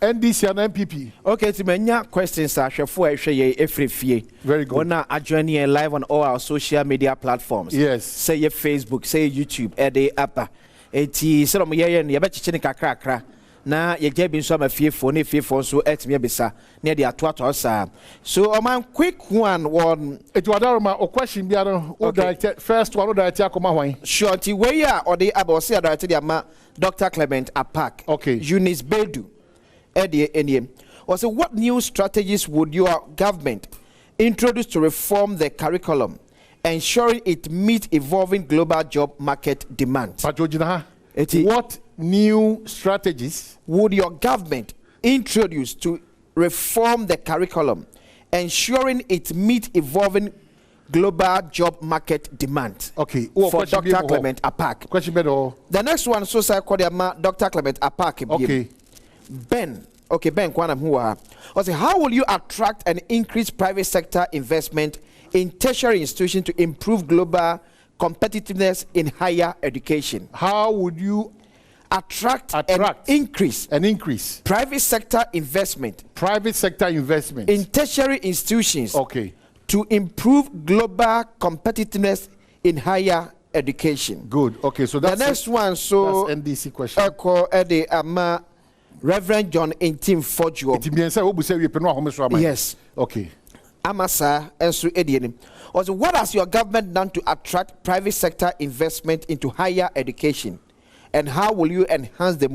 NDC and MPP. Okay, to many questions are every fee. Very good. Wanna join you live on all our social media platforms. Yes. Say your Facebook, say YouTube, the upper. Eti sɛ ɔmo yɛyɛ no yɛbɛkyekyɛ ne kakrakra na yɛgya bi nso ama fiefo ne fiefo nso ɛtumi abisa na yɛde atoato saa. So ɔman quick one on eti wadaroma o question bi ano o direct first one o direct akoma hwan. Sure, ti wey a ɔde aba ɔse a direct de ama Dr. Clement Apak. Okay. Eunice Bedu. Also, what new strategies would your government introduce to reform the curriculum, ensuring it meets evolving global job market demands? What new strategies would your government introduce to reform the curriculum, ensuring it meets evolving global job market demand? Okay. For Dr. Clement Apak. Question better. The next one, so I call Dr. Clement Apak. Okay. Ben Kwanam Hua. Also, how will you attract and increase private sector investment in tertiary institutions to improve global competitiveness in higher education? How would you attract and increase private sector investment in tertiary institutions? Okay. To improve global competitiveness in higher education. Good. Okay, so that's the next one. So that's NDC question. Echo Eddie Ama Reverend John Intim Fojo. Yes. Okay. Amasa Ensu Eddie. Also, what has your government done to attract private sector investment into higher education, and how will you enhance this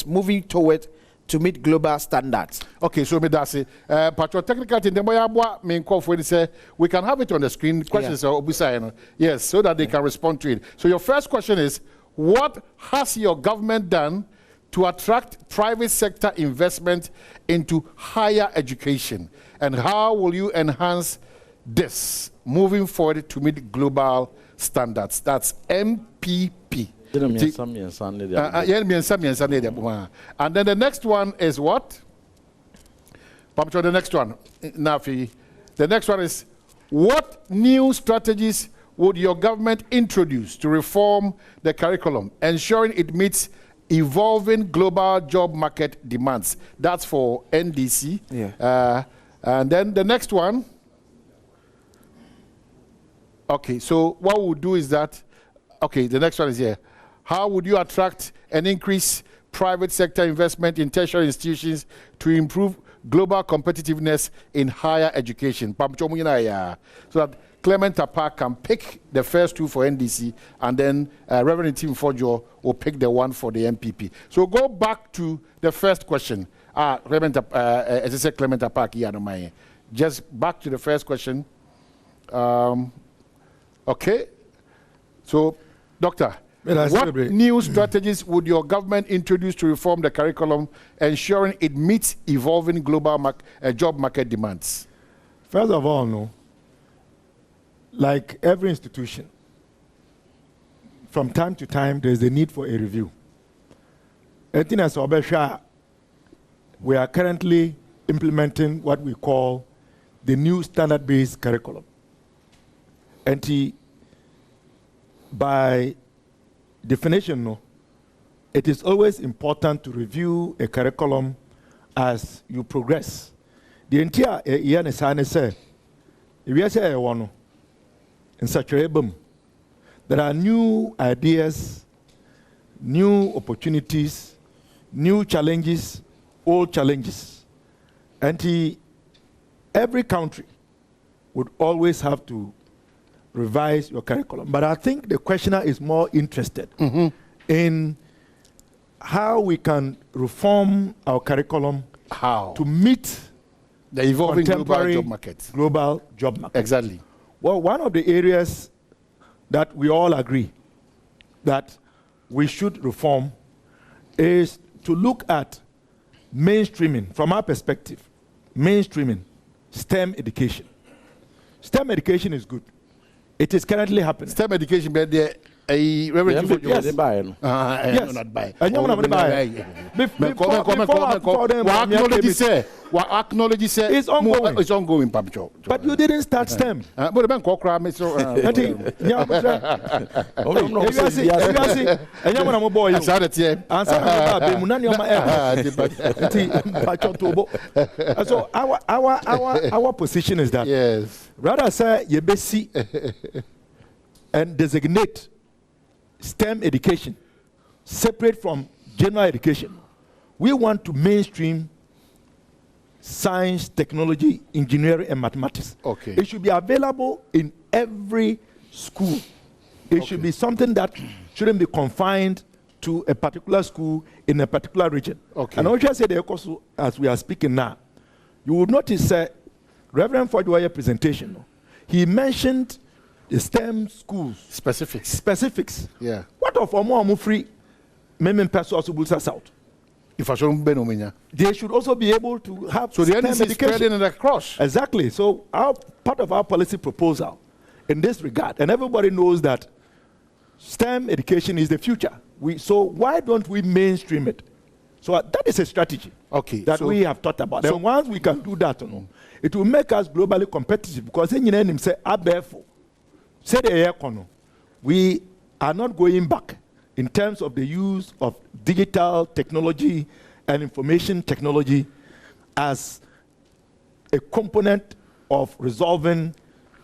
moving toward to meet global standards? Okay, so me that's it. Patro technical thing. The main call for it say we can have it on the screen. Questions are yes, so that they can respond to it. So your first question is, what has your government done to attract private sector investment into higher education, and how will you enhance this moving forward to meet global standards? That's MPP. And then the next one is what? The next one, Nafi. The next one is, what new strategies would your government introduce to reform the curriculum, ensuring it meets evolving global job market demands? That's for NDC. Yeah. And then the next one. Okay, so what we'll do is that, okay, the next one is here. How would you attract and increase private sector investment in tertiary institutions to improve global competitiveness in higher education? So that Clement Apak can pick the first two for NDC, and then Reverend Tim Fojo will pick the one for the MPP. So go back to the first question. Reverend, as I said, Clement Apak, just back to the first question. Okay. So, Doctor, what new strategies would your government introduce to reform the curriculum, ensuring it meets evolving global job market demands? First of all, no. Like every institution, from time to time, there's a need for a review. We are currently implementing what we call the new standard-based curriculum. And by definition, no, it is always important to review a curriculum as you progress. The entire year is say, if you say one in Sectorial, there are new ideas, new opportunities, new challenges, old challenges. And every country would always have to revise your curriculum. But I think the questioner is more interested in how we can reform our curriculum to meet the evolving contemporary global job market. Exactly. Well, one of the areas that we all agree that we should reform is to look at mainstreaming, from our perspective, mainstreaming STEM education. STEM education is good. It is currently happening. STEM education, but yes. Yes. Not buy. Acknowledge say it's ongoing. It's ongoing, Pamcho. But you didn't start STEM. But the bank so our position is that yes, rather say you basi and designate STEM education separate from general education. We want to mainstream science, technology, engineering, and mathematics. Okay. It should be available in every school. It should be something that shouldn't be confined to a particular school in a particular region. Okay. And I want to say that as we are speaking now, you will notice Reverend Fodwaye's presentation, he mentioned the STEM schools. Specifics. Yeah. What of Omo free Memen Peso South? If I should be they should also be able to have so the STEM NDC is spreading it across. Exactly. So part of our policy proposal in this regard, and everybody knows that STEM education is the future. So why don't we mainstream it? So that is a strategy that we have thought about. So once we can do that, it will make us globally competitive because then say we are not going back in terms of the use of digital technology and information technology as a component of resolving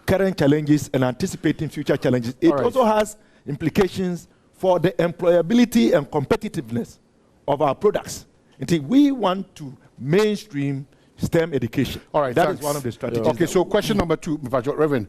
current challenges and anticipating future challenges. It also has implications for the employability and competitiveness of our products. We want to mainstream STEM education. All right, that is one of the strategies. Okay, so question number 2, Reverend.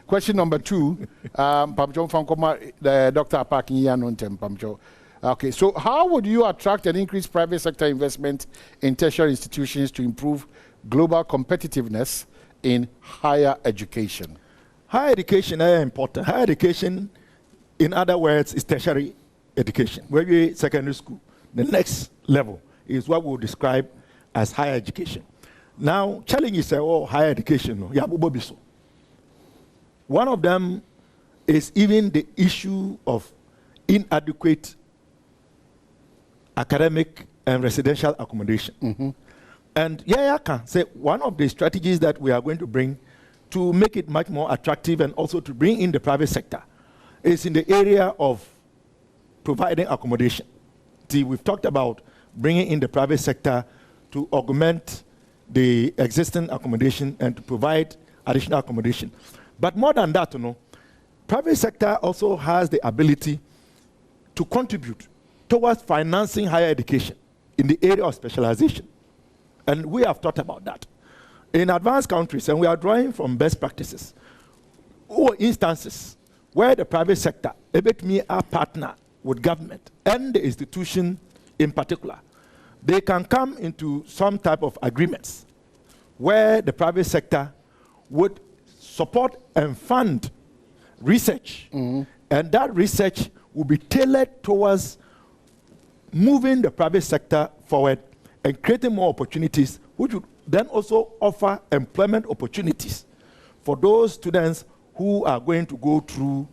Question number 2, the Dr. Apakin. Okay, so how would you attract and increase private sector investment in tertiary institutions to improve global competitiveness in higher education? Higher education is important. Higher education, in other words, is tertiary education. Where we secondary school, the next level is what we'll describe as higher education. Now, challenges say, higher education. One of them is even the issue of inadequate academic and residential accommodation. And I can say one of the strategies that we are going to bring to make it much more attractive and also to bring in the private sector is in the area of providing accommodation. We've talked about bringing in the private sector to augment the existing accommodation and to provide additional accommodation. But more than that, private sector also has the ability to contribute towards financing higher education in the area of specialization. And we have thought about that. In advanced countries, and we are drawing from best practices, or instances where the private sector, a partner with government and the institution in particular, they can come into some type of agreements where the private sector would support and fund research. And that research will be tailored towards moving the private sector forward and creating more opportunities, which would then also offer employment opportunities for those students who are going to go through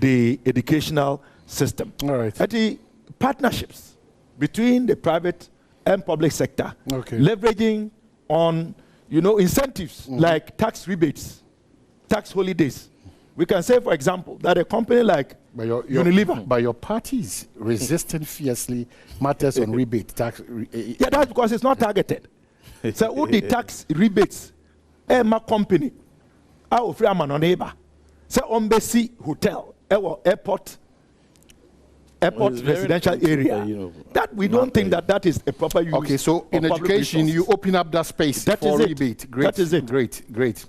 the educational system. All right. The partnerships between the private and public sector, leveraging on incentives like tax rebates, tax holidays, We can say, for example, that a company like Unilever. But your party is resisting fiercely matters on rebate tax. Yeah, that's because it's not targeted. So who the tax rebates? My company. I will free my neighbor. So embassy hotel, airport residential area. That we don't think that is a proper use. Okay, so in education, you open up that space for rebate. Great. That is it. Great.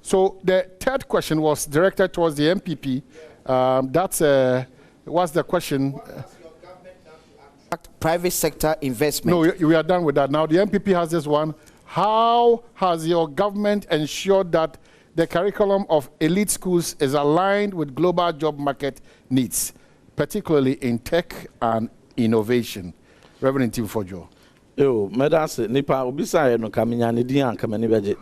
So the third question was directed towards the MPP. What's the question? Private sector investment. No, we are done with that. Now the MPP has this one. How has your government ensured that the curriculum of elite schools is aligned with global job market needs, particularly in tech and innovation? Reverend Tim Fojo. Yo, medase nipa obisa no kamenya ne din anka mani beje.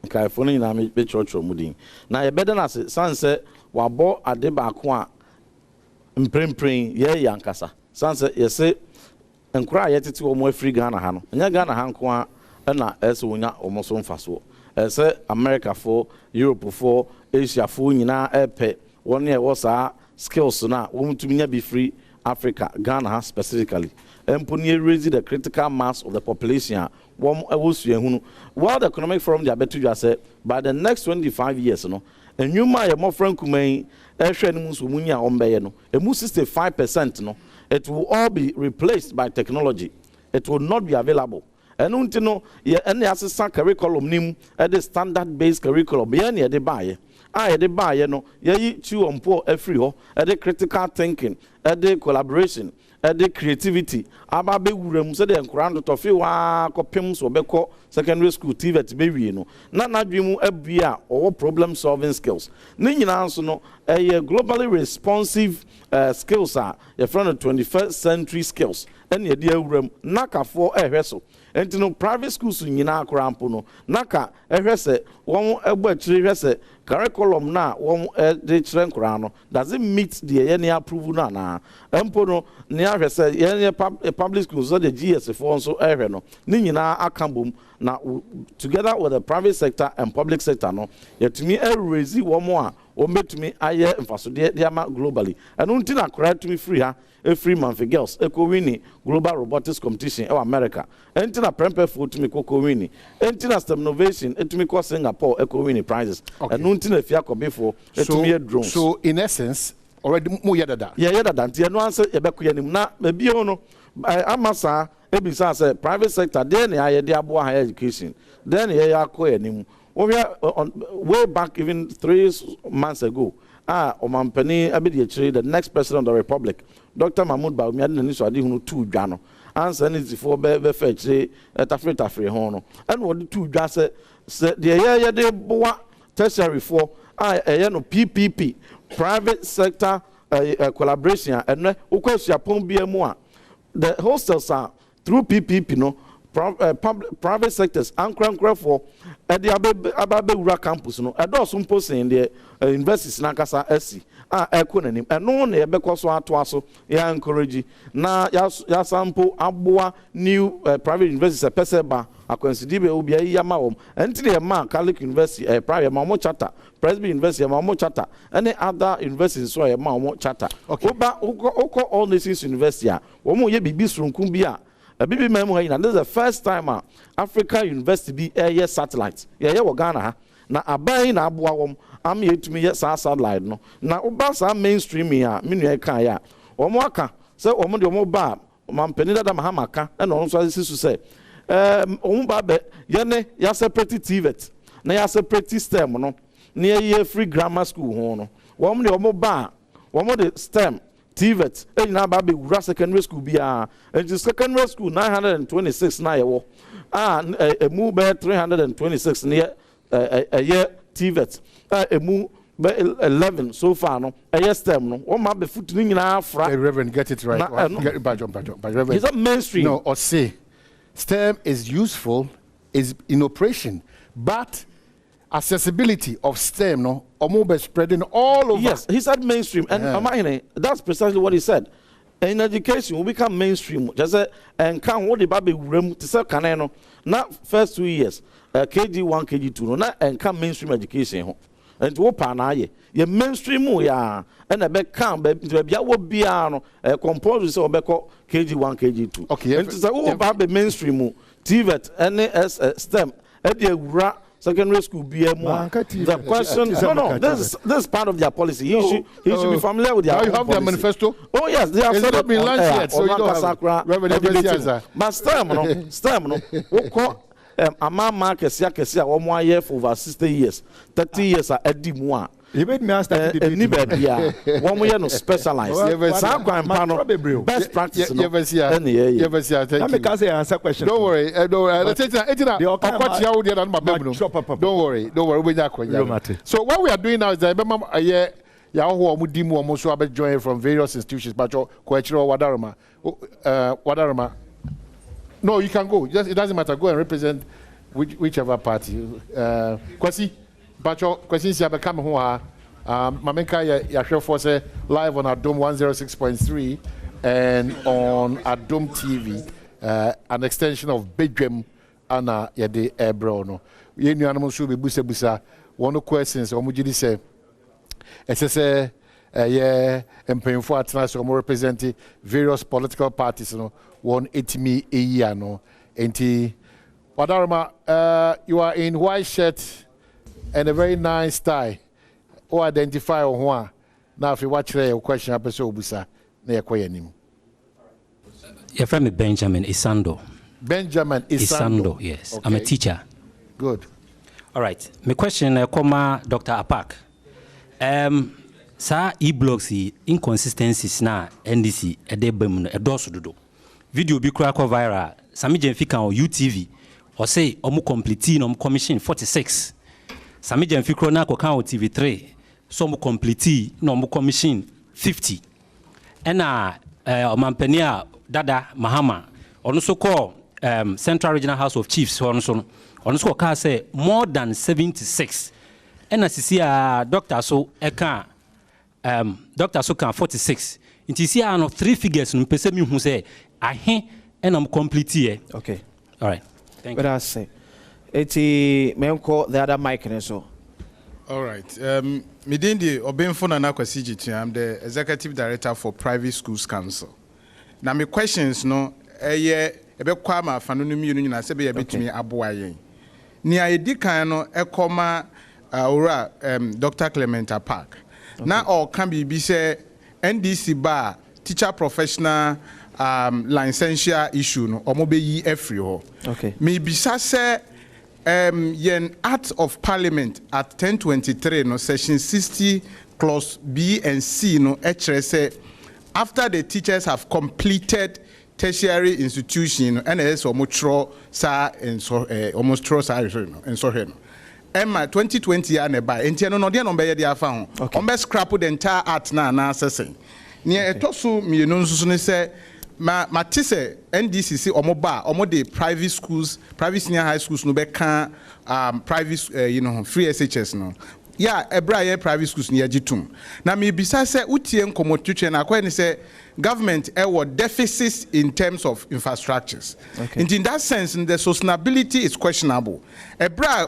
Nka fo no nyina me be churcho mudin. Na ye beda na se sanse wabo ade ba ko a mprempren ye yankasa. Sanse ye se enkura ye tete wo mo afri Ghana ha no. Nya Ghana ha nko a na ese wonya omoso mfaso. Ese America for, Europe for, Asia for nyina epe won ye wo sa skills na wo mutumi nya be free Africa, Ghana ha specifically. Empony raise the critical mass of the population. While the Economic Forum they bet to say by the next 25 years, and you might more frank may a 65%, no, it will all be replaced by technology. It will not be available. And until any assistant curriculum nim at the standard based curriculum be any de buy. I de buy no ye chew on poor every at the critical thinking, at the collaboration. The creativity ababe wurem so de nkurando to fi wa kopem so beko secondary school TVET be wi no na nadwemu abia or problem solving skills ni nyina so no globally responsive skills are your friend 21st century skills and ye de awurem nakafo ehweso enti no private schools nyina akrampo no naka ehwese won egba chire hwese curriculum na won de chire nkurano does it meet the any approval na empo no ne ahwese ye public schools so the GS for so ehwe no ni nyina akambom na together with the private sector and public sector no yetumi raise wo mo a o metumi aye mfaso de ama globally and unti na correct me free ha a free man for girls eko wini global robotics competition in America enti na prempe food to me koko wini enti na STEM innovation etumi ko Singapore eko wini prizes and unti na fia ko before etumi drones. So in essence already mo yedada nti no answer e be ko yanim na be no amasa ebisa say private sector then aye de abo higher education then ye akọ yanim way back even 3 months ago Omampani abidi chiri the next president of the republic Dr. Mahmoud Bawumia de ni so ade hunu tu dwa no answer ni for be fe chiri tafre ho no and wo tu dwa se de ye de boa tertiary for no PPP private sector collaboration and ukwasia pon bia mu a the hostels are through PPP no private sectors ankra for the ababe wura campus no edoso mposen the universities na kasa asi ekonanim eno na ebekoso atoaso ya encourage na ya sample aboa new private universities peseba akonsidibe obi ya ma entine ya ma Catholic University private ma mo charter Presby University ma mo charter any other universities so ya ma mo charter oba uko all nations university a wo mo ye bibi surunkum bi a Bibi memu ha this is the first time Africa University be air satellite. Yeah, Ghana ha. Na abai na aboa wom am yetumi ye satellite no. Na oba sa mainstream ya minu e kan ya. Omo aka se omo de omo ba mampeni dada mahamaka e no nso asisu se omo ba be ye ne ya separate TVET. Na ya separate STEM no. Na ye free grammar school ho no. Omo de omo ba omo de STEM TVET na babe wura secondary school bia and secondary school 926 na yewo emu be 326 near a year TVET emu be 11 so far no a STEM no o ma be foot ni nyina afra. Reverend, get it right. Get it by Reverend. Is that mainstream? No, or say STEM is useful, is in operation, but accessibility of STEM no or spreading all over. Yes, he said mainstream, and that's precisely what he said. In education, we become mainstream. Just and can what the baby room to say caneno. Not first 2 years, KG1, KG2, no, not and come mainstream education. and to open ye mainstream ya and a back camp baby I will be on compose or back KG1 KG2 okay and it's a mainstream TVET NAS STEM at the secondary school BMO. The question, no, this is part of their policy. He should be familiar with their policy. You have their manifesto? Oh yes, they have said it been launched yet, so you don't have but STEM, a man markets Yakesia 1 year for over 60 years, 30 years at Edimwa. He made me ask that yeah. 1 year no specialized. Best practice. Let me answer question. Don't worry. Don't worry. So what we are doing now is that join from various institutions, but Wadarama. No, you can go. It doesn't matter. Go and represent whichever party. Kwasi. Bacho, questions have become who are Mamenka Yashua Force live on Adom 106.3 and on Adom TV, an extension of Badwam Anna Yade Ebrono. Yenu animals should be busa. One questions or Mujidi say, SSA, and paying for attendance or more representing various political parties, one 80 me a year, no. Wadarama, you are in white shirt and a very nice tie. Or identify on one. Now, if you watch the question, episode Busa, near Quayanim. Your friend Benjamin Isando. Benjamin Isando, yes. Okay. I'm a teacher. Good. All right. My question, Dr. Apak. Sa e-blogs inconsistencies na NDC edebem no edoso dodo. Video bi kura viral. Sami Jenfika on UTV. Or say omu complete no commission 46. Sami Jenfikro na kwa TV3, so mu complete no mu commission 50. Ena omampenia Dada Mahama, ono so call Central Regional House of Chiefs, ono so ka say more than 76. Ena sisia doctor so eka doctor so kan 46. Inti sia no 3 figures no pese mi hu say ahe ena mu complete here. Okay. All right. Thank you. But I say the other mic so. All right. Midindi Obinfona Nakwasiji, I'm the Executive Director for Private Schools Council. Now my questions no ebe kwama fanunumi union na sebe yebetumi aboaye. Ni ayedika no ekoma ora Dr. Clement Park. Na all can be say NDC bar teacher professional licensure issue no omobeyi every ho. Okay. Me bisa say yen Act of Parliament at 1023 no section 60 clause B and C no say after the teachers have completed tertiary institution and as almost sa and so almost sa and so Emma 2020 ya ne ba enti no no de no be ye de afa ho on be scrap the entire act na assessing near etoso mienu nsusu ne say ma tise NDCC omoba omode private schools, private senior high schools no be can private free SHS no. Yeah, ebra private schools ni agitum. Na me bisa say utie nkomo twetwe na kwa ni say government deficits in terms of infrastructures. Okay. And in that sense, the sustainability is questionable. Ebra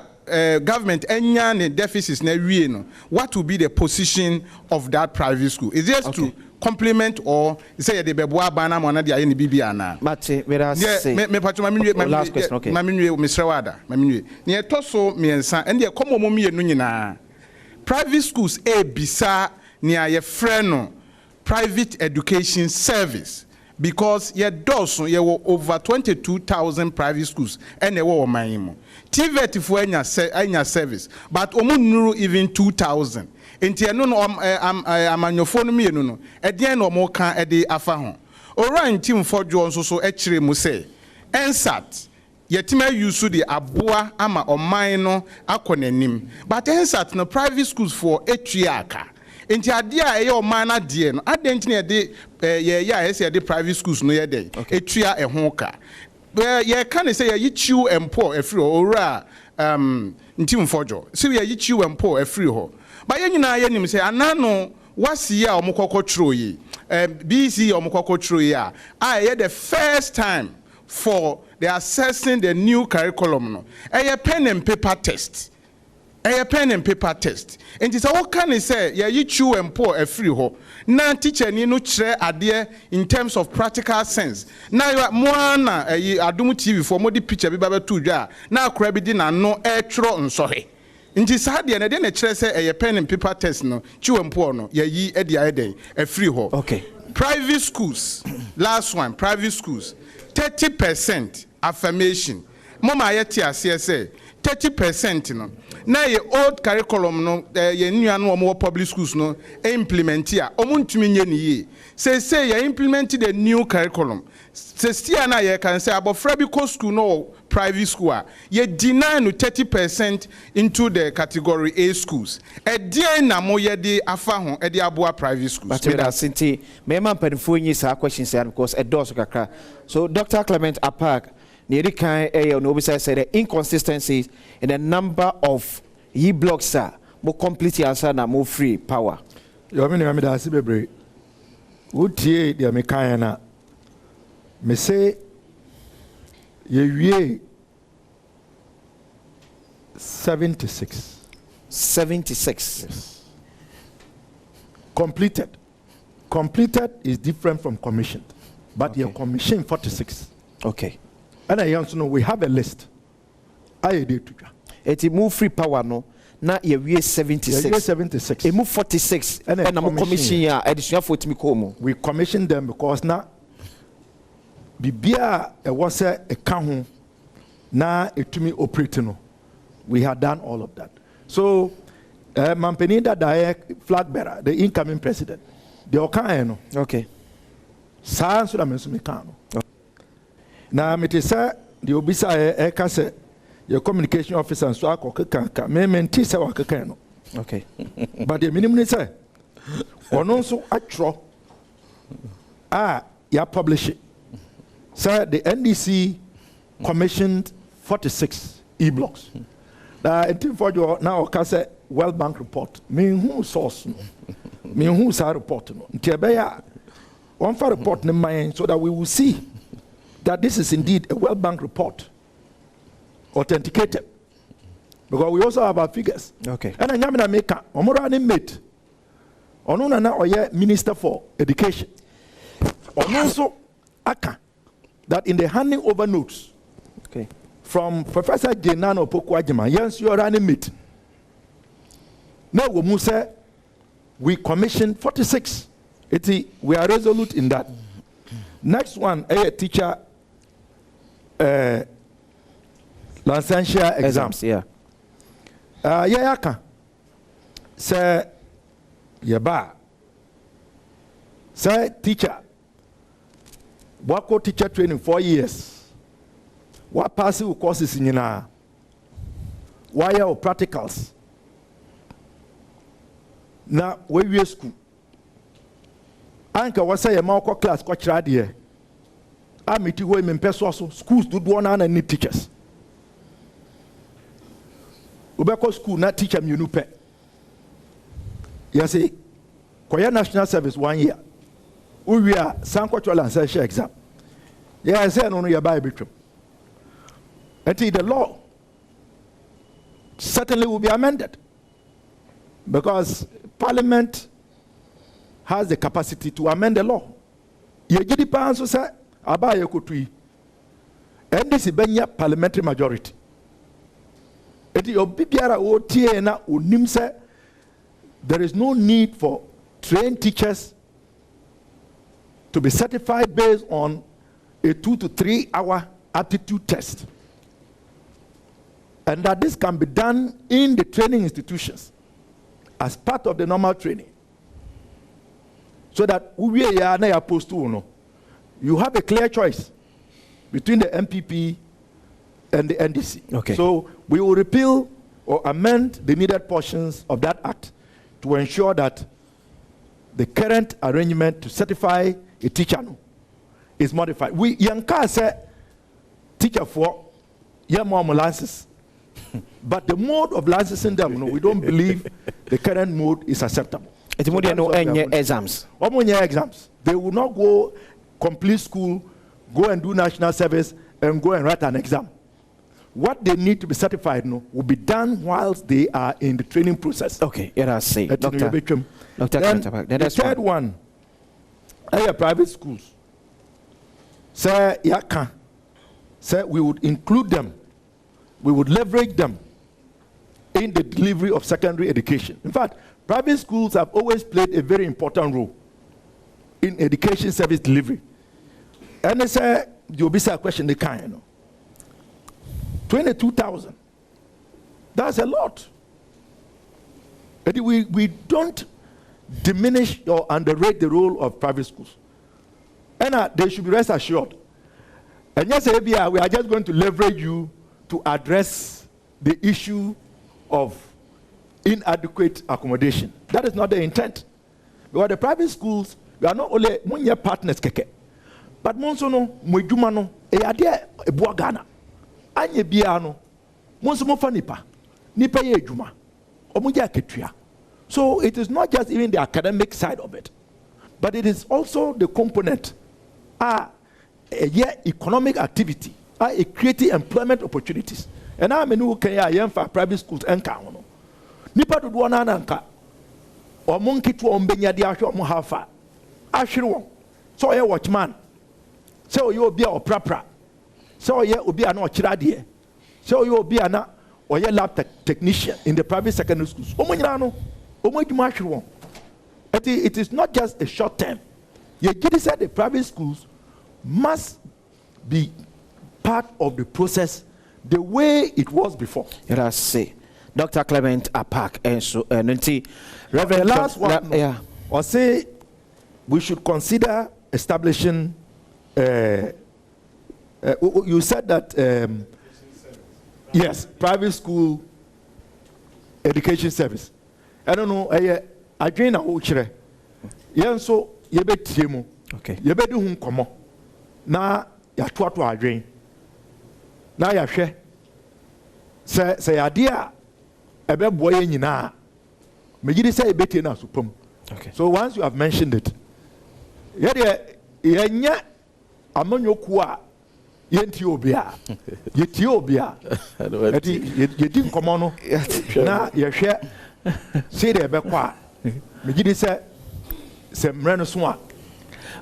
government any deficits na wie no. What will be the position of that private school? Is it to complement or say the beboa bana mona dia ni bibia na mate we are say me pacho maminwe last question okay maminwe Mr. Wada maminwe ne etoso miensa and the komo mienu nyina private schools bisa ne aye freno private education service because ye doso ye over 22,000 private schools and they were omanimo TVET for anya service but omunuru even 2,000 enti eno no amanyofo no mienu no edien no mo kan ede afa ho ora ntim fodwo nso so ekire mu say ensat yetima use the aboa ama oman no akonanim but ensat no private schools for etuaka enti ade a eye oman na de no ade enti na de ye ese de private schools no ye de etua eho ka ye kan say ye chiu empo afiri ora ntim fodwo so ye chiu empo afiri ho but yenyina yenim say anano wasi ya omukoko troyi BC omukoko troyi a the first time for they assessing the new curriculum no pen and paper test a pen and paper test. And it's all can say, yeah, you chew and pour a free ho. Now teacher ni no chere idea in terms of practical sense. Now you are moana Adom TV for modi picture be baba tu ja. Now crabby dinner no air tro and sorry. Nti sadia na de na chere say a pen and paper test no chew and pour no ya yi e dia day a free ho. Okay. Private schools, last one, private schools, 30% affirmation. Mama yeti say 30% no. Now your old curriculum no, your new and more public schools no implement here. Omuntumi nye ni say you implemented the new curriculum. Say still na you can say about Frebico school no private school. You deny no 30% into the category A schools. E die na mo ye de afa ho e de aboa private schools. But we are sinti me man penfo nyi sa questions here because e does kakra. So Dr. Clement Apak Neri kan no be say the inconsistencies in the number of ye blocks sir mo complete answer na mo free power. You mean me da sibebre. Utie dia me kan na me say ye wie 76. 76. Yes. Completed. Completed is different from commissioned. But your commission 46. Okay. And I want to know we have a list. I did to it move free power no na ye we 76. Yeah, 76. It move 46 and na commission ya additional for me komo. We commissioned them because na bibia e was a can na etumi operating no. We had done all of that. So Mampeni that flag bearer, the incoming president, the Okan no. Okay. Sa so da menso me kan no. Na metesa the obisa eka se your communication officer and so akokeka me menti se wakeka no. Okay. But the minimum say ono so atro ya publish it. So the NDC commissioned 46 e-blocks. Now for you now say World Bank report. Me who source no. Me who sa report no. Nti ebeya one for report in mind so that we will see that this is indeed a World Bank report, authenticated. Because we also have our figures. Okay. And I am maker, Omorani mate, Onuna na oye Minister for Education. Also, Aka, that in the handing over notes, okay, from Professor Genano Pokwajima, yes, you are running mate. Now we say we commissioned 46. We are resolute in that. Next one, a teacher licensure exams. Yeah. Yaka say yaba say teacher wako teacher training 4 years. What passing courses in na why are practicals na we school anka wasa ye ma ko class ko kira de amiti ho me peso so schools do do na need teachers ubeko school na teacher me pe yes koya national service 1 year we are sankwatwa licensure exam yes no your bible betwem until the law certainly will be amended because parliament has the capacity to amend the law. Yejidi panso say abaye kotui. NDC benya parliamentary majority. Eti obibiara o tie na onim say there is no need for trained teachers to be certified based on a 2 to 3 hour aptitude test. And that this can be done in the training institutions as part of the normal training. So that we are not opposed to no. You have a clear choice between the MPP and the NDC. Okay. So we will repeal or amend the needed portions of that act to ensure that the current arrangement to certify a teacher is modified. We yanka say teacher for more licenses. But the mode of licensing them, we don't believe the current mode is acceptable. So no exams. Exams. They will not go complete school, go and do national service, and go and write an exam. what they need to be certified will be done whilst they are in the training process. Okay, yeah, I see. Doctor. Then the third one, private schools. Say, we would include them, we would leverage them in the delivery of secondary education. In fact, private schools have always played a very important role in education service delivery. And they say, you'll be a question they can, 22,000. That's a lot. We don't diminish or underrate the role of private schools. And they should be rest assured. And yes, we are just going to leverage you to address the issue of inadequate accommodation. That is not the intent. Because the private schools, we are not only one-year partners, but monsono, mojumano, eyade ebua Ghana. Anye biano, monsomo fanipa, nipa ye juma, omuja ketuya. So it is not just even the academic side of it, but it is also the component, economic activity, creating employment opportunities. And I mean, can for private schools and count. Nipa do one ananka, or monkey to ombenya di asho muhafa. Ashiro, so a watchman. So you be a prapra. So you will be an ochradie. So you will be an or your lab technician in the private secondary schools. It is not just a short term. You said the private schools must be part of the process the way it was before. Let us say, Dr. Clement Apak, and so Reverend, the last one, or say we should consider establishing. You said that yes, private school education service. I don't know. I join a whole chair. Yes, so you bet Timu. Okay. You bet whom come na ya to adwen. Na ya hwe. Say idea ebe boy nyina. Me gidi say ebeti na supam. Okay. So once you have mentioned it, yenya amanyoku a yenti obia. Yeti obia. Eti yedi nkomo no na ye hwe say de ebe kwa. Me gidi say mre no so a.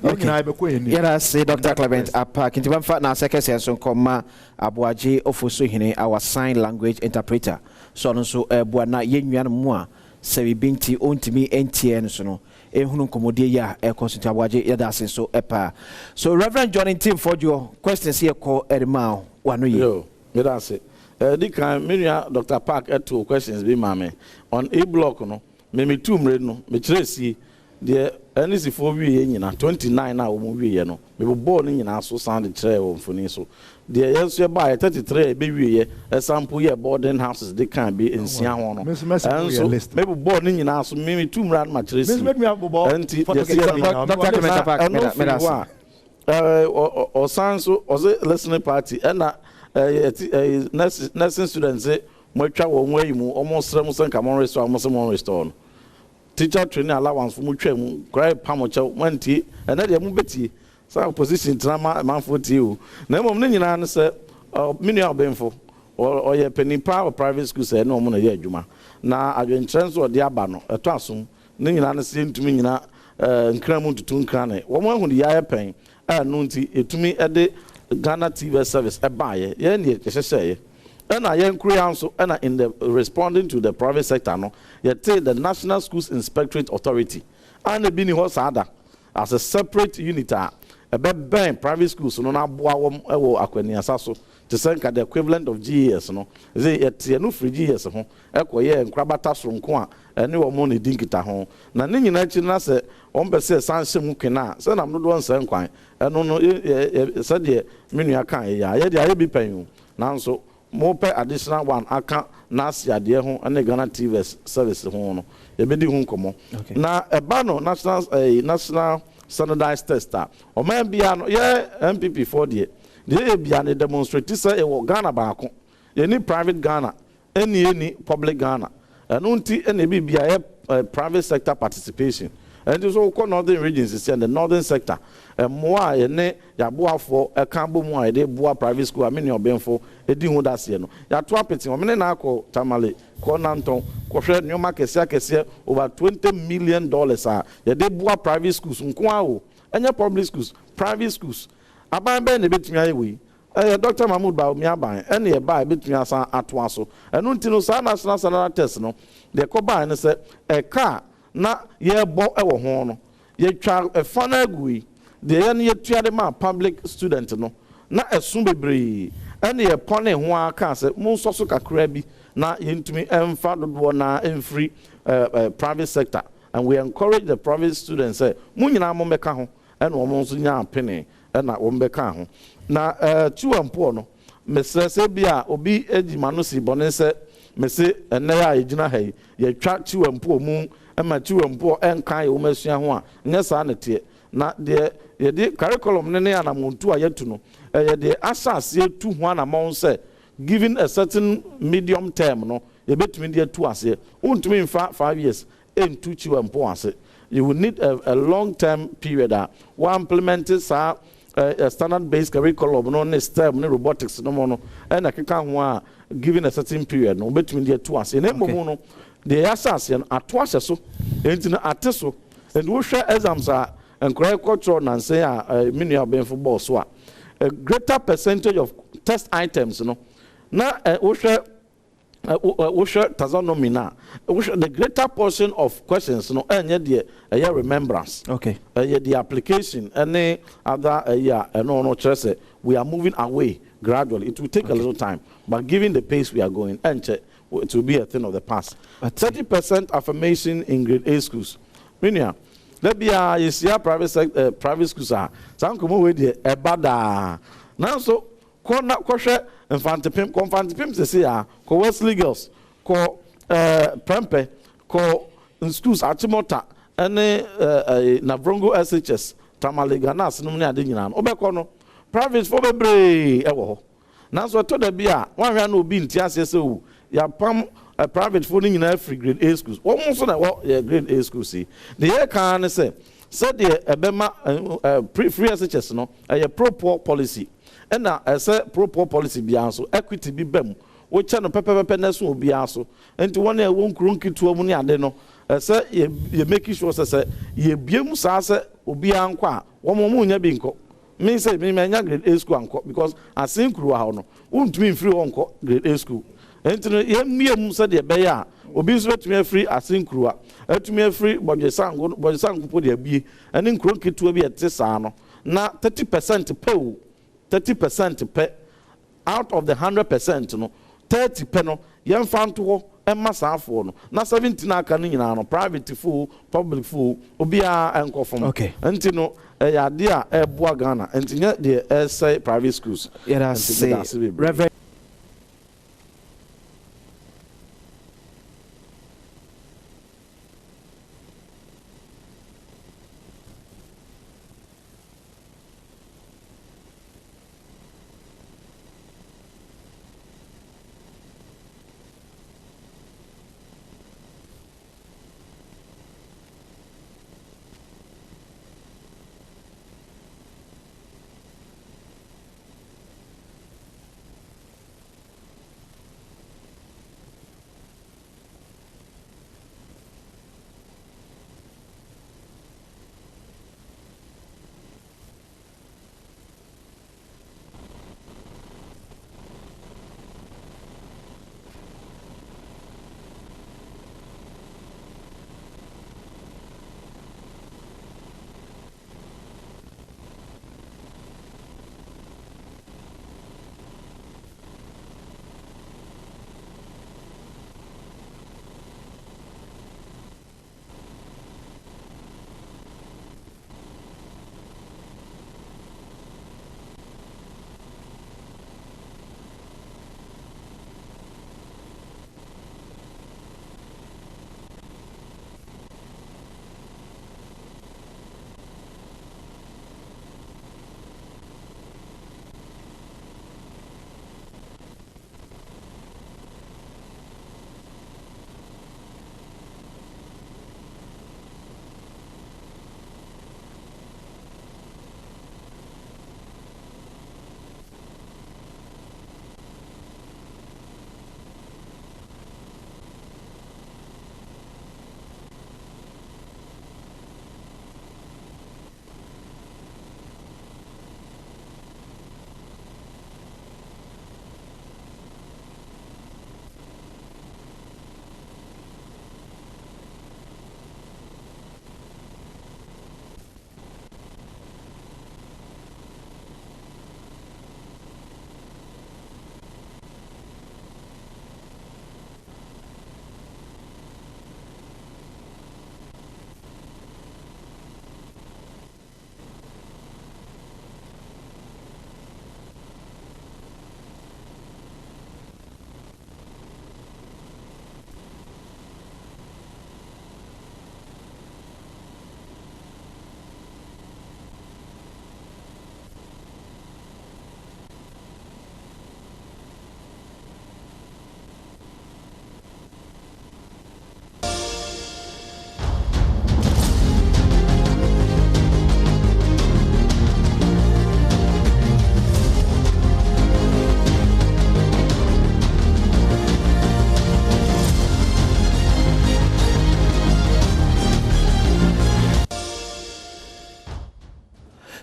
Yes, Dr. Clement Apak. In the fact, now second session come Abuaji Ofosu Hine, our sign language interpreter. So also Buana Yenuan Mua, Sevi Binti Ontimi NTN so ehunu komodie ya constitute Abuaji Yadasin so epa. So Reverend John Tim for your questions here call Edmao Wanu Yo, that's it. Dr. Park had 2 questions be mame. On A block no, me 2 mre no, me tresi the NC for we nyina 29 na omo wie no me bo no nyina so sound tire wo mfoni so the yeso by 33 be wie example here boarding houses they can be in sia ho no and so me bo no nyina so me 2 mra ma tire si anti or sanso or listening party and nursing students say mo twa wo nwa mu almost srem so nka mo restore mo se mo restore teacher training allowance for mutual cry pamocha wanti and then you beti some position drama man for you na mom nyina no say mini obenfo or ye penipa or private school say no mo na ye adwuma na adwentrens o de aba no eto asom ne nyina no say ntumi nyina nkramu tutu nkrane wo mo hu de ya pen no nti etumi de Ghana TV service ebaye ye ne ehye and I also and in the responding to the private sector no yet the National Schools Inspectorate Authority and the bini hosada as a separate unit a beben private schools no na boa wom ewo akwani asaso to send the equivalent of GES no say yet no free GES ho ekoye nkrabata soronko a ene wo mo ne dinkita ho na ne nyina chi na se on be se sanse mu kwena se na mdo don san kwan eno no se de menua kan ya ye de aye bi pan nanso more additional one aka nasi ade ho and Ghana TV service ho no e be di ho komo na eba no national standardized tester o man bia no ye MPP for de bia ne demonstrate say e wo Ghana ba ko ye ni private Ghana any public Ghana and unti and e bia private sector participation And so we call northern regions and the northern sector. More ne ya boa for a cambo more de boa private school. I mean your benfo. Edi ho das ye no. Ya to apeti. O me na akọ Tamale, ko Nanton, ko hwe nyoma kese over $20 million ya de boa private schools nko a o. Enya public schools, private schools. Aban be ne betumi aye we. Dr. Mahmoud ba mi aban ene e ba betumi asan ato aso. Enu ntino sa national standard test no. De ko ba ne se e car na ye bo e wo ho no. Ye twa e fa na agui. The yan ye tuade ma public student no na esun bebre ene ye pone ho aka se mu so so kakra bi na yentumi emfa dodo na emfree private sector, and we encourage the private students say mu nyina mo meka ho ene wo mo so nya apene ena wo mbeka ho na tuampo no mesese bia obi ejima no si bone se mese ene ya ejina hai ye twa tuampo mu ema tuampo enkan ye wo masua ho a nya sa na tie na de ye de curriculum ne na muntu ayetu no ye de asase etu ho na mon say given a certain medium term no ye betumi de atu ase untumi in 5 years entu tuampo ase. You will need a long term period one implemented a standard based curriculum no ne STEM ne robotics no no and a keka ho given a certain period no between the two ase na momu no the asase no ato ase so enti na ate so and we share exams and cultural and say mini oben football so a greater percentage of test items no na we share taxonomy na the greater portion of questions no enye the remembrance. Okay. The application any other no say we are moving away gradually. It will take a little time, but given the pace we are going, it will be a thing of the past. 30% affirmation in grade A schools. Minia, let be you see private schools are some come with the bada now so koshe infantipim se say ko Wesley Girls ko Prempe ko schools Achimota ene Navrongo SHS Tamale Ganas no ne ade nyina obekọ no private for bebre e wo ho na so to da bia wan hwa na obi ntiase se wu ya pam private for nyina free grade A schools wo mo so na wo grade A schools see the year kan say the ebema free SHS no a pro poor policy and now as a pro poor policy bia so equity bi bem wo che no pepepepe na so obi aso enti won e won krunki to mu ne ade no say ye make sure say ye biem sa say obi anko a wo mo nya bi nko me say me nya grade A school anko because asin kru ha no untumi free wonko grade A school enti no ye miem say de be ya obi so betumi free asin kru a atumi free bodjesango po de abie ene krunki to bi ete sa no na 30% pay 30% pay out of the 100% no 30 pe no yem fan to ho emma saafo no na 70 aka no nyina no private full public full obi a enkofom okay enti no ya de a eboa Ghana enti nya de say private schools yeah that's Reverend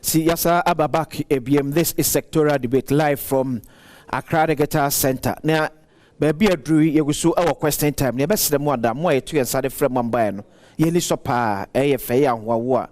See, yasa ababak ebiem. This is Sectorial Debate live from Accra Guitar Center. Now, baby, Drew, you will so our question time. Never see the more than more to and side from Mumbai. Yeli sopa, AFA, and Wawa.